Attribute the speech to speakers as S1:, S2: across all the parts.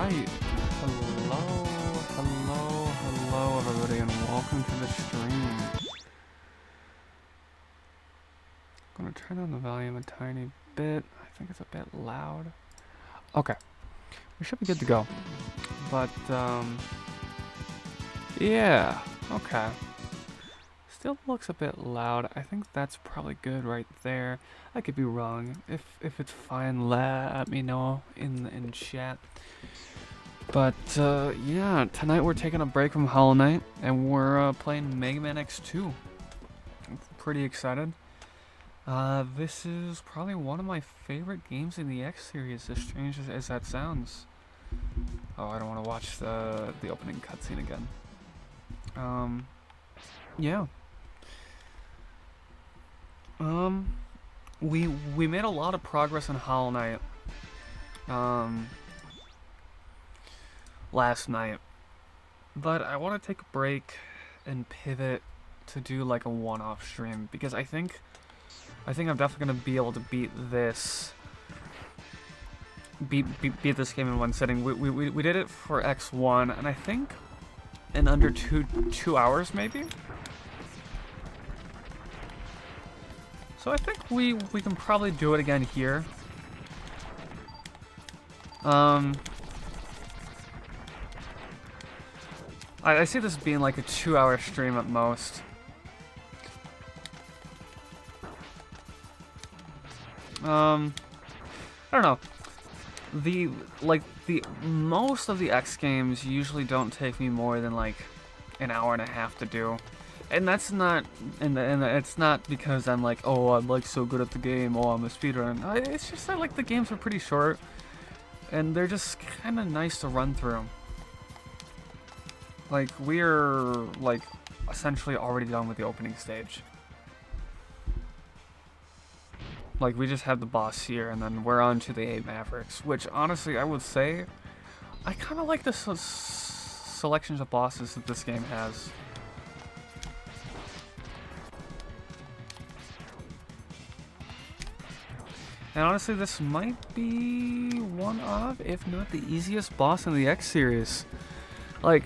S1: Alright. Hello everybody and welcome to the stream. I'm gonna turn down the volume a tiny bit. I think it's a bit loud. Okay. We should be good to go. But yeah, okay. Still looks a bit loud. I think that's probably good right there. I could be wrong. If it's fine, let me know in chat. But yeah, tonight we're taking a break from Hollow Knight and we're playing Mega Man X2. I'm pretty excited. This is probably one of my favorite games in the X series, as strange as that sounds. Oh, I don't want to watch the opening cutscene again. Yeah. We made a lot of progress in Hollow Knight. Last night, but I want to take a break and pivot to do like a one-off stream because I think I'm definitely gonna be able to beat this game in one sitting. We did it for X1 and I think in under two hours maybe. So I think we can probably do it again here. I see this being like a 2-hour stream at most. I don't know. The most of the X games usually don't take me more than like an hour and a half to do. And that's not, and it's not because I'm like, oh, I'm like so good at the game, oh, I'm a speedrunner. It's just that like the games are pretty short, and they're just kind of nice to run through. Like, we're, like, essentially already done with the opening stage. Like, we just had the boss here, and then we're on to the 8 Mavericks, which, honestly, I would say, I kind of like the selections of bosses that this game has. And honestly, this might be one of, if not the easiest boss in the X series. Like,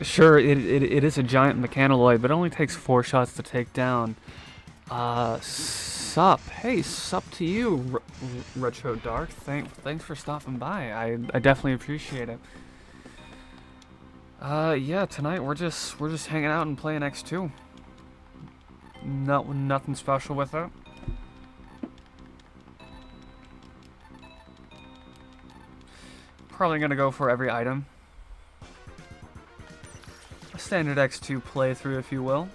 S1: sure, it is a giant mechanoid, but it only takes 4 shots to take down. Sup. Hey, sup to you, Retro Dark. Thanks for stopping by. I definitely appreciate it. Yeah, tonight we're just hanging out and playing X2. Nothing special with it. Probably gonna go for every item. A standard X2 playthrough, if you will.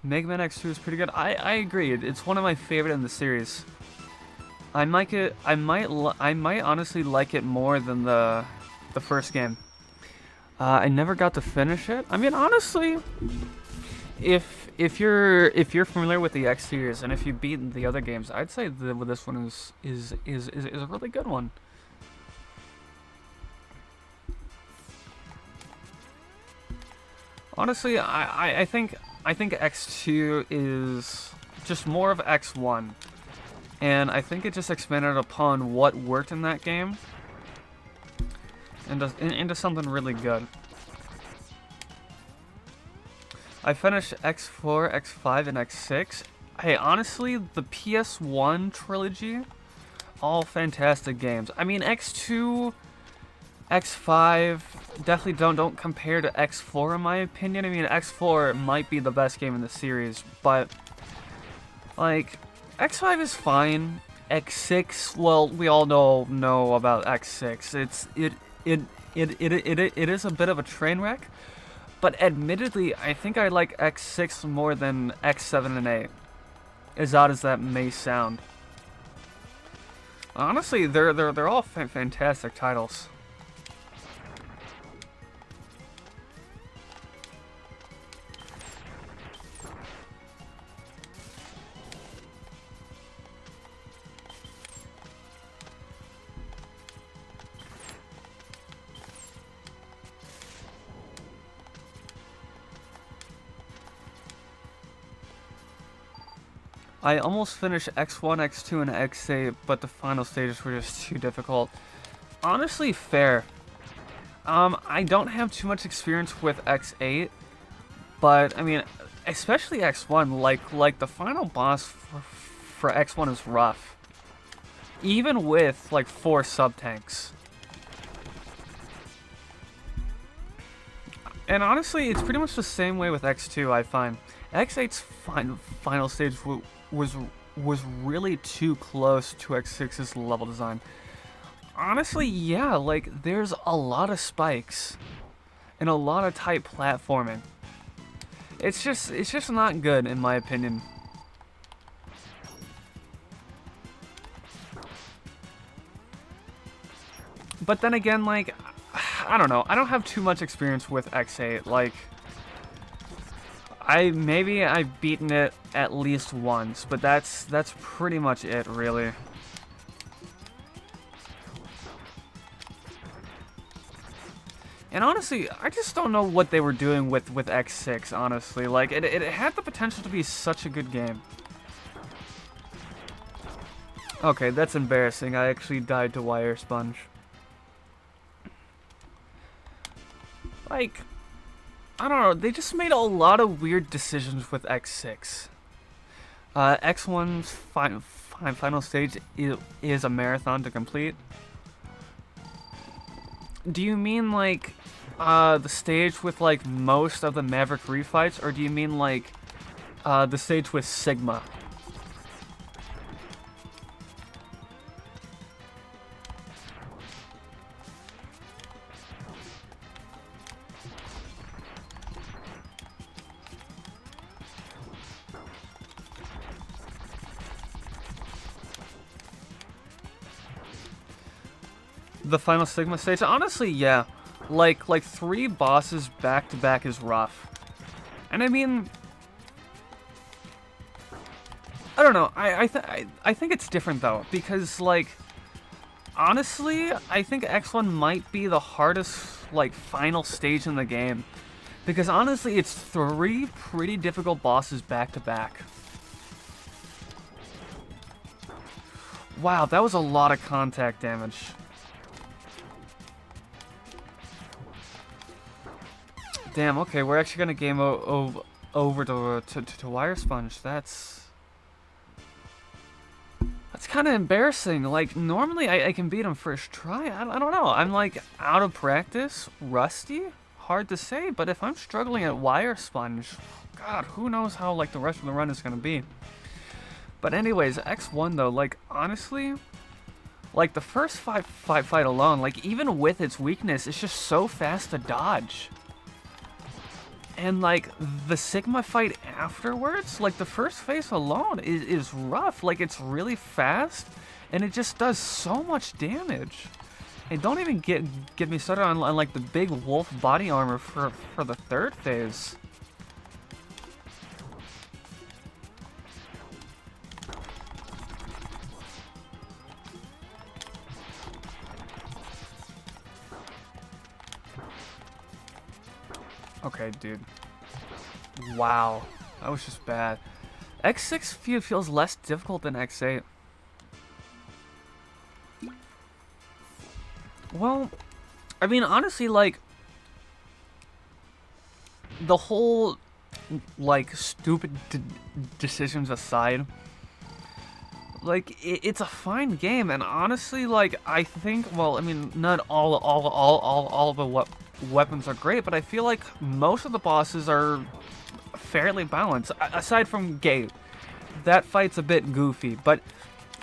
S1: Mega Man X2 is pretty good. I agree. It's one of my favorite in the series. I might honestly like it more than the first game. I never got to finish it. I mean, honestly, if you're familiar with the X series and if you've beaten the other games, I'd say this one is a really good one. Honestly, I think X2 is just more of X1, and I think it just expanded upon what worked in that game and into something really good. I finished X4, X5, and X6. Hey, honestly, the PS1 trilogy, all fantastic games. I mean, X2, X5 definitely don't compare to X4 in my opinion. I mean, X4 might be the best game in the series, but like X5 is fine. X6, well, we all know about X6. It is a bit of a train wreck, but admittedly, I think I like X6 more than X7 and 8. As odd as that may sound. Honestly, they're all fantastic titles. I almost finished X1, X2, and X8, but the final stages were just too difficult. honestly fair. I don't have too much experience with X8, but I mean, especially X1, like the final boss for X1 is rough. Even with like 4 sub-tanks. And honestly, it's pretty much the same way with X2, I find. X8's final stage was really too close to X6's level design. Honestly, yeah, like, there's a lot of spikes and a lot of tight platforming. It's just not good, in my opinion. But then again, like, I don't know. I don't have too much experience with X8. Like, maybe I've beaten it at least once, but that's pretty much it, really. And honestly, I just don't know what they were doing with X6, honestly. Like, it had the potential to be such a good game. Okay, that's embarrassing. I actually died to Wire Sponge. Like, I don't know, they just made a lot of weird decisions with X6. X1's final stage is a marathon to complete. Do you mean, like, the stage with, like, most of the Maverick refights, or do you mean, like, the stage with Sigma? The final Sigma stage? Honestly, yeah. Like 3 bosses back to back is rough. And I mean, I don't know. I think it's different though, because like, honestly, I think X1 might be the hardest like final stage in the game, because honestly, it's 3 pretty difficult bosses back to back. Wow, that was a lot of contact damage. Damn, okay, we're actually gonna game over to Wire Sponge. That's kind of embarrassing. Like, normally I can beat him first try. I don't know. I'm, like, out of practice, rusty? Hard to say, but if I'm struggling at Wire Sponge, God, who knows how, like, the rest of the run is gonna be. But anyways, X1, though, like, honestly, like, the first fight alone, like, even with its weakness, it's just so fast to dodge. And, like, the Sigma fight afterwards, like, the first phase alone is rough. Like, it's really fast, and it just does so much damage. And don't even get me started on like, the big wolf body armor for the third phase. Okay, dude. Wow. That was just bad. X6 feels less difficult than X8. Well, I mean, honestly, like, the whole, like, stupid decisions aside, like, it's a fine game, and honestly, like, I think, well, I mean, not all the weapons are great, but I feel like most of the bosses are fairly balanced, aside from Gate. That fight's a bit goofy, but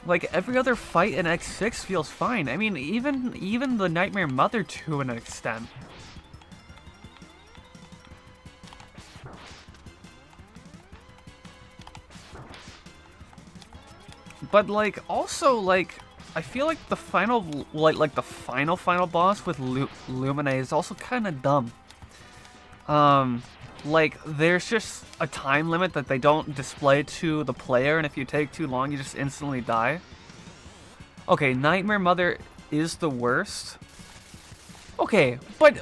S1: like every other fight in X6 feels fine. I mean, even the Nightmare Mother to an extent. But like also like I feel like the final like the final boss with Lumine is also kind of dumb. Like there's just a time limit that they don't display to the player, and if you take too long, you just instantly die. Okay, Nightmare Mother is the worst. Okay, but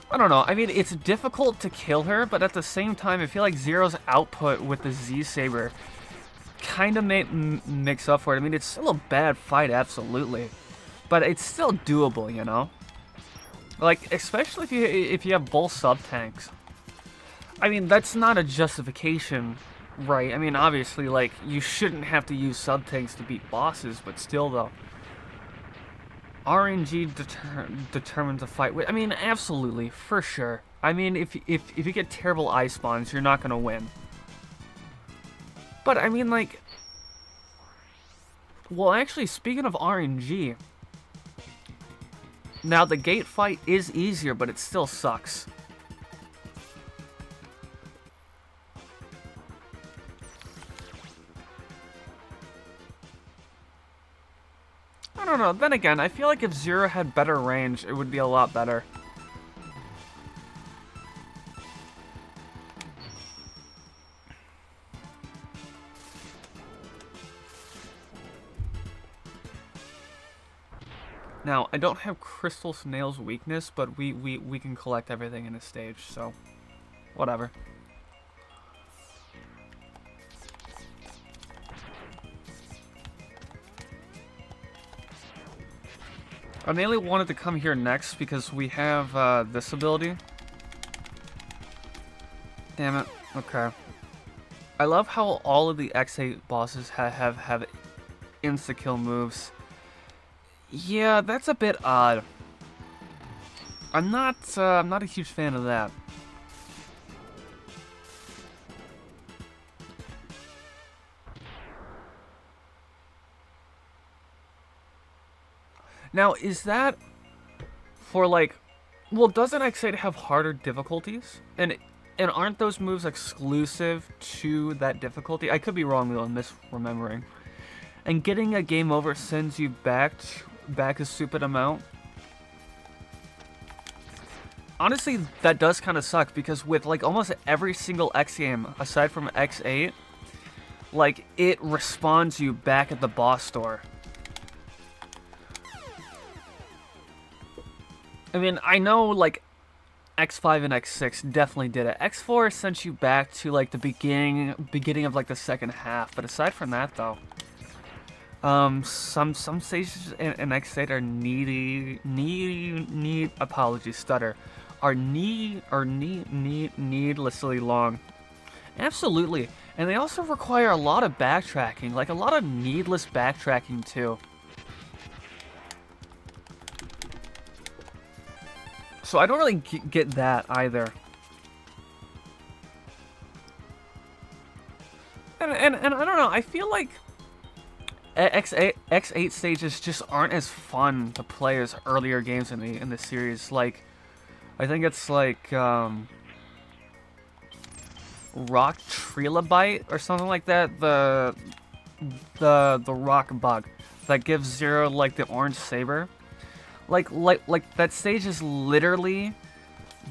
S1: I don't know. I mean, it's difficult to kill her, but at the same time, I feel like Zero's output with the Z-Saber kind of makes up for it. I mean, it's still a bad fight, absolutely, but it's still doable, you know? Like, especially if you have both sub-tanks. I mean, that's not a justification, right? I mean, obviously, like, you shouldn't have to use sub-tanks to beat bosses, but still, though. RNG determines a fight. I mean, absolutely, for sure. I mean, if you get terrible ice spawns, you're not gonna win. But, I mean, like... Well, actually, speaking of RNG... Now, the gate fight is easier, but it still sucks. I don't know. Then again, I feel like if Zero had better range, it would be a lot better. Now, I don't have Crystal Snail's weakness, but we can collect everything in a stage, so whatever. I mainly wanted to come here next because we have this ability. Damn it. Okay. I love how all of the X8 bosses have insta-kill moves. Yeah, that's a bit odd. I'm not a huge fan of that. Now, is that for like, well, doesn't X8 have harder difficulties? And aren't those moves exclusive to that difficulty? I could be wrong though, I'm misremembering. And getting a game over sends you back a stupid amount. Honestly, that does kind of suck because with like almost every single X game aside from X8, like it respawns you back at the boss store. I mean, I know like X5 and X6 definitely did it. X4 sent you back to like the beginning of like the second half, but aside from that though, some stages in X8 are needlessly long. Absolutely. And they also require a lot of backtracking, like a lot of needless backtracking too. So I don't really get that either. And I don't know, I feel like X8 stages just aren't as fun to play as earlier games in the series. Like, I think it's like Rock Trilobite or something like that. The rock bug that gives Zero like the orange saber. Like that stage is literally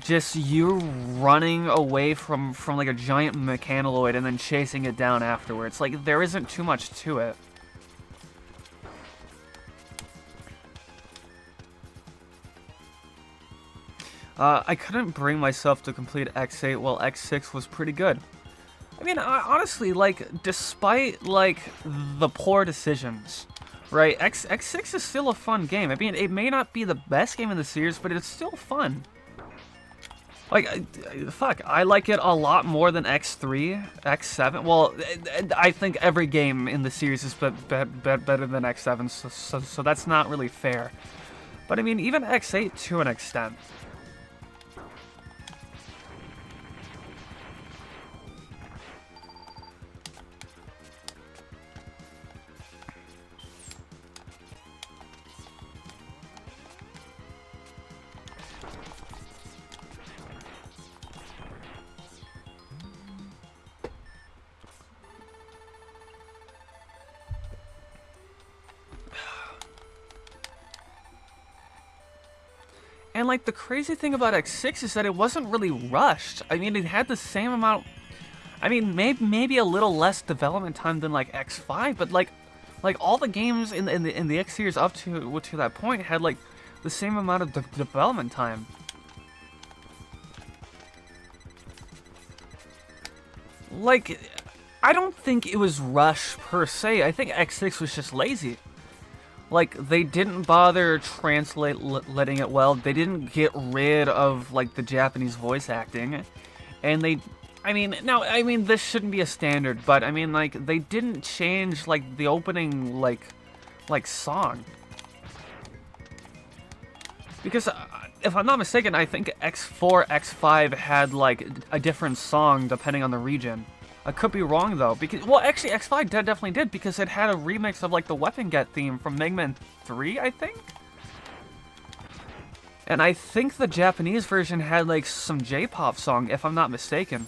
S1: just you running away from like a giant mechanoid and then chasing it down afterwards. Like, there isn't too much to it. I couldn't bring myself to complete X8 while X6 was pretty good. I mean, honestly, like, despite, like, the poor decisions, right, X6 is still a fun game. I mean, it may not be the best game in the series, but it's still fun. Like, fuck, I like it a lot more than X3, X7. Well, I think every game in the series is better than X7, so that's not really fair. But I mean, even X8 to an extent. And, like, the crazy thing about X6 is that it wasn't really rushed. I mean, it had the same amount... I mean, maybe a little less development time than, like, X5, but, like all the games in the X series up to that point had, like, the same amount of development time. Like, I don't think it was rushed per se. I think X6 was just lazy. Like, they didn't bother letting it well. They didn't get rid of, like, the Japanese voice acting. And they... I mean, this shouldn't be a standard, but, I mean, like, they didn't change, like, the opening, like song. Because, if I'm not mistaken, I think X4, X5 had, like, a different song depending on the region. I could be wrong, though, because... Well, actually, X5 definitely did, because it had a remix of, like, the Weapon Get theme from Mega Man 3, I think? And I think the Japanese version had, like, some J-pop song, if I'm not mistaken.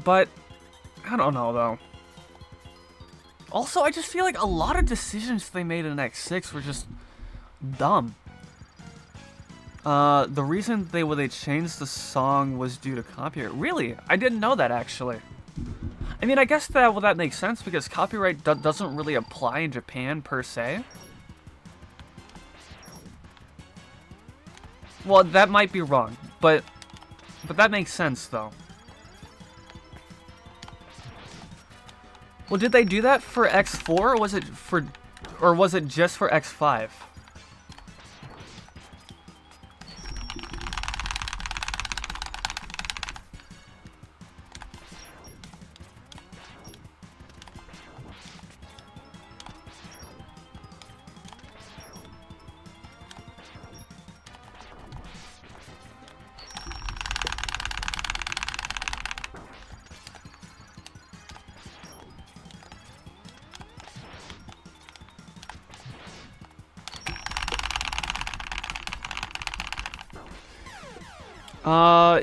S1: But, I don't know, though. Also, I just feel like a lot of decisions they made in X6 were just dumb. The reason they changed the song was due to copyright. Really? I didn't know that, actually. I mean, I guess that makes sense, because copyright doesn't really apply in Japan, per se. Well, that might be wrong, but that makes sense, though. Well, did they do that for X4, or was it just for X5?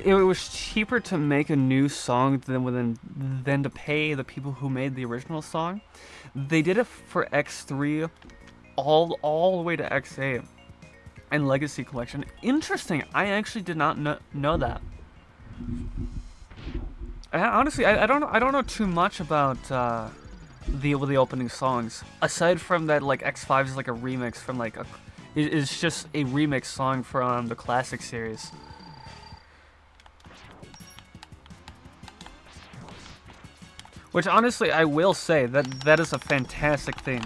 S1: It was cheaper to make a new song than to pay the people who made the original song. They did it for X3 all the way to X8 and Legacy Collection. Interesting. I actually did not know that. Honestly, I don't know too much about the opening songs, aside from that, like, X5 is like a remix from like it's just a remix song from the classic series. Which, honestly, I will say that is a fantastic theme.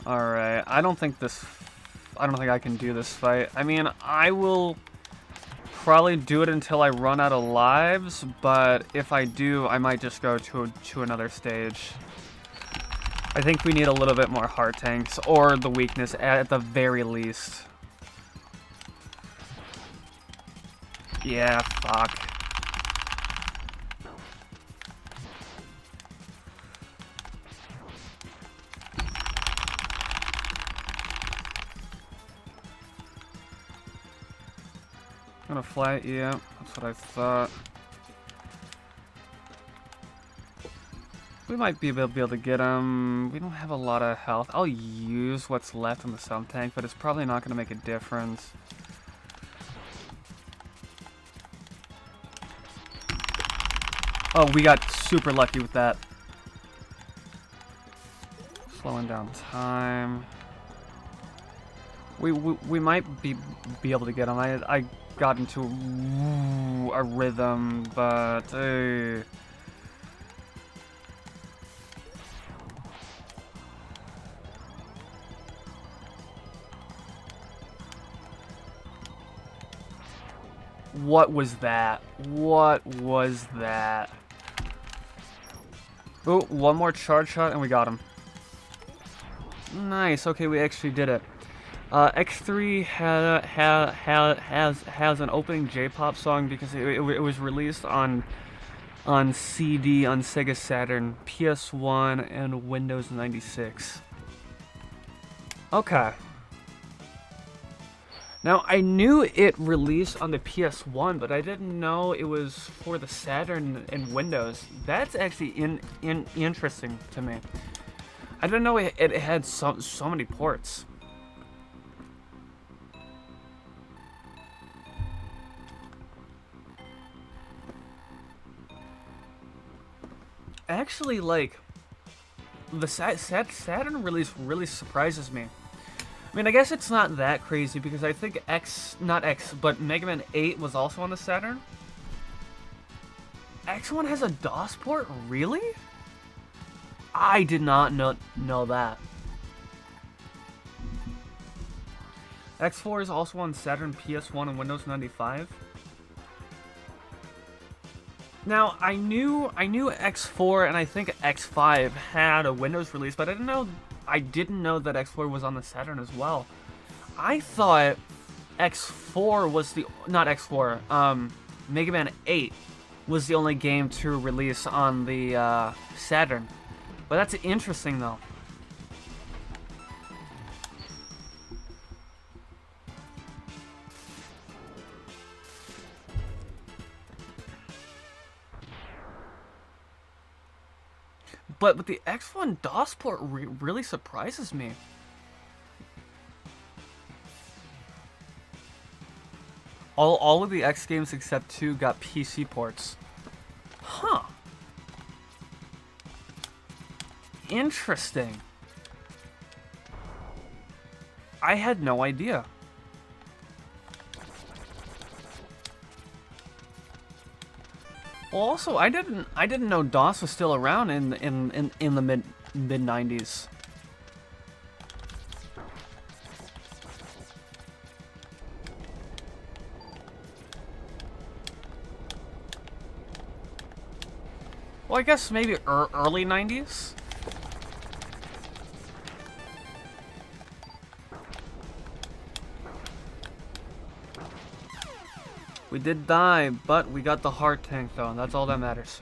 S1: Alright, I don't think I can do this fight. I mean, I will probably do it until I run out of lives, but if I do, I might just go to another stage. I think we need a little bit more heart tanks, or the weakness at the very least. Yeah, fuck. Gonna fly it, yeah, that's what I thought. We might be able to get him. We don't have a lot of health. I'll use what's left on the sub tank, but it's probably not gonna make a difference. Oh, we got super lucky with that. Slowing down time. We might be able to get him. I got into a rhythm, but what was that? What was that? Oh, one more charge shot and we got him. Nice. Okay, we actually did it. X3 has an opening J-pop song because it was released on CD on Sega Saturn, PS1, and Windows 96. Okay. Now, I knew it released on the PS1, but I didn't know it was for the Saturn and Windows. That's actually interesting to me. I didn't know it had so many ports. Actually, like, the Saturn release really surprises me. I mean, I guess it's not that crazy because I think but Mega Man 8 was also on the Saturn. X1 has a DOS port? Really? I did not know that. X4 is also on Saturn, PS1, and Windows 95. Now, I knew X4 and I think X5 had a Windows release, but I didn't know that X4 was on the Saturn as well. I thought X4 was not X4, Mega Man 8 was the only game to release on the Saturn. But that's interesting though. But with the X1 DOS port really surprises me. All of the X games except 2 got PC ports. Huh. Interesting. I had no idea. Well, also, I didn't know DOS was still around in the mid 90s. Well, I guess maybe early 90s. We did die, but we got the heart tank though, and that's all that matters.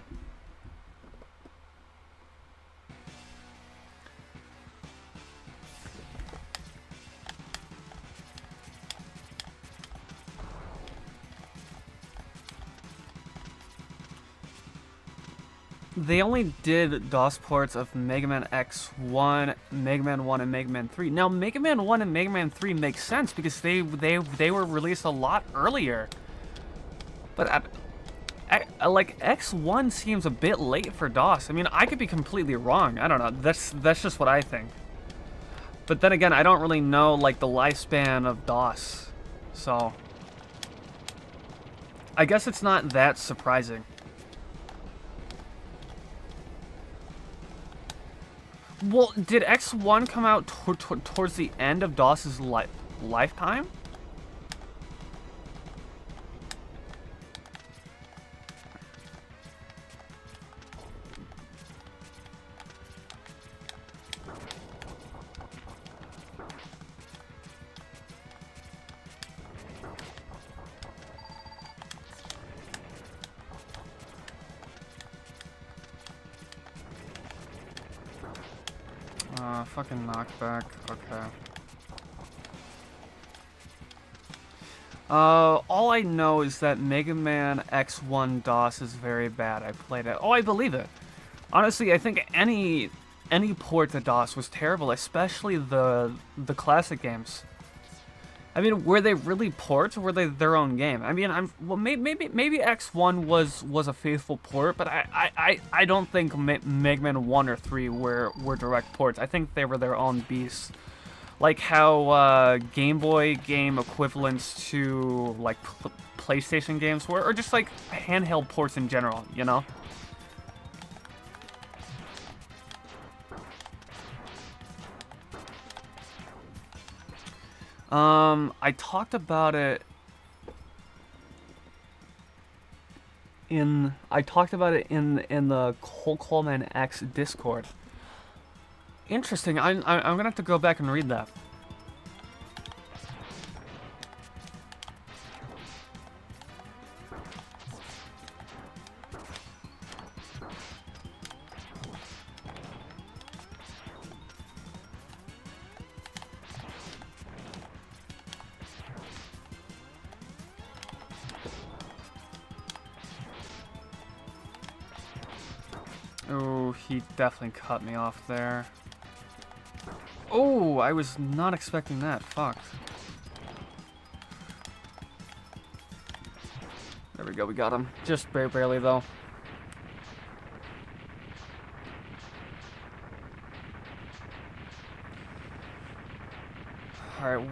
S1: They only did DOS ports of Mega Man X1, Mega Man 1, and Mega Man 3. Now, Mega Man 1 and Mega Man 3 make sense because they were released a lot earlier. But like X1 seems a bit late for DOS. I mean, I could be completely wrong. I don't know. That's just what I think. But then again, I don't really know like the lifespan of DOS, so I guess it's not that surprising. Well, did X1 come out towards the end of DOS's lifetime? Fucking knockback. Okay. All I know is that Mega Man X1 DOS is very bad. I played it. Oh, I believe it. Honestly, I think any port to DOS was terrible, especially the classic games. I mean, were they really ports or were they their own game? I mean, maybe X1 was a faithful port, but I don't think Mega Man 1 or 3 were direct ports. I think they were their own beasts. Like how Game Boy game equivalents to like PlayStation games were, or just like handheld ports in general, you know? I talked about it in the Coleman X Discord. Interesting. I'm gonna have to go back and read that. Oh, he definitely cut me off there. Oh, I was not expecting that. Fuck. There we go, we got him. Just barely, though. Alright.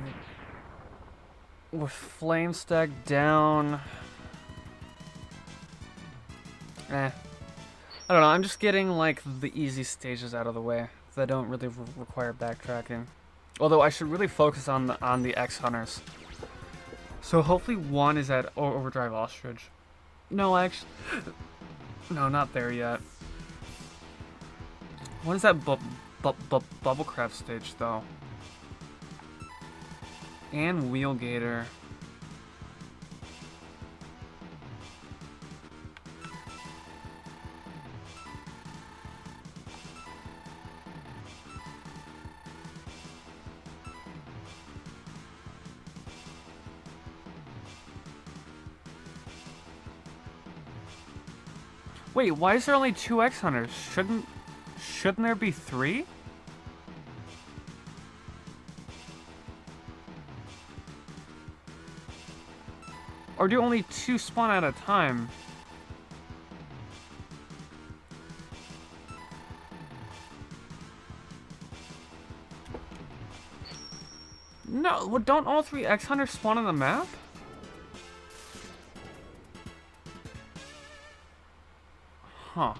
S1: With Flame Stack down... I don't know, I'm just getting, like, the easy stages out of the way that don't really require backtracking. Although I should really focus on the X Hunters. So hopefully one is at Overdrive Ostrich. No, actually... No, not there yet. What is that Bubblecraft stage, though? And Wheelgator. Wait, why is there only 2 X Hunters? Shouldn't there be 3? Or do only 2 spawn at a time? No, well, don't all 3 X Hunters spawn on the map? Huh.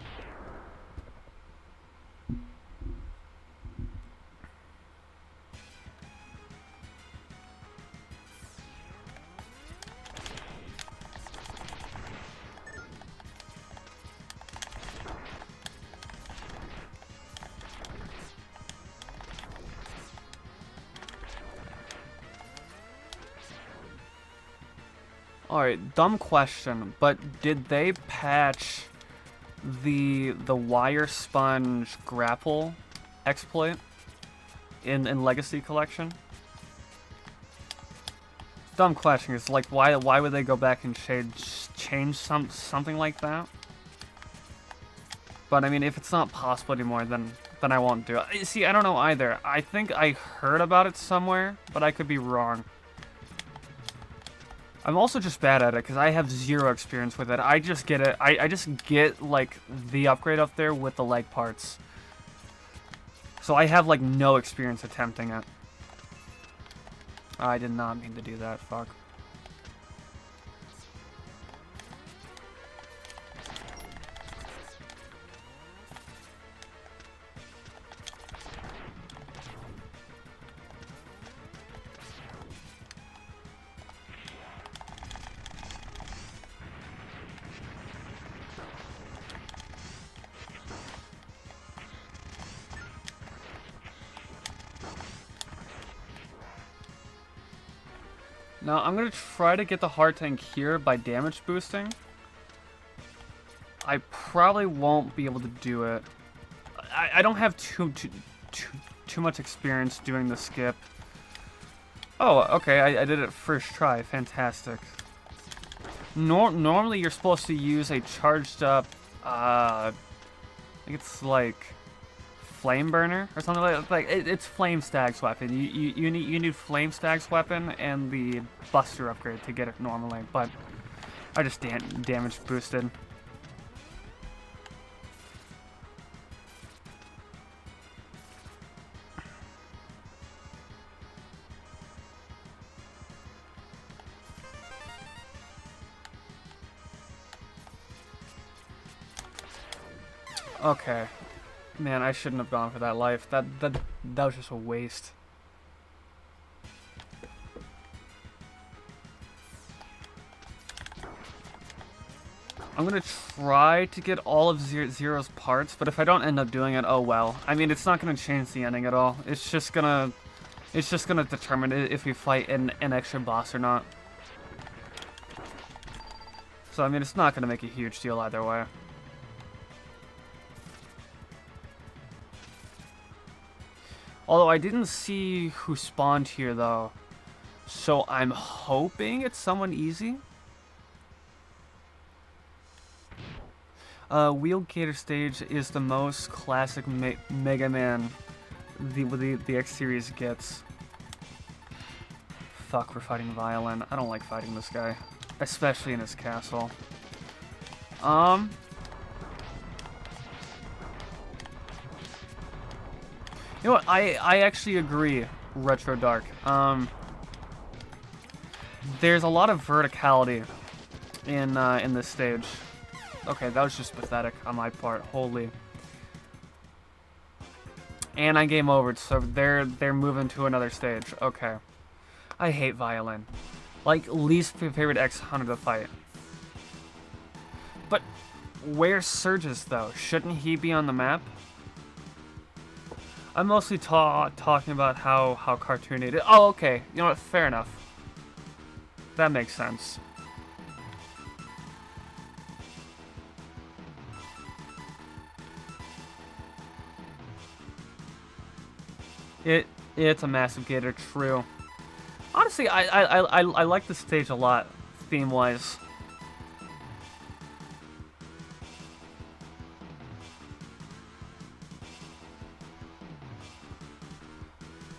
S1: Alright, dumb question, but did they patch the Wire Sponge grapple exploit in Legacy Collection? Dumb question is like why would they go back and change something like that? But I mean, if it's not possible anymore, then I won't do it. See, I don't know either. I think I heard about it somewhere, but I could be wrong. I'm also just bad at it because I have 0 experience with it. I just get it. I just get like the upgrade up there with the leg parts. So I have like no experience attempting it. I did not mean to do that. Fuck. Now, I'm going to try to get the hard tank here by damage boosting. I probably won't be able to do it. I don't have too much experience doing the skip. Oh, okay, I did it first try. Fantastic. Normally, you're supposed to use a charged up, I think it's like Flame Burner or something like it's Flame Stag's weapon. You need Flame Stag's weapon and the Buster upgrade to get it normally, but I just damage boosted. Okay. Man, I shouldn't have gone for that life. That was just a waste. I'm gonna try to get all of Zero's parts, but if I don't end up doing it, oh well. I mean, it's not gonna change the ending at all. It's just gonna determine if we fight an extra boss or not. So I mean, it's not gonna make a huge deal either way. Although I didn't see who spawned here, though. So I'm hoping it's someone easy. Wheelgator stage is the most classic Mega Man the X series gets. Fuck, we're fighting Violin. I don't like fighting this guy. Especially in his castle. You know what, I actually agree. Retro Dark. There's a lot of verticality in this stage. Okay, that was just pathetic on my part. Holy. And I game over, so they're moving to another stage. Okay. I hate Violin. Like, least favorite X Hunter to fight. But where's Surges, though? Shouldn't he be on the map? I'm mostly talking about how cartoony it is. Oh, okay. You know what? Fair enough. That makes sense. It's a massive gator, true. Honestly, I like this stage a lot, theme-wise.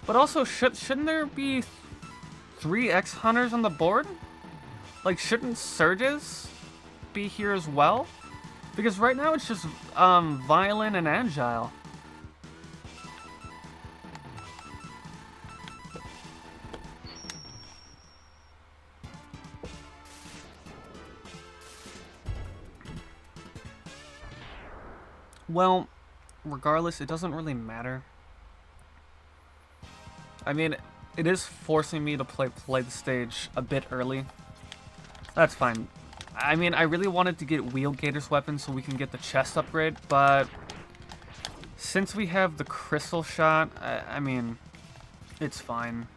S1: But also, shouldn't there be 3 X Hunters on the board? Like, shouldn't Surges be here as well? Because right now it's just Violin and Angile. Well, regardless, it doesn't really matter. I mean, it is forcing me to play the stage a bit early. That's fine. I mean, I really wanted to get Wheel Gator's weapon so we can get the chest upgrade, but since we have the crystal shot, I mean, it's fine.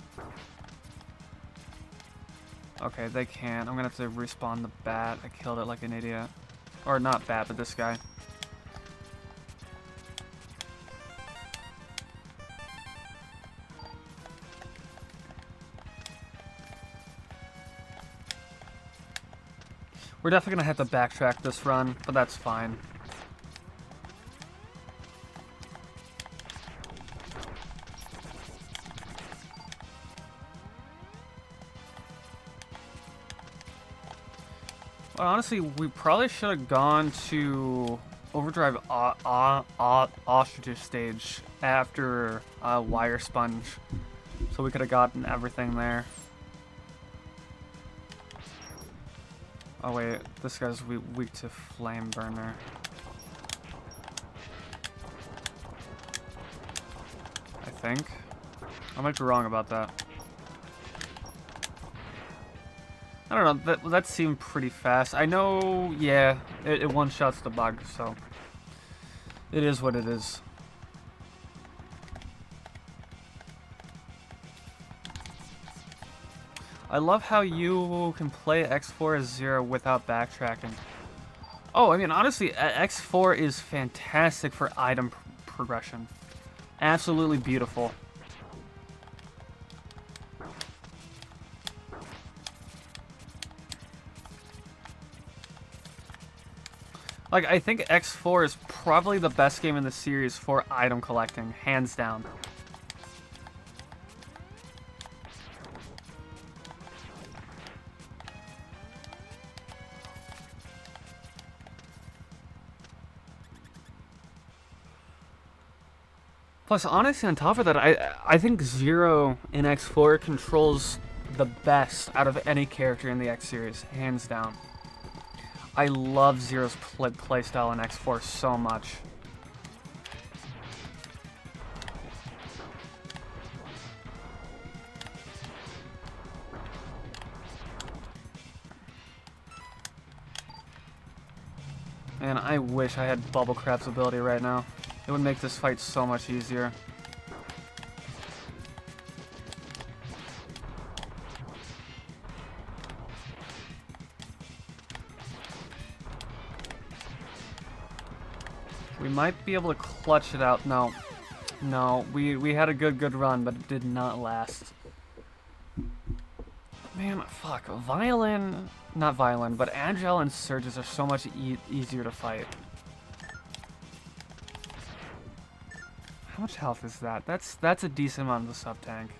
S1: Okay, they can't. I'm gonna have to respawn the bat. I killed it like an idiot. Or not bat, but this guy. We're definitely gonna have to backtrack this run, but that's fine. Well, honestly, we probably should have gone to Overdrive Ostriches stage after Wire Sponge, so we could have gotten everything there. Oh wait, this guy's weak to Flame Burner. I think. I might be wrong about that. I don't know, that seemed pretty fast. I know, yeah, it one-shots the bug, so it is what it is. I love how you can play X4 as Zero without backtracking. Oh, I mean, honestly, X4 is fantastic for item progression. Absolutely beautiful. Like, I think X4 is probably the best game in the series for item collecting, hands down. Plus, honestly, on top of that, I think Zero in X4 controls the best out of any character in the X series, hands down. I love Zero's playstyle in X4 so much. Man, I wish I had Bubble Crab's ability right now. It would make this fight so much easier. We might be able to clutch it out. No. No, we had a good run, but it did not last. Man, fuck. Violin... Not Violin, but Angel and Surges are so much easier to fight. How much health is that? That's a decent amount of the sub-tank.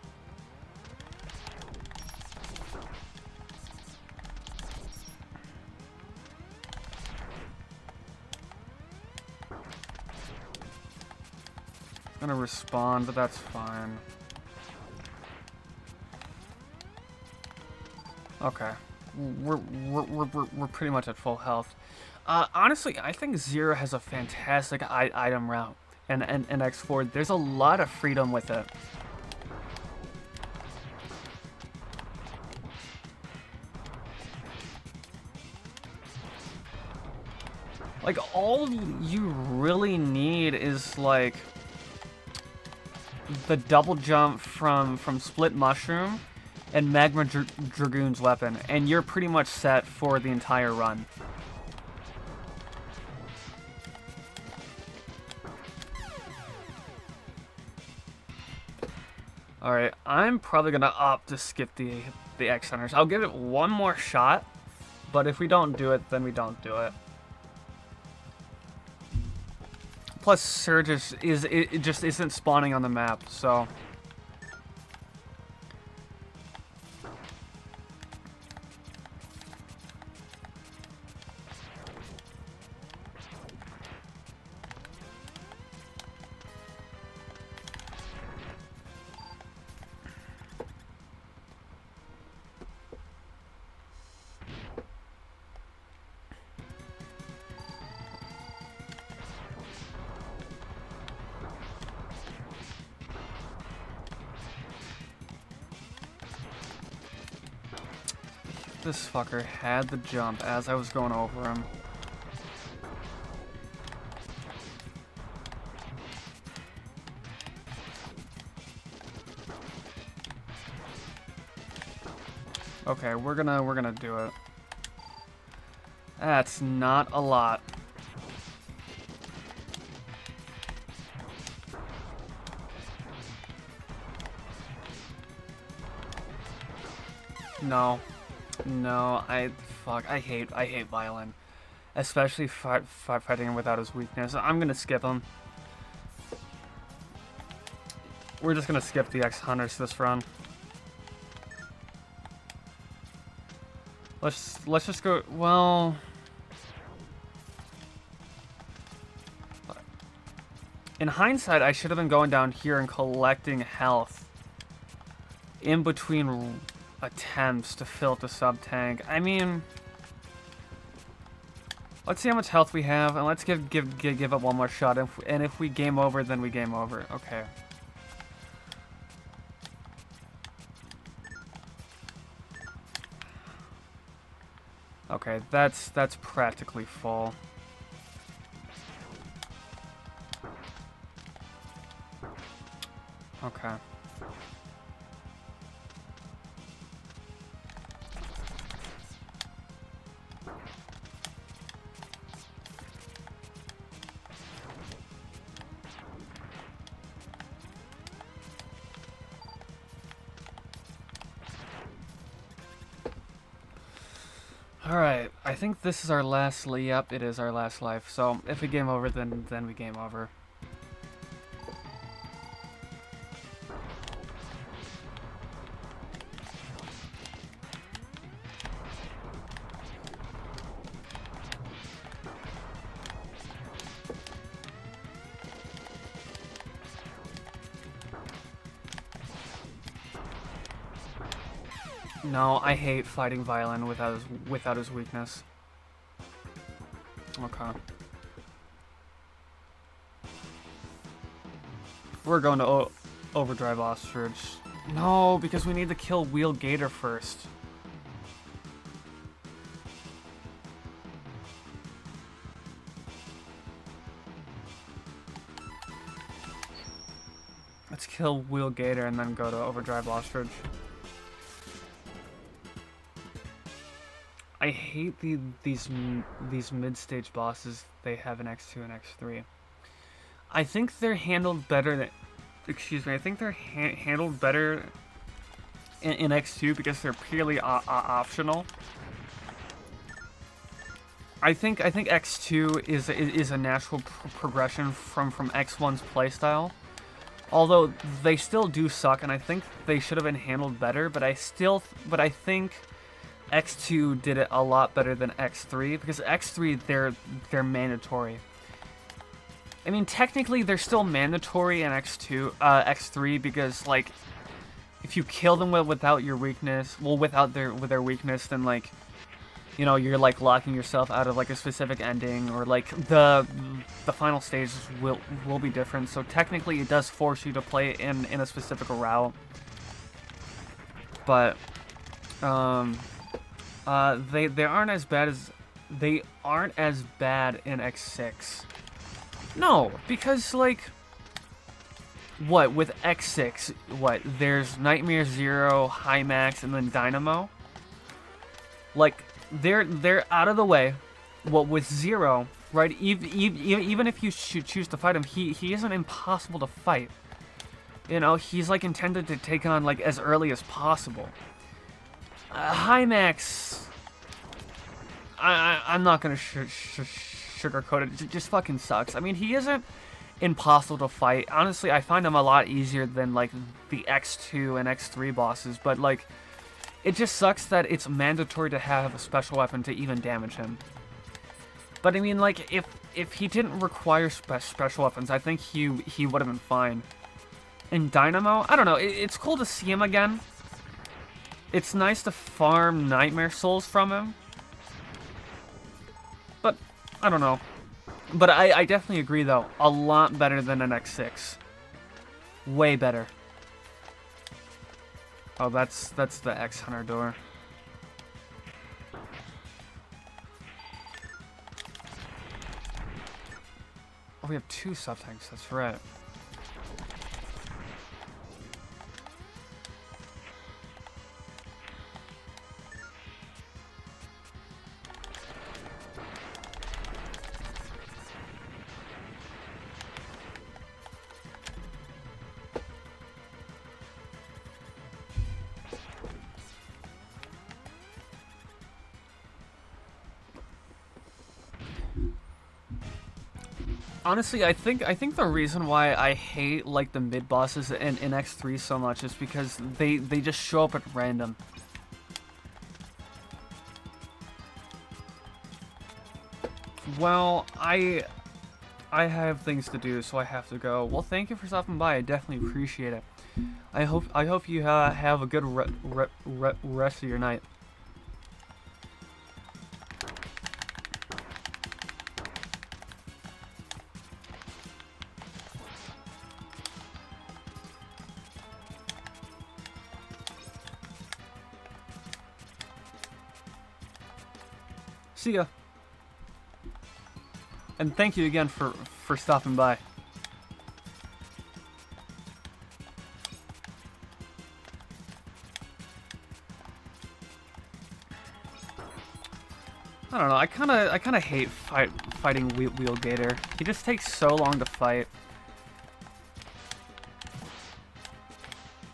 S1: I'm gonna respawn, but that's fine. Okay. We're pretty much at full health. Honestly, I think Zero has a fantastic item route and X4. There's a lot of freedom with it. Like, all you really need is, like, the double jump from Split Mushroom and Magma Dragoon's weapon, and you're pretty much set for the entire run. Alright, I'm probably gonna opt to skip the X Hunters. I'll give it one more shot, but if we don't do it, then we don't do it. Plus, Surge it just isn't spawning on the map, so... This fucker had the jump as I was going over him. Okay, we're gonna do it. That's not a lot. No. No, I hate Violin. Especially fighting him without his weakness. I'm gonna skip him. We're just gonna skip the X Hunters this run. Let's just go, well... In hindsight, I should have been going down here and collecting health in between attempts to fill up the sub-tank. I mean... Let's see how much health we have, and let's give it one more shot. And if we game over, then we game over. Okay. Okay, that's practically full. Okay. Alright, I think this is our last yep, it is our last life. So if we game over, then we game over. No, I hate fighting Violin without his weakness. Okay. We're going to overdrive Ostrich. No, because we need to kill Wheel Gator first. Let's kill Wheel Gator and then go to overdrive Ostrich. I hate these mid-stage bosses they have in X2 and X3. I think they're handled better than... Excuse me, I think they're handled better in X2 because they're purely optional. I think X2 is a natural progression from X1's playstyle. Although they still do suck, and I think they should have been handled better. But I think X2 did it a lot better than X3 because X3 they're mandatory. I mean, technically they're still mandatory in X3 because like if you kill them without your weakness, well, without their weakness, then like, you know, you're like locking yourself out of like a specific ending, or like the final stages will be different. So technically, it does force you to play in a specific route. But they aren't as bad as in X6. No, because like, what with X6? What, there's Nightmare Zero, High Max, and then Dynamo. Like, they're out of the way. What with Zero, right? Even if you choose to fight him, he isn't impossible to fight. You know, he's like intended to take on like as early as possible. High Max, I'm not gonna sugarcoat it. It just fucking sucks. I mean, he isn't impossible to fight. Honestly, I find him a lot easier than like the X2 and X3 bosses, but like, it just sucks that it's mandatory to have a special weapon to even damage him. But I mean, like, if he didn't require special weapons, I think he would have been fine. In Dynamo, I don't know, it's cool to see him again. It's nice to farm Nightmare Souls from him. But, I don't know. But I definitely agree, though. A lot better than an X6. Way better. Oh, that's the X-Hunter door. Oh, we have 2 sub-tanks, that's right. Honestly, I think the reason why I hate like the mid bosses in X3 so much is because they just show up at random. Well, I have things to do, so I have to go. Well, thank you for stopping by. I definitely appreciate it. I hope you have a good rest of your night. See ya. And thank you again for stopping by. I don't know. I kind of hate fighting Wheelgator. He just takes so long to fight.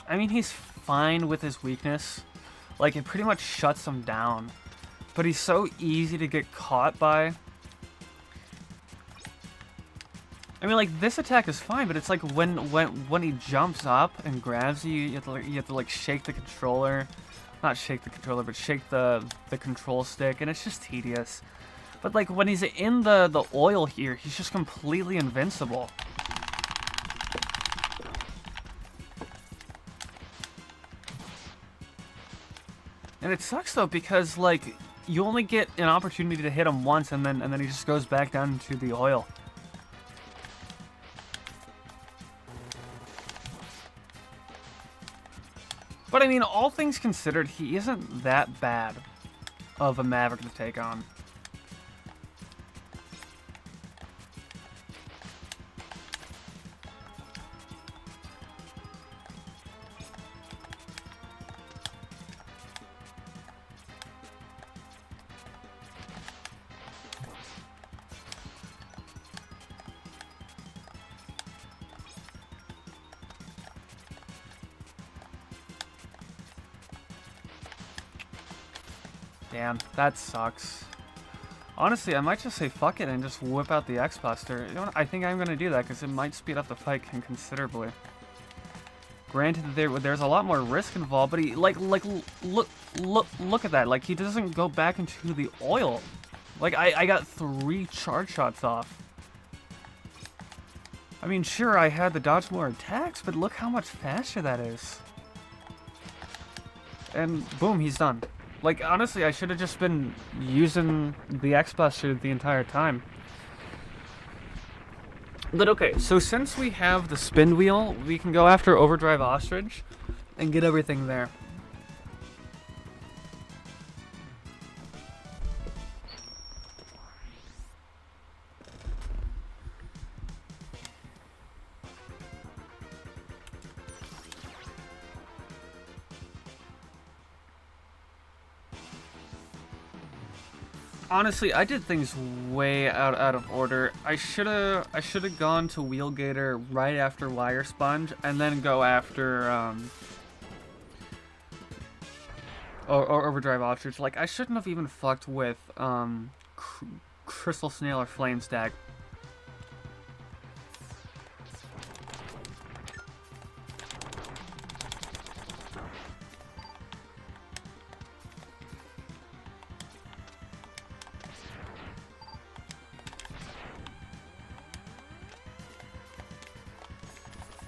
S1: I mean, he's fine with his weakness. Like, it pretty much shuts him down. But he's so easy to get caught by. I mean, like, this attack is fine, but it's like when he jumps up and grabs you, you have to like shake the controller. Not shake the controller, but shake the control stick, and it's just tedious. But like when he's in the oil here, he's just completely invincible. And it sucks though, because like you only get an opportunity to hit him once, and then he just goes back down into the oil. But I mean, all things considered, he isn't that bad of a Maverick to take on. Damn, that sucks. Honestly, I might just say fuck it and just whip out the X-Buster. You know what? I think I'm gonna do that because it might speed up the fight considerably. Granted, there's a lot more risk involved, but he look at that. Like, he doesn't go back into the oil. Like, I got 3 charge shots off. I mean, sure, I had to dodge more attacks, but look how much faster that is. and boom, he's done. Like, honestly, I should have just been using the X-Buster the entire time. But okay, so since we have the spin wheel, we can go after Overdrive Ostrich and get everything there. Honestly, I did things way out of order. I shoulda gone to Wheelgator right after Wire Sponge, and then go after or Overdrive Ostrich. Like, I shouldn't have even fucked with Crystal Snail or Flame Stack.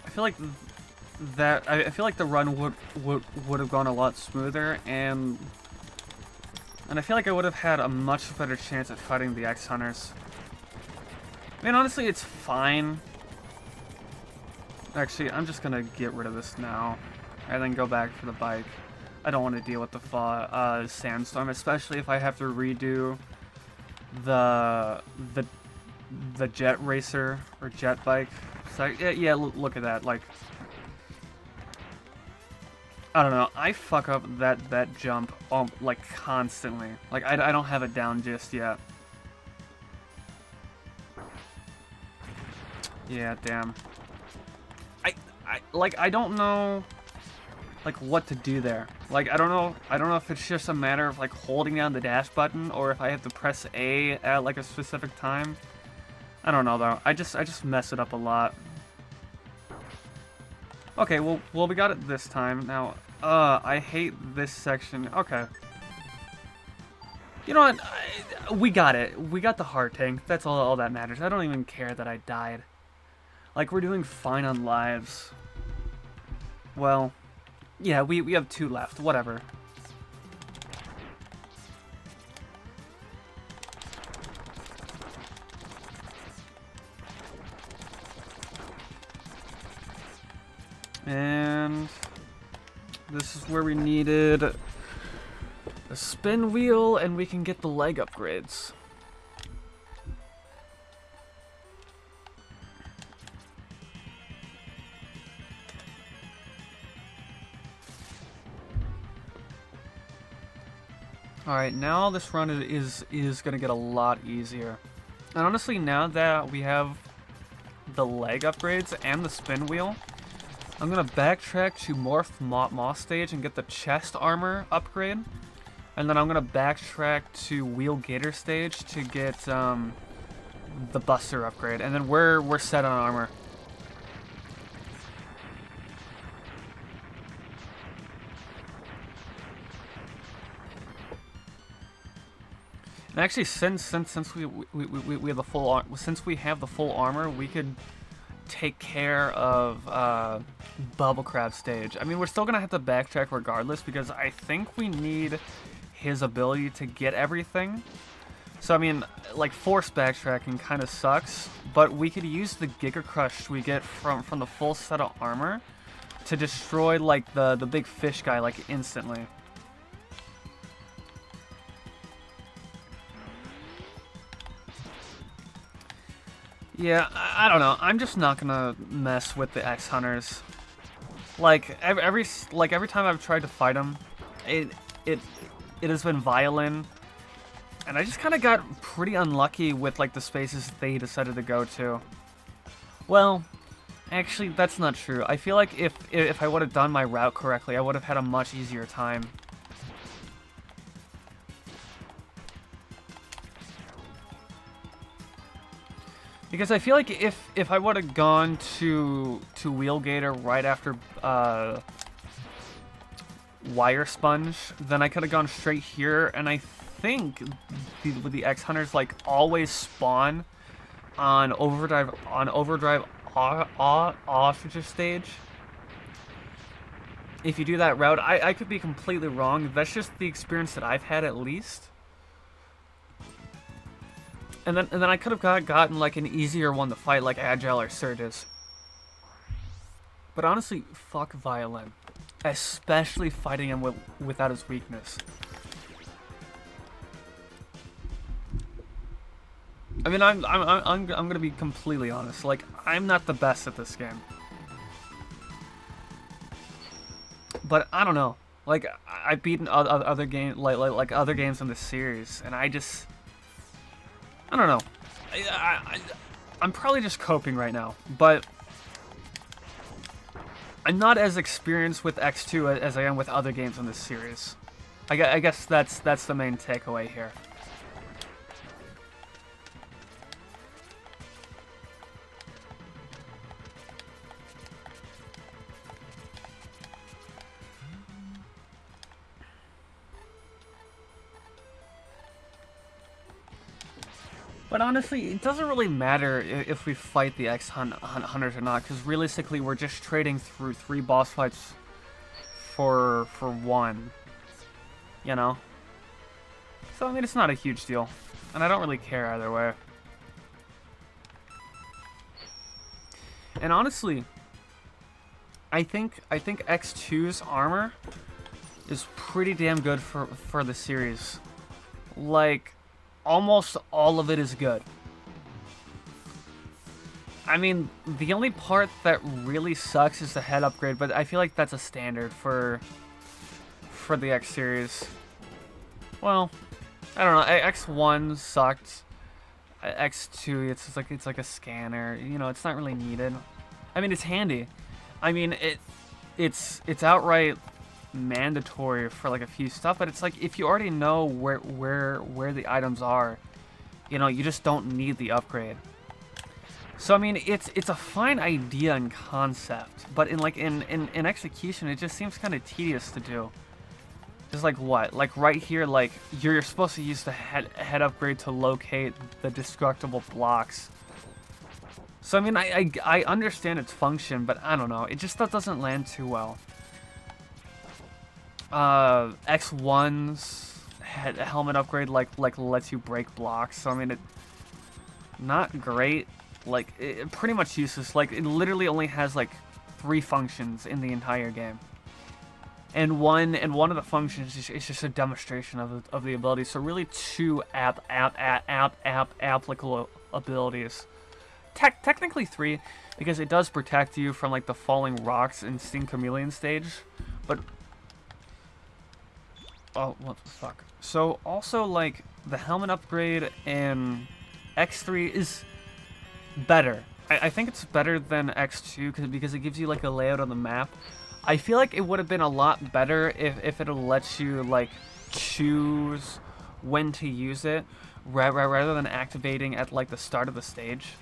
S1: I feel like I feel like the run would have gone a lot smoother, and I feel like I would have had a much better chance at fighting the X Hunters. I mean, honestly, it's fine. Actually, I'm just gonna get rid of this now, and then go back for the bike. I don't want to deal with the sandstorm, especially if I have to redo the jet racer or jet bike. So yeah, look at that. Like, I don't know. I fuck up that jump like constantly. Like, I don't have it down just yet. Yeah, damn. I don't know like what to do there. Like, I don't know if it's just a matter of like holding down the dash button, or if I have to press A at like a specific time. I don't know though. I just mess it up a lot. Okay, well we got it this time. Now, I hate this section. Okay. You know what? We got it. We got the heart tank. That's all that matters. I don't even care that I died. Like, we're doing fine on lives. Well, yeah, we have 2 left. Whatever. And this is where we needed a spin wheel, and we can get the leg upgrades. Alright, now this run is going to get a lot easier. And honestly, now that we have the leg upgrades and the spin wheel, I'm going to backtrack to Morph Moss stage and get the chest armor upgrade. And then I'm going to backtrack to Wheelgator stage to get the Buster upgrade. And then we're set on armor. And actually, since we have the full armor, we could take care of Bubble Crab stage. I mean, we're still gonna have to backtrack regardless, because I think we need his ability to get everything. So I mean, like, forced backtracking kind of sucks, but we could use the Giga Crush we get from the full set of armor to destroy like the big fish guy like instantly. Yeah, I don't know. I'm just not gonna mess with the X Hunters. Like every time I've tried to fight them, it has been violent, and I just kind of got pretty unlucky with like the spaces they decided to go to. Well, actually, that's not true. I feel like if I would have done my route correctly, I would have had a much easier time. Because I feel like if I would have gone to Wheelgator right after Wire Sponge, then I could have gone straight here, and I think the X Hunters like always spawn on Overdrive Ostrich stage. if you do that route. I could be completely wrong. That's just the experience that I've had, at least. And then I could have gotten like an easier one to fight, like Agile or Surges. But honestly, fuck Violin, especially fighting him without his weakness. I mean, I'm gonna be completely honest. Like, I'm not the best at this game, but I don't know. Like, I've beaten other games, like other games in this series, and I don't know. I'm probably just coping right now, but I'm not as experienced with X2 as I am with other games in this series. I guess that's the main takeaway here. But honestly, it doesn't really matter if we fight the X-Hunters or not, because realistically, we're just trading through 3 boss fights for 1, you know? So, I mean, it's not a huge deal, and I don't really care either way. And honestly, I think X2's armor is pretty damn good for the series. Like, almost all of it is good. I mean, the only part that really sucks is the head upgrade, but I feel like that's a standard for the X series. Well, I don't know. X1 sucked. X2, it's like a scanner. You know, it's not really needed. I mean, it's handy. I mean, it's outright mandatory for like a few stuff, but it's like if you already know where the items are, you know, you just don't need the upgrade. So I mean, it's a fine idea and concept, but in execution, it just seems kind of tedious to do. Just like what? Like right here, like you're supposed to use the head upgrade to locate the destructible blocks. So I mean, I understand its function, but I don't know. It just doesn't land too well. X1's helmet upgrade like lets you break blocks. So I mean, it not great. Like it pretty much useless. Like it literally only has like 3 functions in the entire game. And one of the functions is just a demonstration of the ability. So really 2 applicable abilities. Technically 3, because it does protect you from like the falling rocks in Sting Chameleon stage. But oh, what the fuck? So also like the helmet upgrade in X3 is better. I think it's better than X2 because it gives you like a layout on the map. I feel like it would have been a lot better if it lets you like choose when to use it rather than activating at like the start of the stage.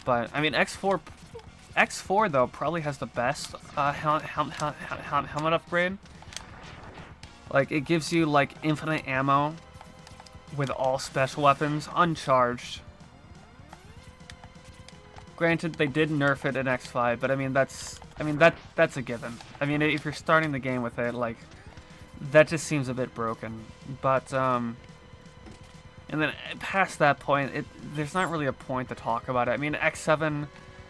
S1: But I mean, X4 though probably has the best helmet upgrade. Like it gives you like infinite ammo with all special weapons uncharged. Granted, they did nerf it in X5, but I mean that's a given. I mean, if you're starting the game with it, like that just seems a bit broken. But and then past that point, there's not really a point to talk about it. I mean, X7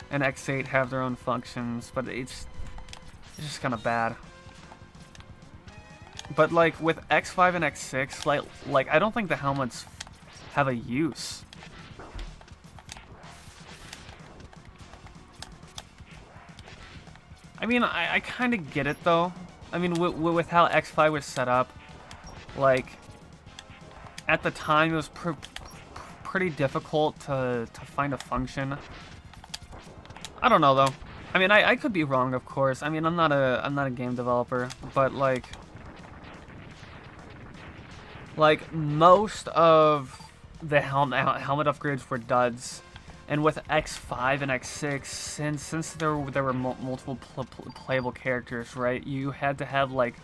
S1: and X8 have their own functions, but it's just kind of bad. But like with X5 and X6, like I don't think the helmets have a use. I mean, I kind of get it though. I mean, with how X5 was set up, like at the time it was pretty difficult to find a function. I don't know though. I mean, I could be wrong, of course. I mean, I'm not a game developer, but like most of the helmet upgrades were duds. And with X5 and X6, since there were multiple playable characters, right? You had to have like,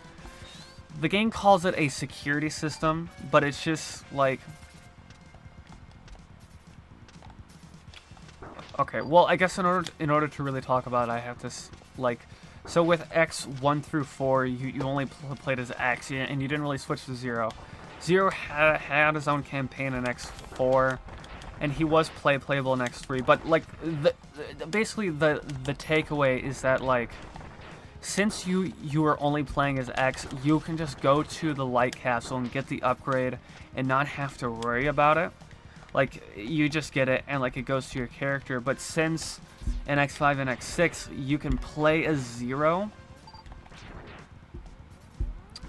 S1: the game calls it a security system, but it's just like, okay. Well, I guess in order to really talk about it, I have to like So with X 1 through 4, you only played as X, and you didn't really switch to Zero. Zero had his own campaign in X4, and he was playable in X3. But like, basically the takeaway is that like, since you are only playing as X, you can just go to the Light Castle and get the upgrade and not have to worry about it. Like, you just get it and like it goes to your character. But since in X5 and X6 you can play as Zero,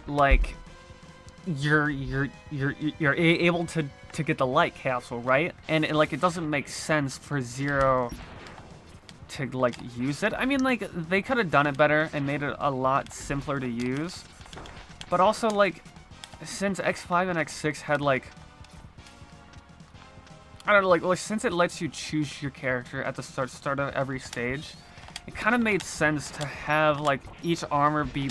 S1: like you're able to get the Light Castle, right? And like it doesn't make sense for Zero to like use it. I mean, like, they could have done it better and made it a lot simpler to use. But also, like, since X5 and X6 had like, I don't know, like since it lets you choose your character at the start of every stage, it kind of made sense to have like each armor be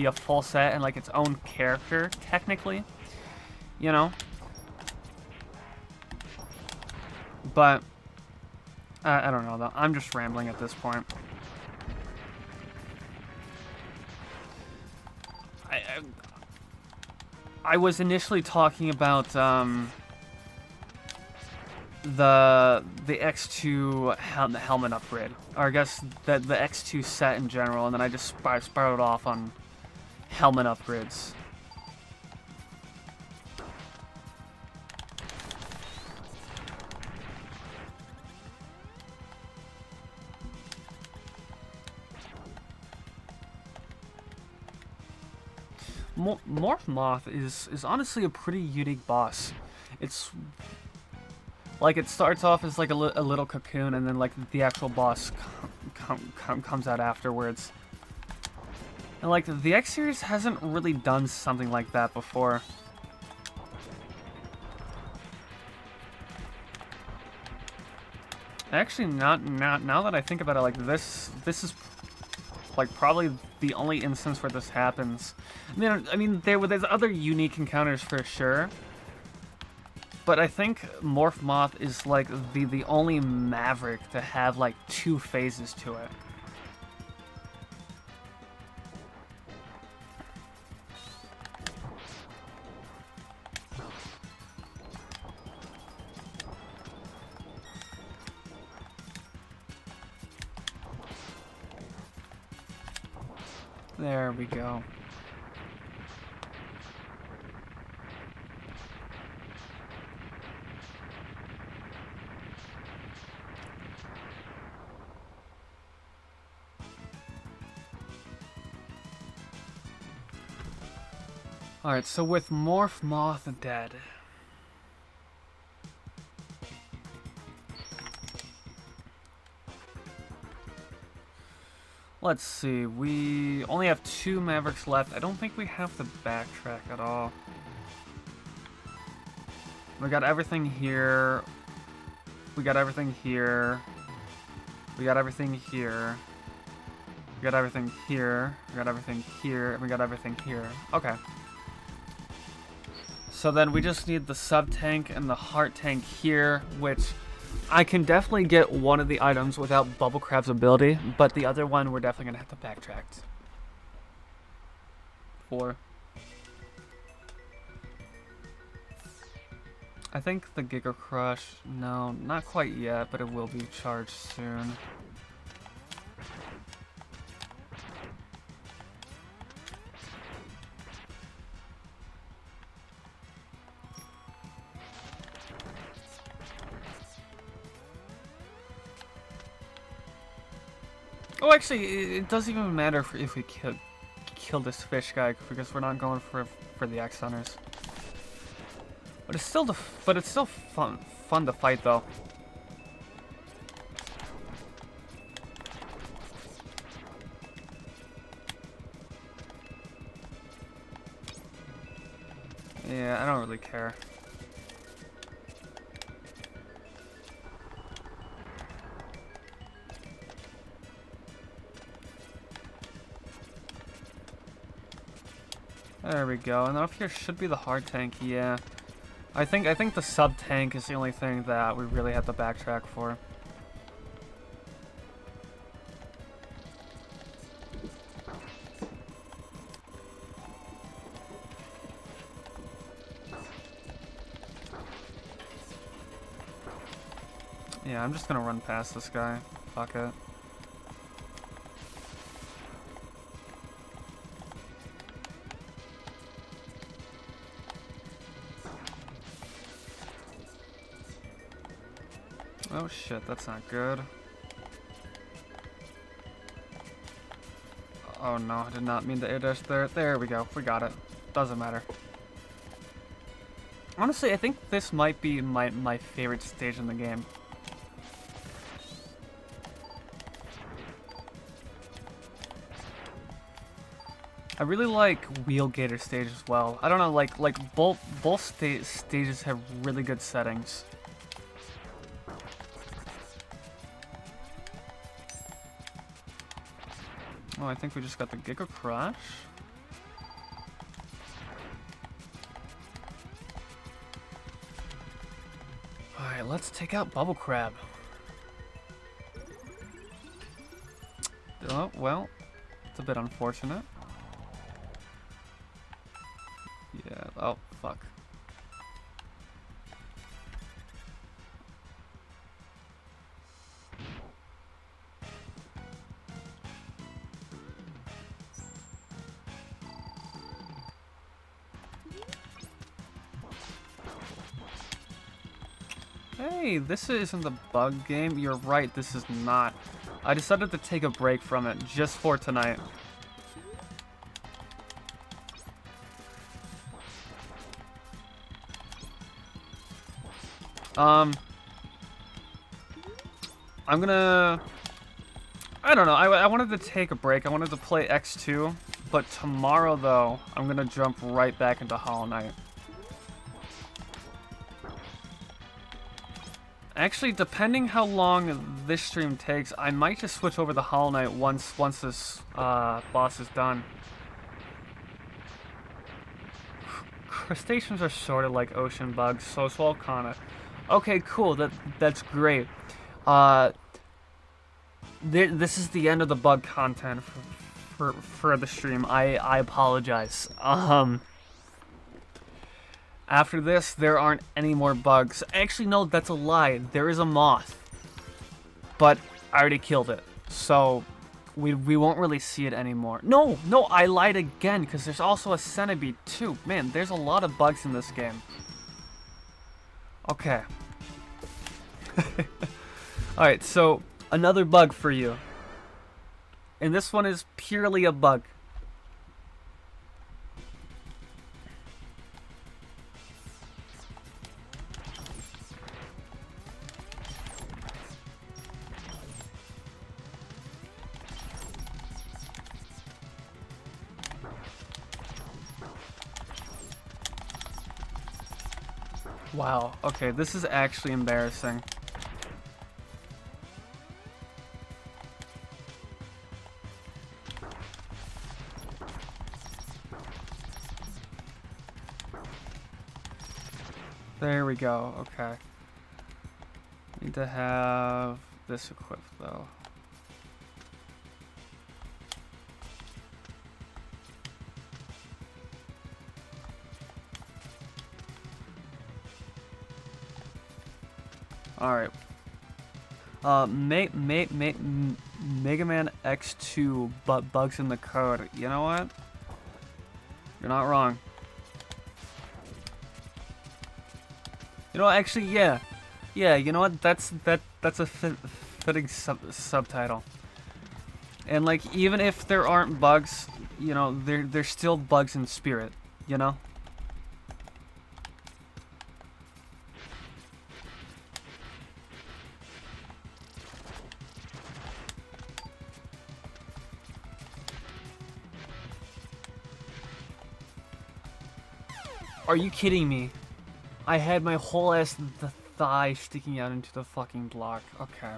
S1: a full set and like its own character, technically, you know. But I don't know, though. I'm just rambling at this point. I was initially talking about the X2 helmet upgrade, or I guess the X2 set in general, and then I just spiraled off on helmet upgrades. Morph Moth is honestly a pretty unique boss. It's like it starts off as like a little cocoon, and then like the actual boss comes out afterwards. And like the X series hasn't really done something like that before. Actually, now that I think about it, like this is like probably the only instance where this happens. I mean, there's other unique encounters for sure, but I think Morph Moth is like the only Maverick to have like two phases to it. There we go. Alright, so with Morph Moth dead, let's see, we only have 2 Mavericks left. I don't think we have to backtrack at all. We got everything here. We got everything here. We got everything here. We got everything here. We got everything here. And we got everything here. Okay. So then we just need the sub-tank and the heart tank here, which I can definitely get one of the items without Bubble Crab's ability, but the other one we're definitely going to have to backtrack for. I think the Giga Crush, no, not quite yet, but it will be charged soon. Oh, actually, it doesn't even matter if we kill this fish guy, because we're not going for the X Hunters. But it's still fun to fight though. Yeah, I don't really care. There we go. And up here should be the hard tank. Yeah, I think the sub tank is the only thing that we really have to backtrack for. Yeah, I'm just gonna run past this guy. Fuck it. Oh shit, that's not good. Oh no, I did not mean to air dash there. There we go, we got it. Doesn't matter. Honestly, I think this might be my favorite stage in the game. I really like Wheel Gator stage as well. I don't know, like both stages have really good settings. Oh, I think we just got the Giga Crush. Alright, let's take out Bubble Crab. Oh, well, it's a bit unfortunate. Yeah, oh, fuck. Hey, this isn't the bug game. You're right, this is not. I decided to take a break from it just for tonight. I'm gonna... I don't know, I wanted to take a break. I wanted to play X2, but tomorrow, though, I'm gonna jump right back into Hollow Knight. Actually, depending how long this stream takes, I might just switch over to Hollow Knight once this boss is done. Crustaceans are sort of like ocean bugs, so it's all kinda... Okay, cool, that's great. This is the end of the bug content for the stream. I apologize. After this, there aren't any more bugs. Actually, no, that's a lie. There is a moth. But I already killed it. So, we won't really see it anymore. No, I lied again, because there's also a centipede, too. Man, there's a lot of bugs in this game. Okay. Alright, so, another bug for you. And this one is purely a bug. Wow, okay, this is actually embarrassing. There we go, okay. Need to have this equipped, though. Alright. Mega Man X2 bugs in the code. You know what? You're not wrong. You know, actually, yeah. Yeah, you know what? That's a fitting subtitle. And like, even if there aren't bugs, you know, there's still bugs in spirit, you know? Are you kidding me? I had my whole ass thigh sticking out into the fucking block. Okay.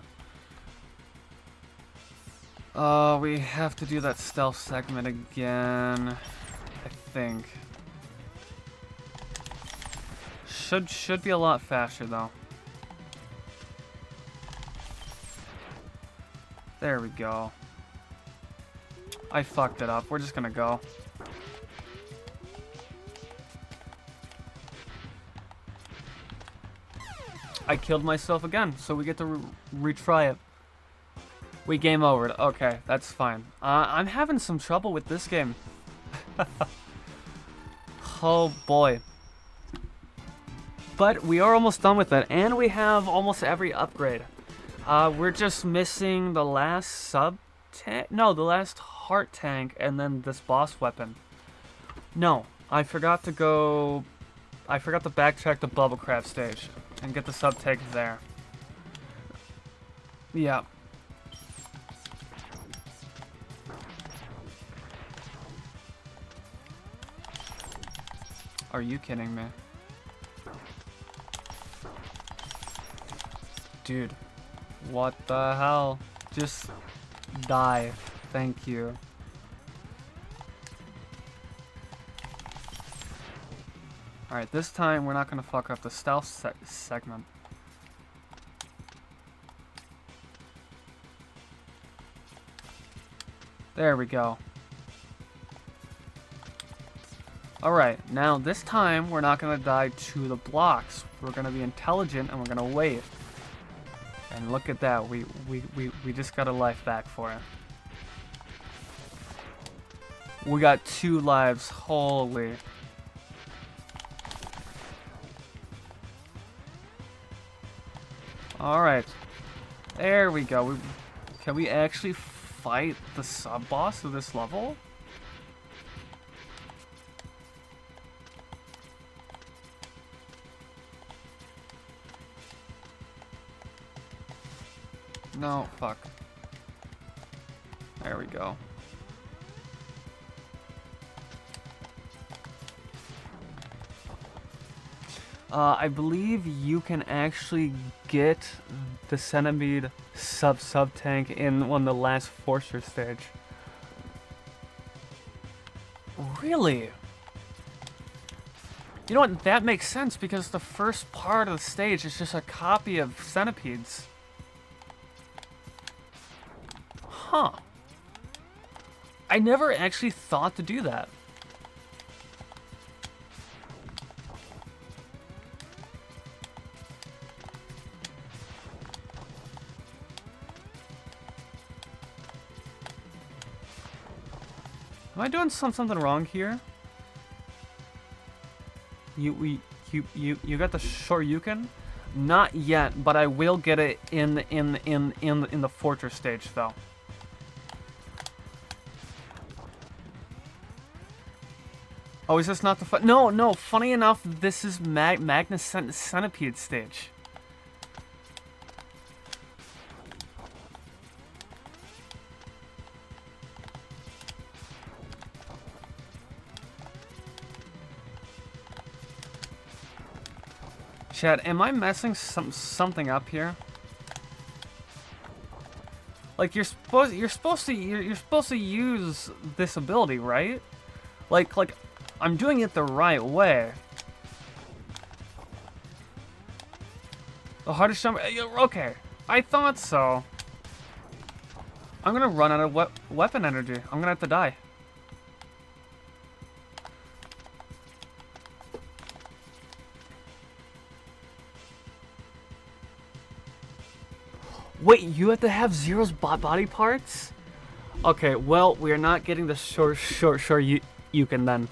S1: We have to do that stealth segment again, I think. Should be a lot faster though. There we go. I fucked it up. We're just gonna go. I killed myself again, so we get to retry it. We game overed. Okay, that's fine. I'm having some trouble with this game. Oh boy. But we are almost done with it, and we have almost every upgrade. We're just missing the last sub-tank? No, the last heart tank, and then this boss weapon. No, I forgot to backtrack the Bubble Crab stage and get the sub-tank there. Yeah. Are you kidding me? Dude, what the hell? Just die. Thank you. Alright, this time we're not gonna fuck up the stealth segment. There we go. Alright, now this time we're not gonna die to the blocks. We're gonna be intelligent and we're gonna wait. And look at that, we just got a life back for it. We got 2 lives, holy. Alright, there we go. Can we actually fight the sub-boss of this level? No, fuck. There we go. I believe you can actually get the Centipede sub-tank in one of the last Forcer stage. Really? You know what? That makes sense because the first part of the stage is just a copy of Centipedes. Huh. I never actually thought to do that. Am I doing something wrong here? You got the Shoryuken? Not yet, but I will get it in the Fortress stage though. Oh, is this not the No, funny enough, this is Magnus Centipede stage. Chad, am I messing something up here? Like you're supposed to use this ability, right? Like I'm doing it the right way. The hardest jump. Okay, I thought so. I'm gonna run out of weapon energy. I'm gonna have to die. Wait, you have to have Zero's body parts? Okay, well, we're not getting the Shoryuken then.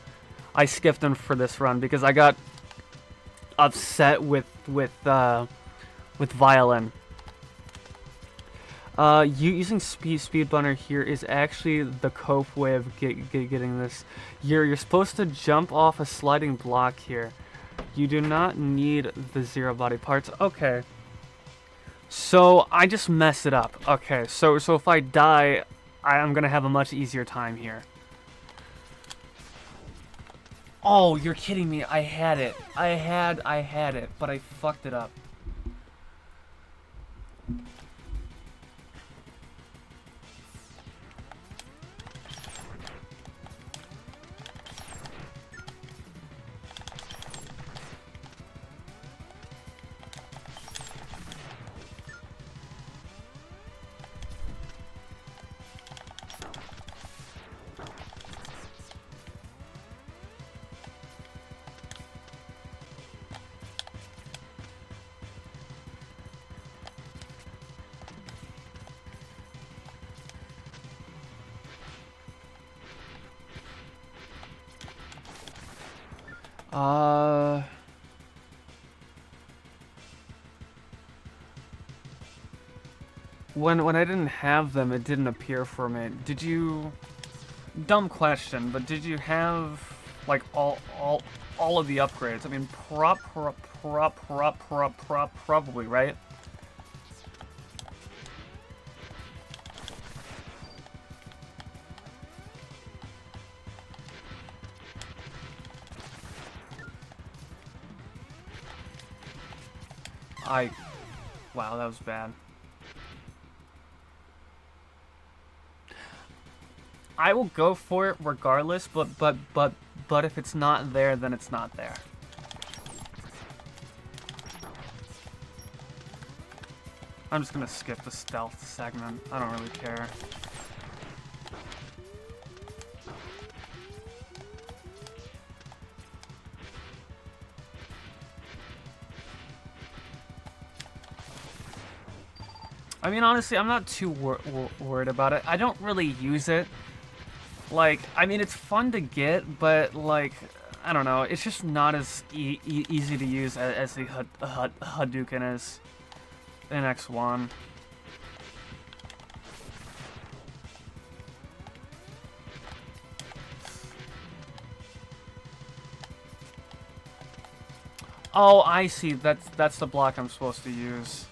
S1: I skipped him for this run because I got upset with Violin. Using Speedbunner here is actually the cope way of getting this. You're supposed to jump off a sliding block here. You do not need the Zero body parts. Okay. So I just messed it up. Okay, so if I die, I'm gonna have a much easier time here. Oh, you're kidding me. I had it. I had it, but I fucked it up. Uh... When I didn't have them, it didn't appear for me. Did you... Dumb question, but did you have, like, all of the upgrades? I mean, probably, right? Wow, that was bad. I will go for it regardless, but if it's not there, then it's not there. I'm just gonna skip the stealth segment. I don't really care. I mean, honestly, I'm not too worried about it. I don't really use it. Like, I mean, it's fun to get, but, like, I don't know. It's just not as easy to use as the Hadouken is in X1. Oh, I see. That's the block I'm supposed to use.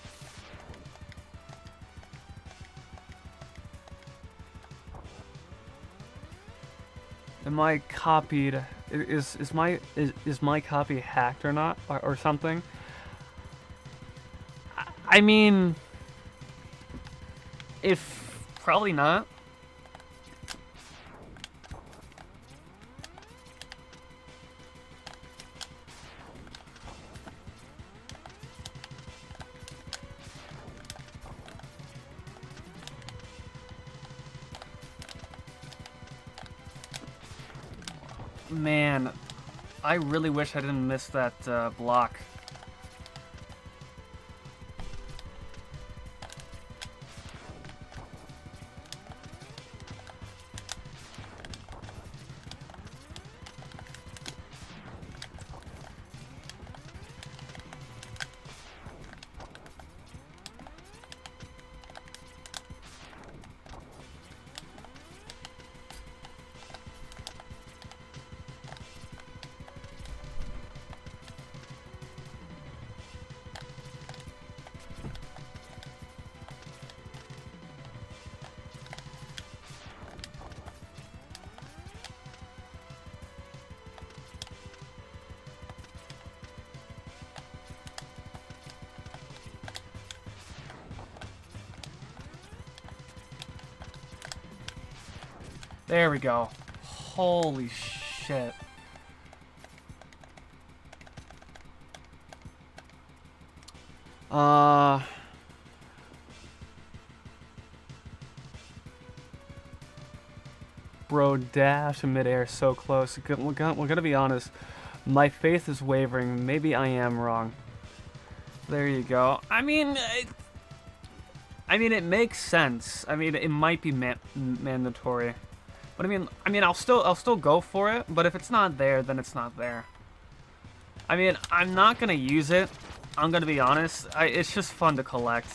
S1: Am I copied? Is my copy hacked or not, or something? I mean, if probably not. Man, I really wish I didn't miss that block. There we go. Holy shit. Bro, dash in midair, so close. We're gonna be honest. My faith is wavering. Maybe I am wrong. There you go. I mean, it makes sense. I mean, it might be mandatory. But I mean, I'll still go for it. But if it's not there, then it's not there. I mean, I'm not gonna use it. I'm gonna be honest. It's just fun to collect.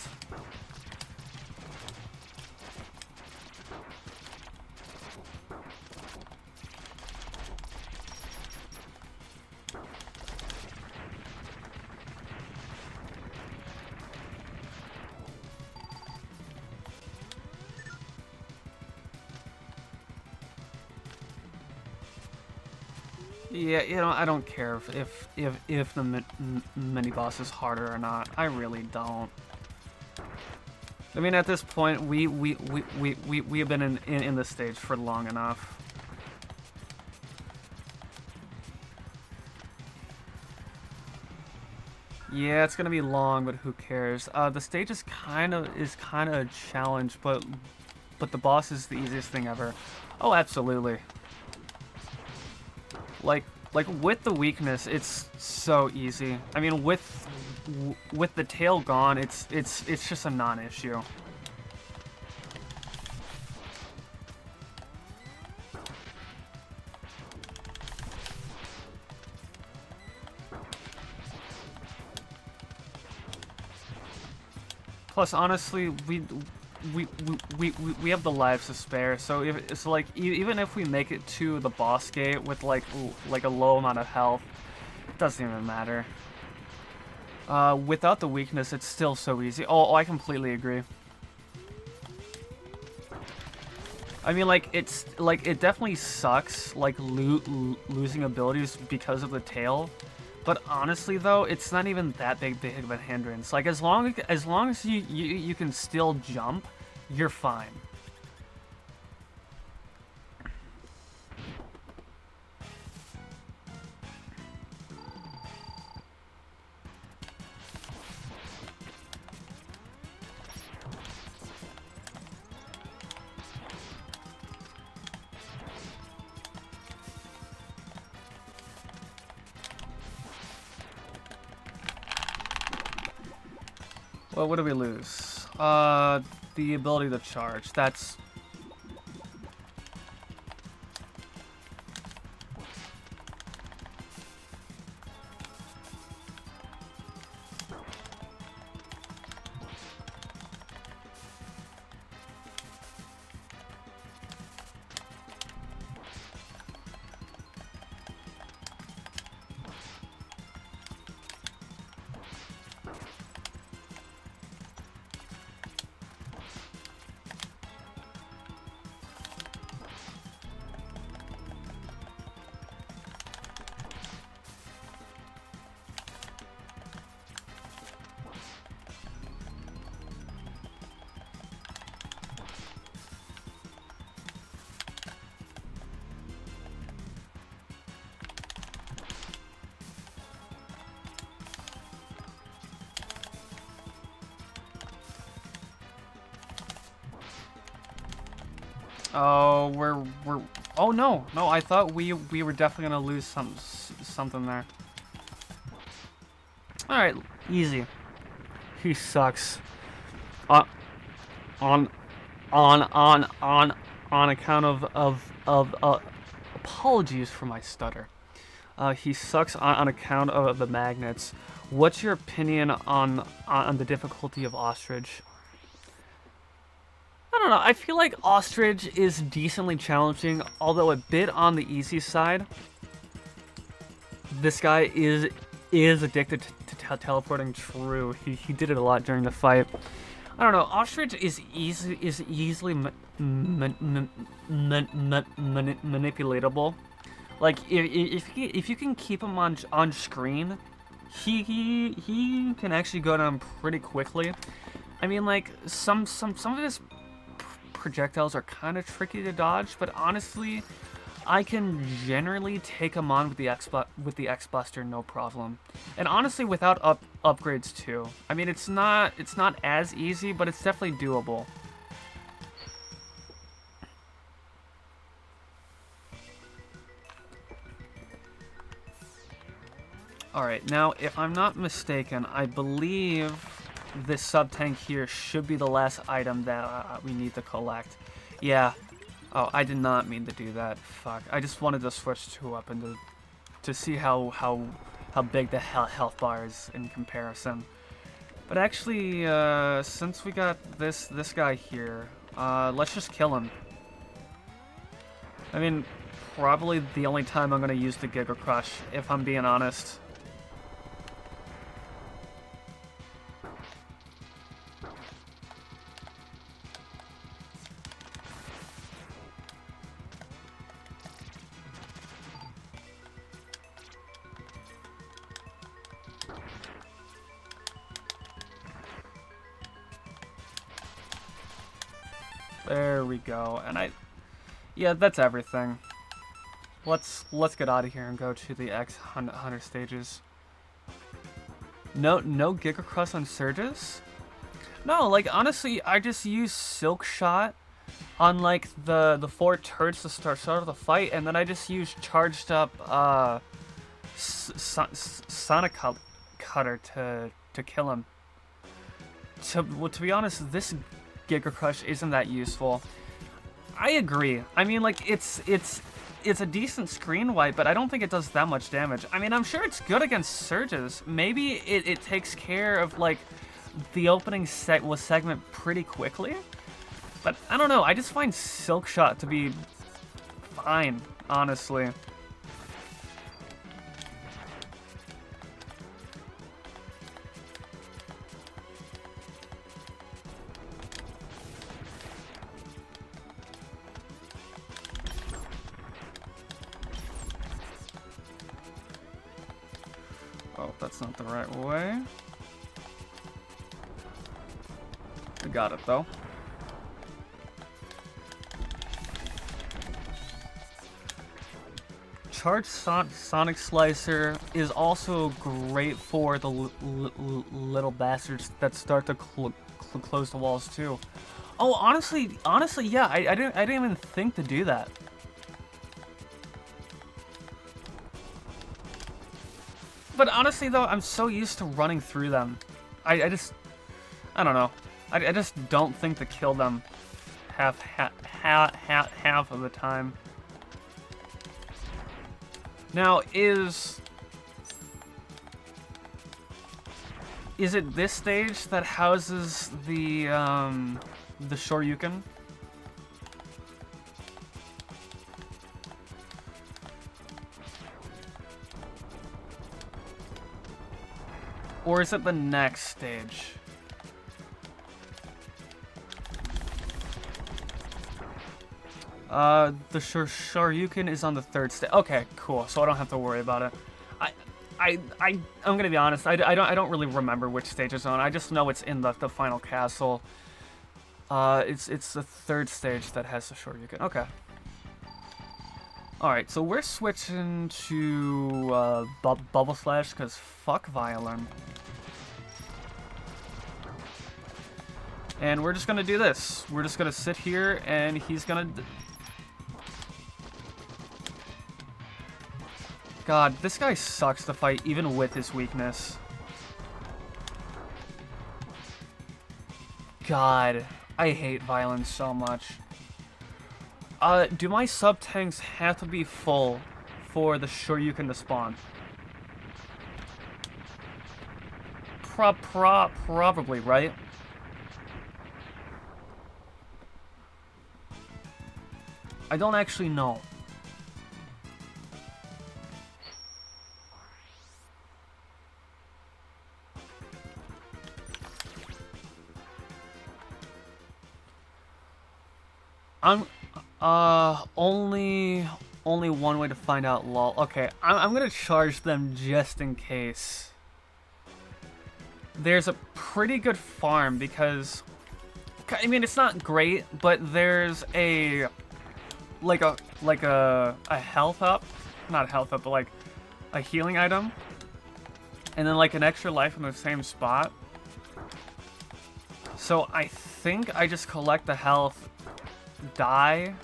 S1: Yeah, you know, I don't care if the mini boss is harder or not. I really don't. I mean, at this point, we have been in this stage for long enough. Yeah, it's gonna be long, but who cares? The stage is kind of a challenge, but the boss is the easiest thing ever. Oh, absolutely. Like with the weakness, it's so easy. I mean, with the tail gone, it's just a non-issue. Plus, honestly, we have the lives to spare, so if it's like even if we make it to the boss gate with like a low amount of health, it doesn't even matter. Without the weakness, it's still so easy. Oh, I completely agree. I mean, like, it's like it definitely sucks like losing abilities because of the tail. But honestly, though, it's not even that big of a hindrance. Like, as long as you can still jump, you're fine. Well, what do we lose? The ability to charge. That's... Oh, we're... Oh, no. No, I thought we were definitely gonna lose something there. Alright, easy. He sucks. On account of apologies for my stutter. He sucks on account of the magnets. What's your opinion on the difficulty of Ostrich? I don't know, I feel like Ostrich is decently challenging, although a bit on the easy side. This guy is addicted to teleporting. True, he did it a lot during the fight. I don't know, Ostrich is easily manipulatable. Like if you can keep him on screen, he can actually go down pretty quickly. I mean, like some of his projectiles are kind of tricky to dodge, but honestly, I can generally take him on with the X-Buster no problem. And honestly, without upgrades too. I mean, it's not as easy, but it's definitely doable. Alright, now, if I'm not mistaken, I believe this sub-tank here should be the last item that we need to collect. Yeah. Oh, I did not mean to do that. Fuck. I just wanted to switch to weapon to see how big the health bar is in comparison. But actually, since we got this guy here, let's just kill him. I mean, probably the only time I'm gonna use the Giga Crush, if I'm being honest. There we go, and yeah, that's everything. Let's get out of here and go to the X100 stages. No Giga Crush on Surges? No, like honestly, I just used Silk Shot on like the 4 turrets to start of the fight, and then I just used charged up Sonic Cutter to kill him. To be honest, this Giga Crush isn't that useful. I agree. I mean, like, it's a decent screen wipe, but I don't think it does that much damage. I mean, I'm sure it's good against Surges. Maybe it takes care of, like, the opening segment pretty quickly. But I don't know, I just find Silk Shot to be fine, honestly. Oh, that's not the right way. I got it, though. Charged Sonic Slicer is also great for the little bastards that start to close the walls, too. Oh, honestly, yeah, I didn't even think to do that. But honestly, though, I'm so used to running through them. I don't know. I just don't think to kill them half of the time. Now, is it this stage that houses the Shoryuken? Or is it the next stage? The Shoryuken is on the third stage. Okay, cool. So I don't have to worry about it. I'm gonna be honest. I don't really remember which stage it's on. I just know it's in the final castle. It's the third stage that has the Shoryuken. Okay. All right. So we're switching to Bubble Slash because fuck Violin. And we're just gonna do this. We're just gonna sit here and he's gonna... God, this guy sucks to fight even with his weakness. God, I hate violence so much. Do my sub-tanks have to be full for the Shoryuken to spawn? Probably, right? I don't actually know. Only one way to find out, lol. Okay, I'm gonna charge them just in case. There's a pretty good farm because, I mean, it's not great, but there's a health up, not a health up, but like a healing item, and then like an extra life in the same spot. So I think I just collect the health, die,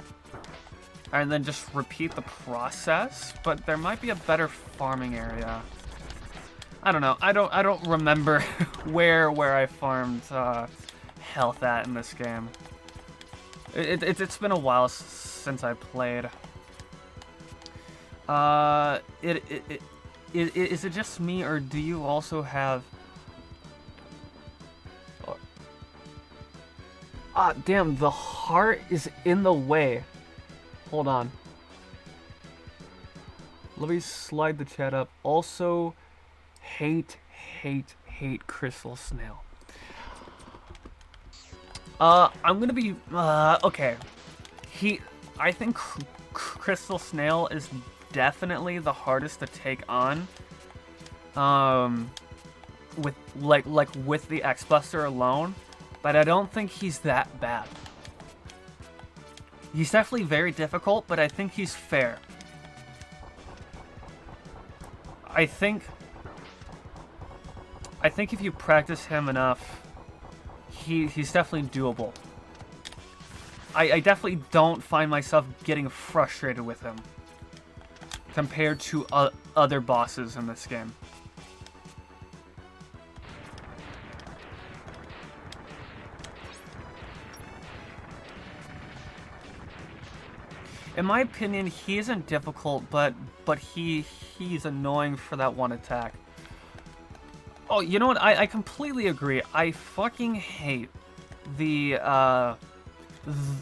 S1: and then just repeat the process. But there might be a better farming area. I don't know. I don't remember where I farmed health at in this game. It's been a while since I played. Is it just me, or do you also have... Ah, damn, the heart is in the way. Hold on. Let me slide the chat up. Also, hate Crystal Snail. I'm gonna be, okay. I think Crystal Snail is definitely the hardest to take on. With, with the X-Buster alone. But I don't think he's that bad. He's definitely very difficult, but I think he's fair. I think if you practice him enough, he's definitely doable. I definitely don't find myself getting frustrated with him compared to other bosses in this game. In my opinion, he isn't difficult, but he's annoying for that one attack. Oh, you know what? I completely agree. I fucking hate the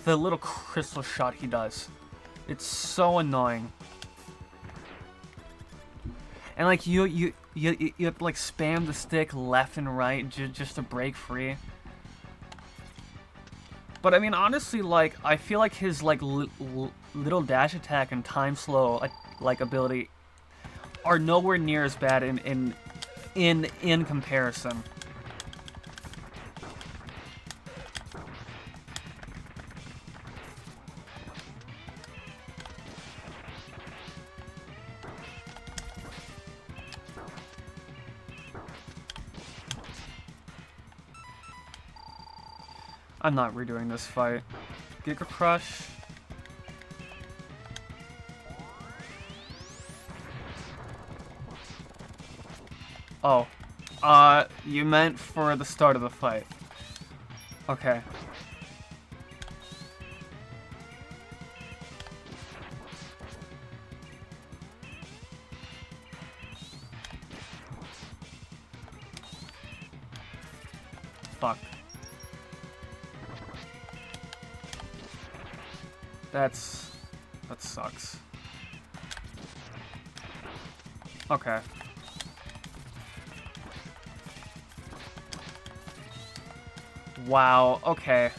S1: little crystal shot he does. It's so annoying. And like you have to like spam the stick left and right just to break free. But I mean, honestly, like I feel like his like little dash attack and time slow like ability are nowhere near as bad in comparison. I'm not redoing this fight. Giga Crush. Oh. You meant for the start of the fight. Okay. Fuck. That sucks. Okay. Wow, okay.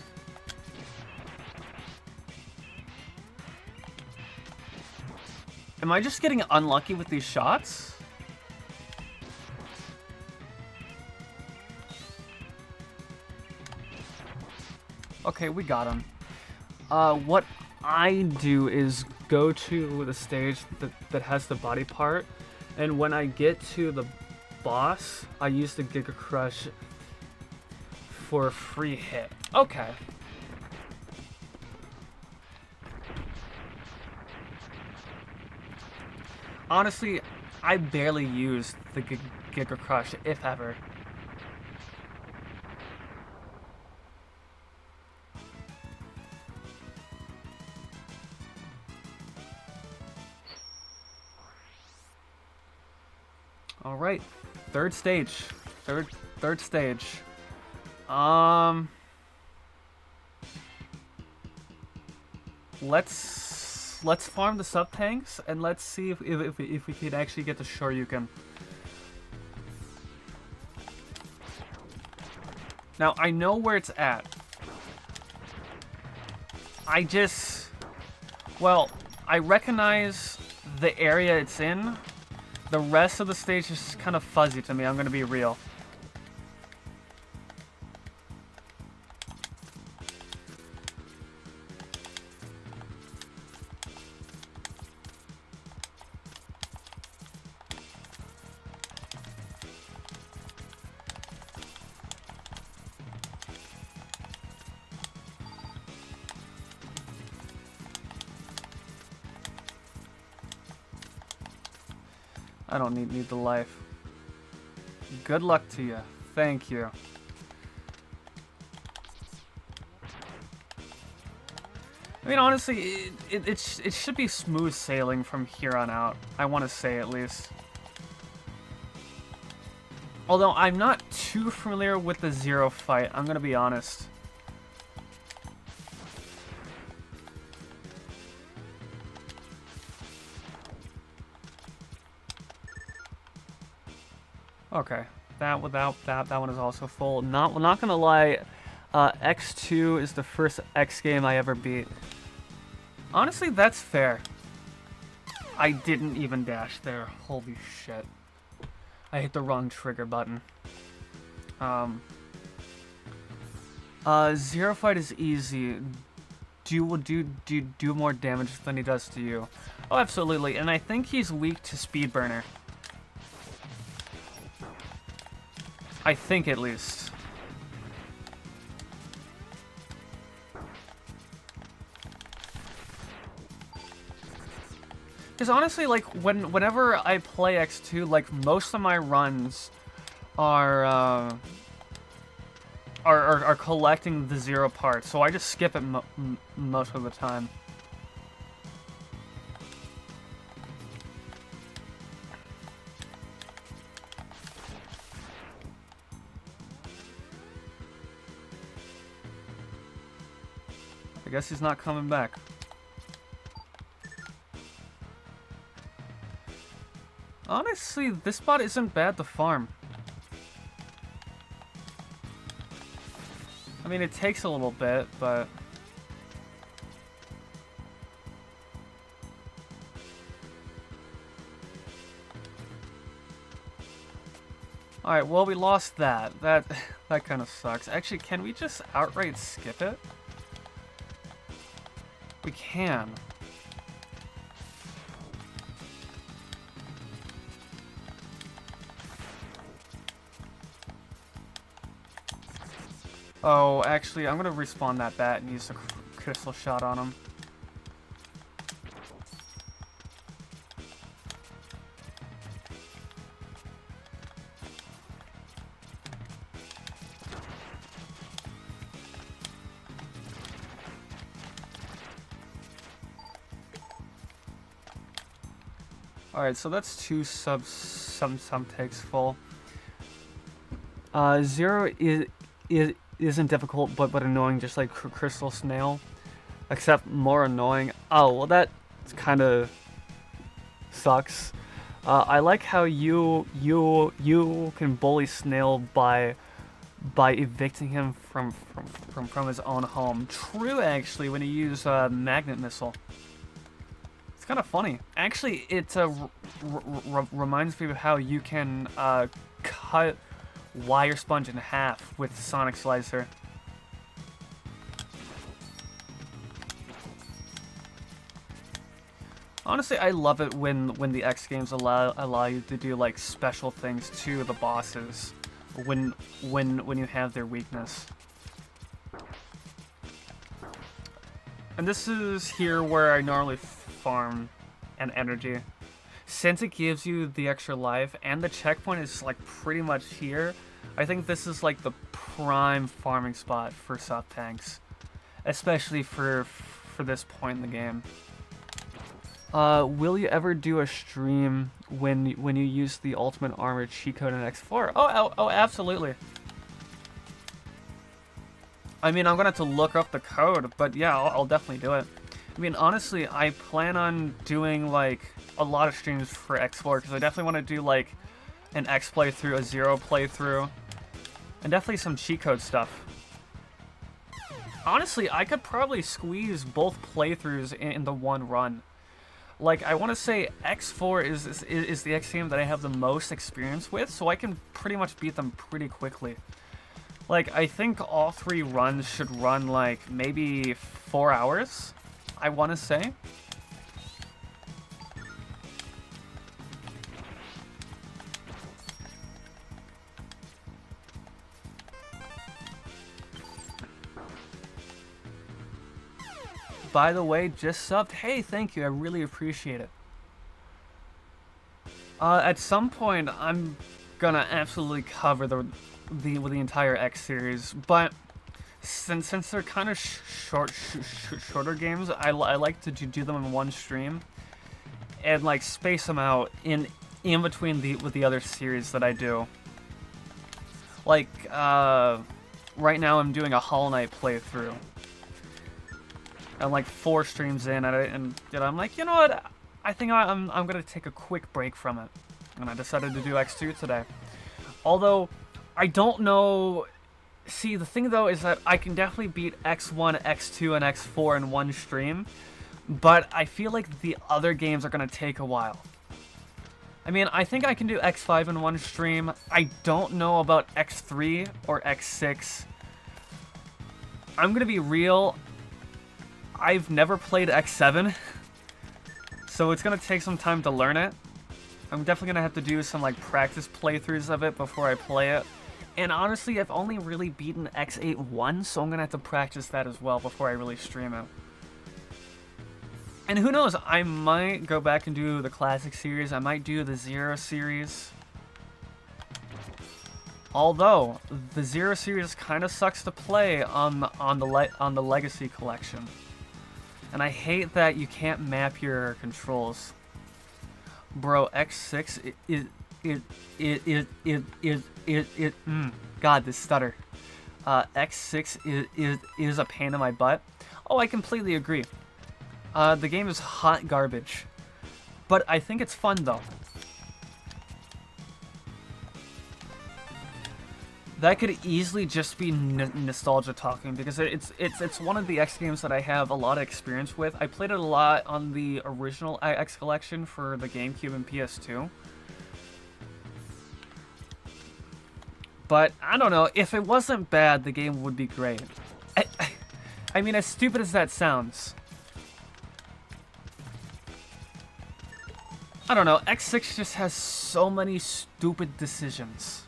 S1: Am I just getting unlucky with these shots? Okay, we got him. What I do is go to the stage that has the body part, and when I get to the boss, I use the Giga Crush for a free hit. Okay. Honestly, I barely use the Giga Crush, if ever. All right, third stage. Third stage. Let's farm the sub tanks and let's see if we could actually get the Shoryuken. Now I know where it's at. Well, I recognize the area it's in. The rest of the stage is kind of fuzzy to me, I'm gonna be real. I don't need the life. Good luck to you. Thank you. I mean, honestly, it should be smooth sailing from here on out. I want to say, at least. Although I'm not too familiar with the Zero fight, I'm gonna be honest. Okay, that one is also full. Not gonna lie, X2 is the first X game I ever beat. Honestly, that's fair. I didn't even dash there. Holy shit! I hit the wrong trigger button. Zero fight is easy. Do more damage than he does to you. Oh, absolutely, and I think he's weak to Speed Burner. I think, at least. Because honestly, like, whenever I play X2, like, most of my runs are collecting the Zero parts, so I just skip it most of the time. guess he's not coming back. Honestly, this spot isn't bad to farm. I mean, it takes a little bit, but... Alright, well, we lost that. That kind of sucks. Actually, can we just outright skip it? We can. Oh, actually, I'm gonna respawn that bat and use a crystal shot on him. Alright, so that's two some takes full. Zero isn't difficult, but annoying, just like Crystal Snail, except more annoying. Oh, well, that kind of sucks. I like how you can bully Snail by evicting him from his own home. True, actually, when you use Magnet Missile. It's kind of funny. Actually, it reminds me of how you can cut Wire Sponge in half with Sonic Slicer. Honestly, I love it when the X games allow you to do like special things to the bosses when you have their weakness. And this is here where I normally farm and energy. Since it gives you the extra life and the checkpoint is like pretty much here, I think this is like the prime farming spot for sub tanks, especially for this point in the game. Will you ever do a stream when you use the Ultimate Armor cheat code in X4? Oh, absolutely. I mean, I'm gonna have to look up the code, but yeah, I'll definitely do it. I mean, honestly, I plan on doing like a lot of streams for X4 because I definitely want to do like an X playthrough, a Zero playthrough, and definitely some cheat code stuff. Honestly, I could probably squeeze both playthroughs in the one run. Like, I want to say X4 is the X game that I have the most experience with, so I can pretty much beat them pretty quickly. Like, I think all three runs should run like maybe 4 hours, I want to say. By the way, just subbed. Hey, thank you. I really appreciate it. At some point, I'm gonna absolutely cover the entire X series, but since they're kind of shorter games, I like to do them in one stream and like space them out in between with the other series that I do. Like right now, I'm doing a Hollow Knight playthrough. I'm like 4 streams in, and I'm like, you know what? I think I'm gonna take a quick break from it, and I decided to do X2 today. Although I don't know. See, the thing though is that I can definitely beat X1, X2, and X4 in one stream, but I feel like the other games are gonna take a while. I mean, I think I can do X5 in one stream. I don't know about X3 or X6. I'm gonna be real. I've never played X7, so it's gonna take some time to learn it. I'm definitely gonna have to do some like practice playthroughs of it before I play it. And honestly, I've only really beaten X8 once, so I'm gonna have to practice that as well before I really stream it. And who knows, I might go back and do the classic series. I might do the Zero series. Although the Zero series kind of sucks to play on the Legacy collection. And I hate that you can't map your controls. Bro, X6 God, this stutter. X6 is a pain in my butt. Oh, I completely agree. The game is hot garbage. But I think it's fun, though. That could easily just be nostalgia talking, because it's one of the X games that I have a lot of experience with. I played it a lot on the original X collection for the GameCube and PS2. But, I don't know, if it wasn't bad, the game would be great. I mean, as stupid as that sounds. I don't know, X6 just has so many stupid decisions.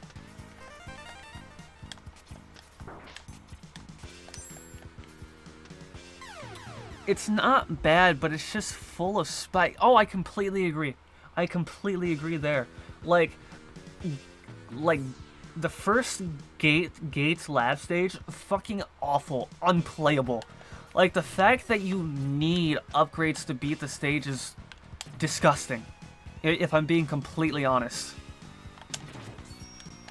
S1: It's not bad, but it's just full of spite. Oh, I completely agree. I completely agree there. Like the first Gates lab stage, fucking awful, unplayable. Like, the fact that you need upgrades to beat the stage is disgusting, if I'm being completely honest.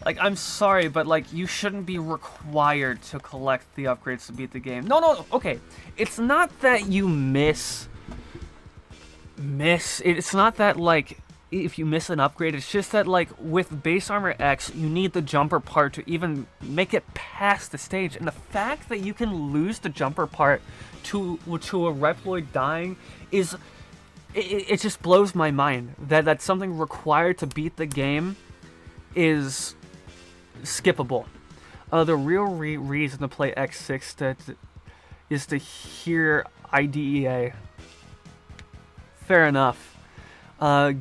S1: Like, I'm sorry, but, like, you shouldn't be required to collect the upgrades to beat the game. No, okay. It's not that you miss. It's not that, like, if you miss an upgrade, it's just that, like, with Base Armor X, you need the jumper part to even make it past the stage. And the fact that you can lose the jumper part to a Reploid dying is... It just blows my mind that that's something required to beat the game is skippable. The real reason to play X6 is to hear IDEA. Fair enough.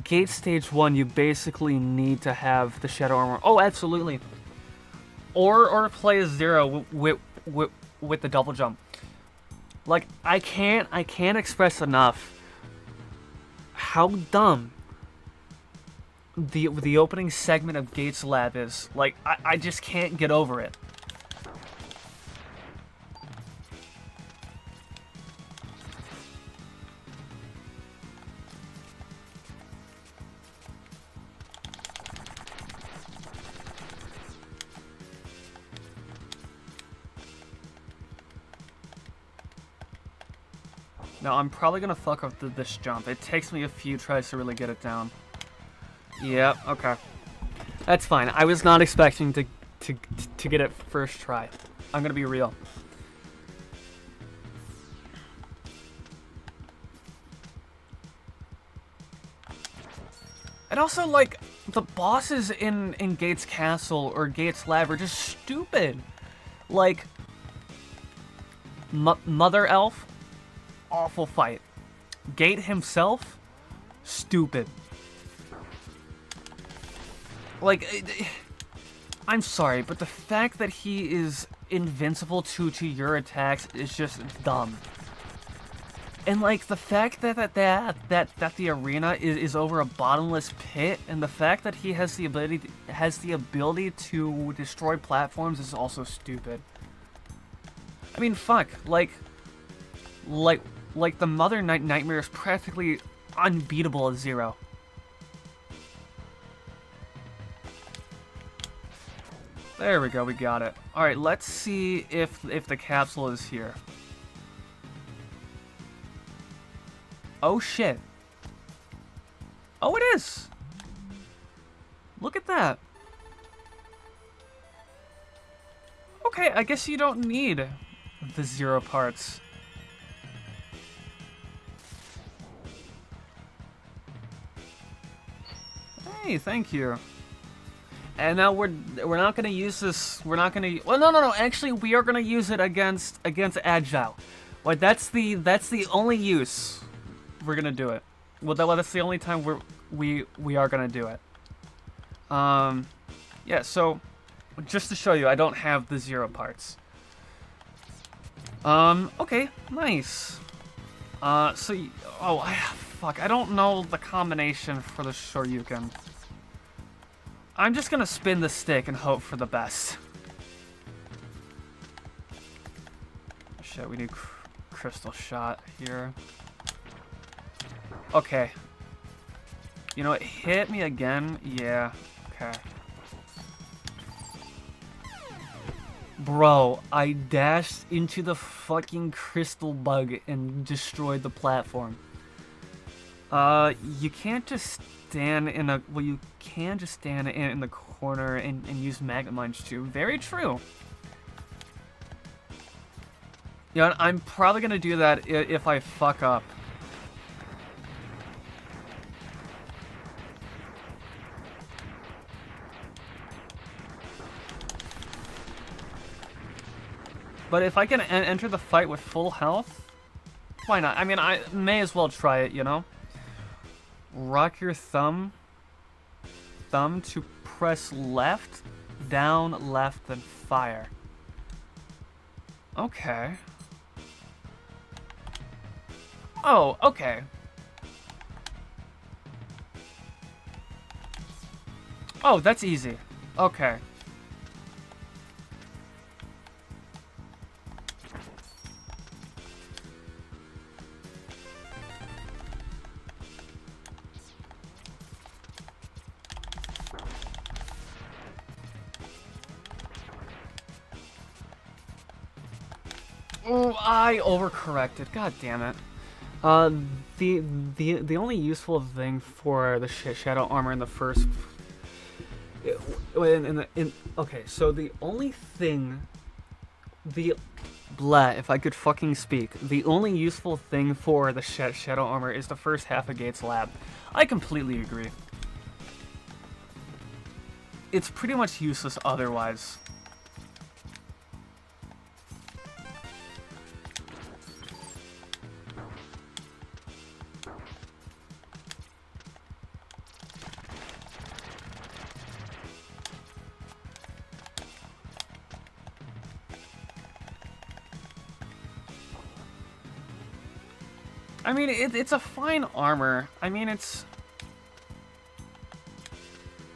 S1: Gate Stage 1, you basically need to have the Shadow Armor. Oh, absolutely. Or play as Zero with the double jump. Like, I can't express enough how dumb the opening segment of Gates Lab is. Like, I just can't get over it. Now, I'm probably gonna fuck up this jump. It takes me a few tries to really get it down. Yep, okay. That's fine. I was not expecting to get it first try. I'm gonna be real. And also, like, the bosses in Gates Castle or Gates Lab are just stupid. Like, Mother Elf, awful fight. Gate himself, stupid. Like, I'm sorry, but the fact that he is invincible to your attacks is just dumb. And, like, the fact that the arena is over a bottomless pit, and the fact that he has the ability to destroy platforms is also stupid. I mean, fuck, like the Mother Nightmare is practically unbeatable as Zero. There we go, we got it. Alright, let's see if the capsule is here. Oh shit. Oh, it is! Look at that. Okay, I guess you don't need the Zero parts. Hey, thank you. And now we're not gonna use this. We're not gonna. Well, no. Actually, we are gonna use it against Agile. Like, that's the only use we're gonna do it. Well, that's the only time we are gonna do it. Yeah. So, just to show you, I don't have the Zero parts. Okay. Nice. So, fuck. I don't know the combination for the Shoryuken. I'm just gonna spin the stick and hope for the best. Shit, we need crystal shot here. Okay. You know, it hit me again. Yeah. Okay. Bro, I dashed into the fucking crystal bug and destroyed the platform. You can't just stand in a... Well, you can just stand in the corner and use Magnet Munch too. Very true. Yeah, I'm probably gonna do that if I fuck up. But if I can enter the fight with full health, why not? I mean, I may as well try it, you know? Rock your thumb to press left, down, left, then fire. Okay. Oh, okay. Oh, that's easy. Okay. Oh, I overcorrected. God damn it. The only useful thing for the shadow armor in the first... okay, so the only thing... if I could fucking speak. The only useful thing for the shadow armor is the first half of Gates Lab. I completely agree. It's pretty much useless otherwise. I mean, it's a fine armor. I mean, it's...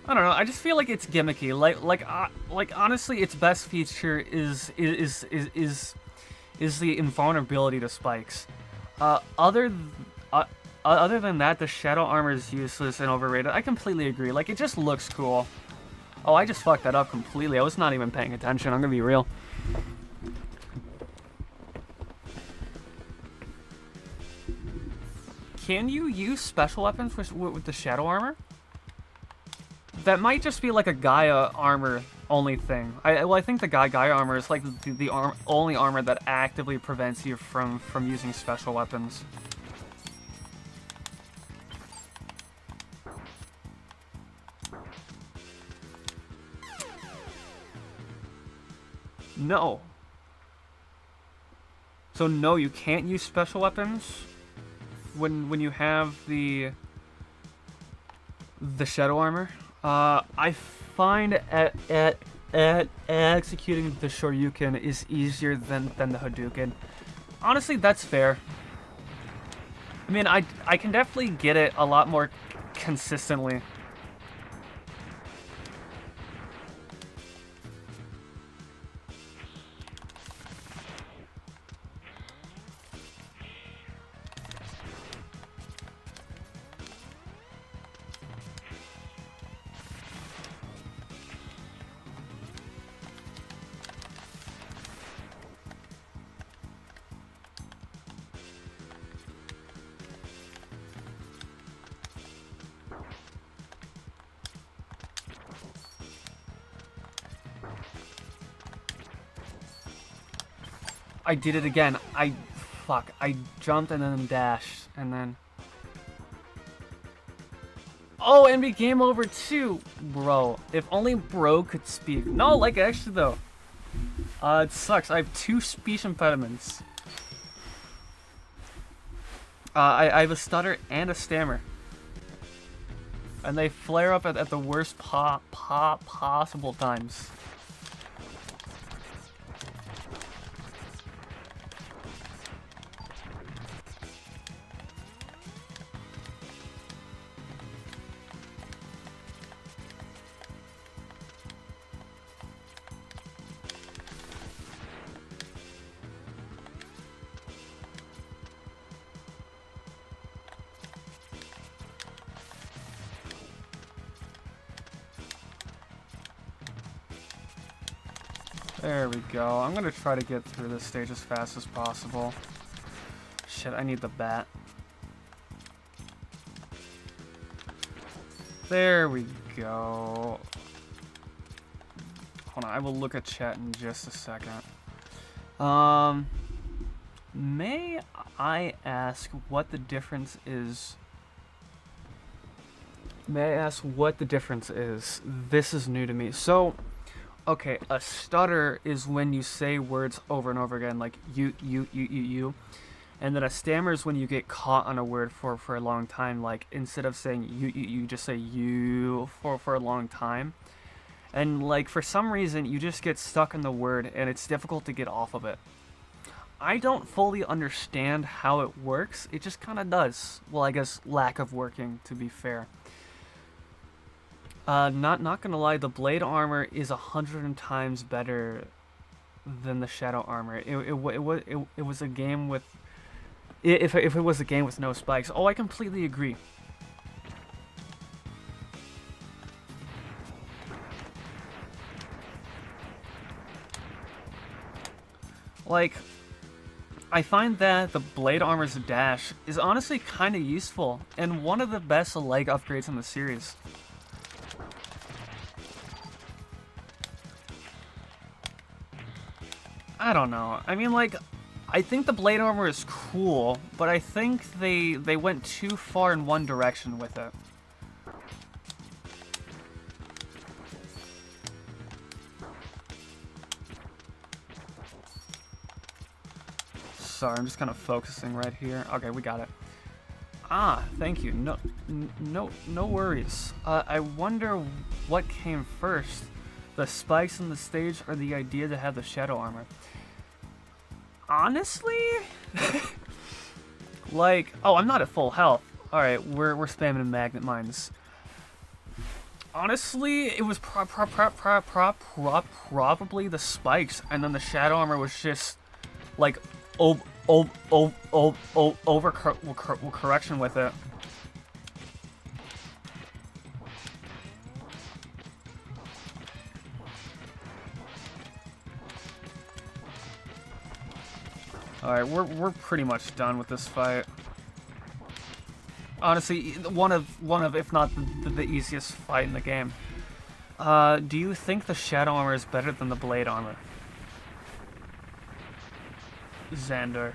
S1: I don't know. I just feel like it's gimmicky. Like honestly, its best feature is the invulnerability to spikes. Other than that, the shadow armor is useless and overrated. I completely agree. Like, it just looks cool. Oh, I just fucked that up completely. I was not even paying attention. I'm gonna be real. Can you use special weapons with the shadow armor? That might just be like a Gaia armor only thing. I think the Gaia armor is like the only armor that actively prevents you from using special weapons. No. So no, you can't use special weapons when you have the shadow armor. I find at executing the Shoryuken is easier than the Hadouken. Honestly, that's fair. I mean, I can definitely get it a lot more consistently. I did it again. Fuck. I jumped and then dashed, and then... Oh, and be game over too! Bro, if only bro could speak. No, like, actually, though. It sucks. I have 2 speech impediments. I have a stutter and a stammer. And they flare up at the worst possible times. There we go. I'm gonna try to get through this stage as fast as possible. Shit, I need the bat. There we go. Hold on, I will look at chat in just a second. May I ask what the difference is? May I ask what the difference is? This is new to me. So, okay, a stutter is when you say words over and over again, like you. And then a stammer is when you get caught on a word for a long time, like instead of saying you just say you for a long time. And like for some reason you just get stuck in the word and it's difficult to get off of it. I don't fully understand how it works. It just kind of does. Well, I guess lack of working, to be fair. Not gonna lie, the blade armor is 100 times better than the shadow armor. It was a game with. If it was a game with no spikes. Oh, I completely agree. Like, I find that the blade armor's dash is honestly kind of useful and one of the best leg upgrades in the series. I don't know. I mean, like, I think the blade armor is cool, but I think they went too far in one direction with it. Sorry, I'm just kind of focusing right here. Okay, we got it. Ah, thank you. No worries. I wonder what came first, the spikes on the stage or the idea to have the shadow armor. Honestly, like, oh, I'm not at full health. All right, we're spamming magnet mines. Honestly, it was probably the spikes, and then the shadow armor was just like over correction with it. Alright, we're pretty much done with this fight. Honestly, one of if not the easiest fight in the game. Do you think the shadow armor is better than the blade armor? Xander.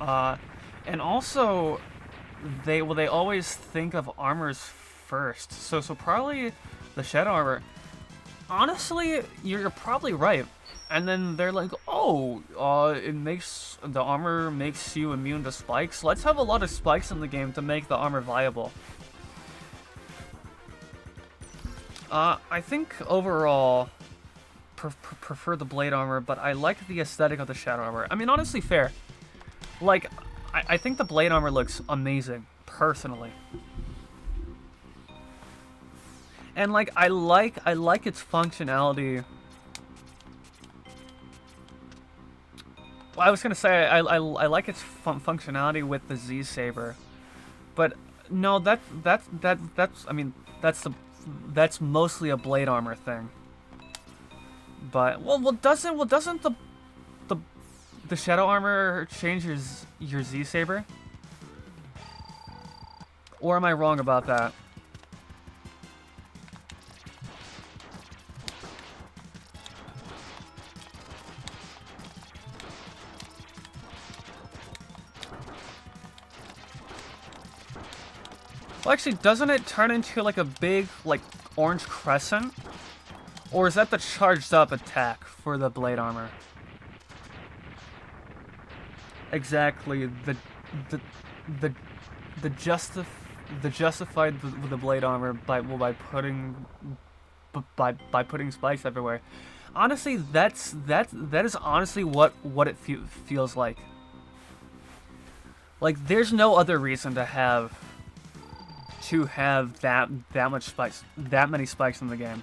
S1: And also they always think of armors first. So probably the shadow armor. Honestly, you're probably right. And then they're like, oh, the armor makes you immune to spikes. Let's have a lot of spikes in the game to make the armor viable. I think overall, prefer the blade armor, but I like the aesthetic of the shadow armor. I mean, honestly, fair. Like, I think the blade armor looks amazing, personally. And like, I like its functionality. Well, I was gonna say I like its functionality with the Z Saber, but no, that's I mean that's mostly a blade armor thing. But well doesn't the shadow armor change your Z Saber? Or am I wrong about that? Well, actually, doesn't it turn into like a big, like, orange crescent? Or is that the charged up attack for the blade armor? Exactly. The justified the blade armor by putting spikes everywhere. Honestly, that is honestly what it feels like. Like, there's no other reason to have that much spikes, that many spikes in the game.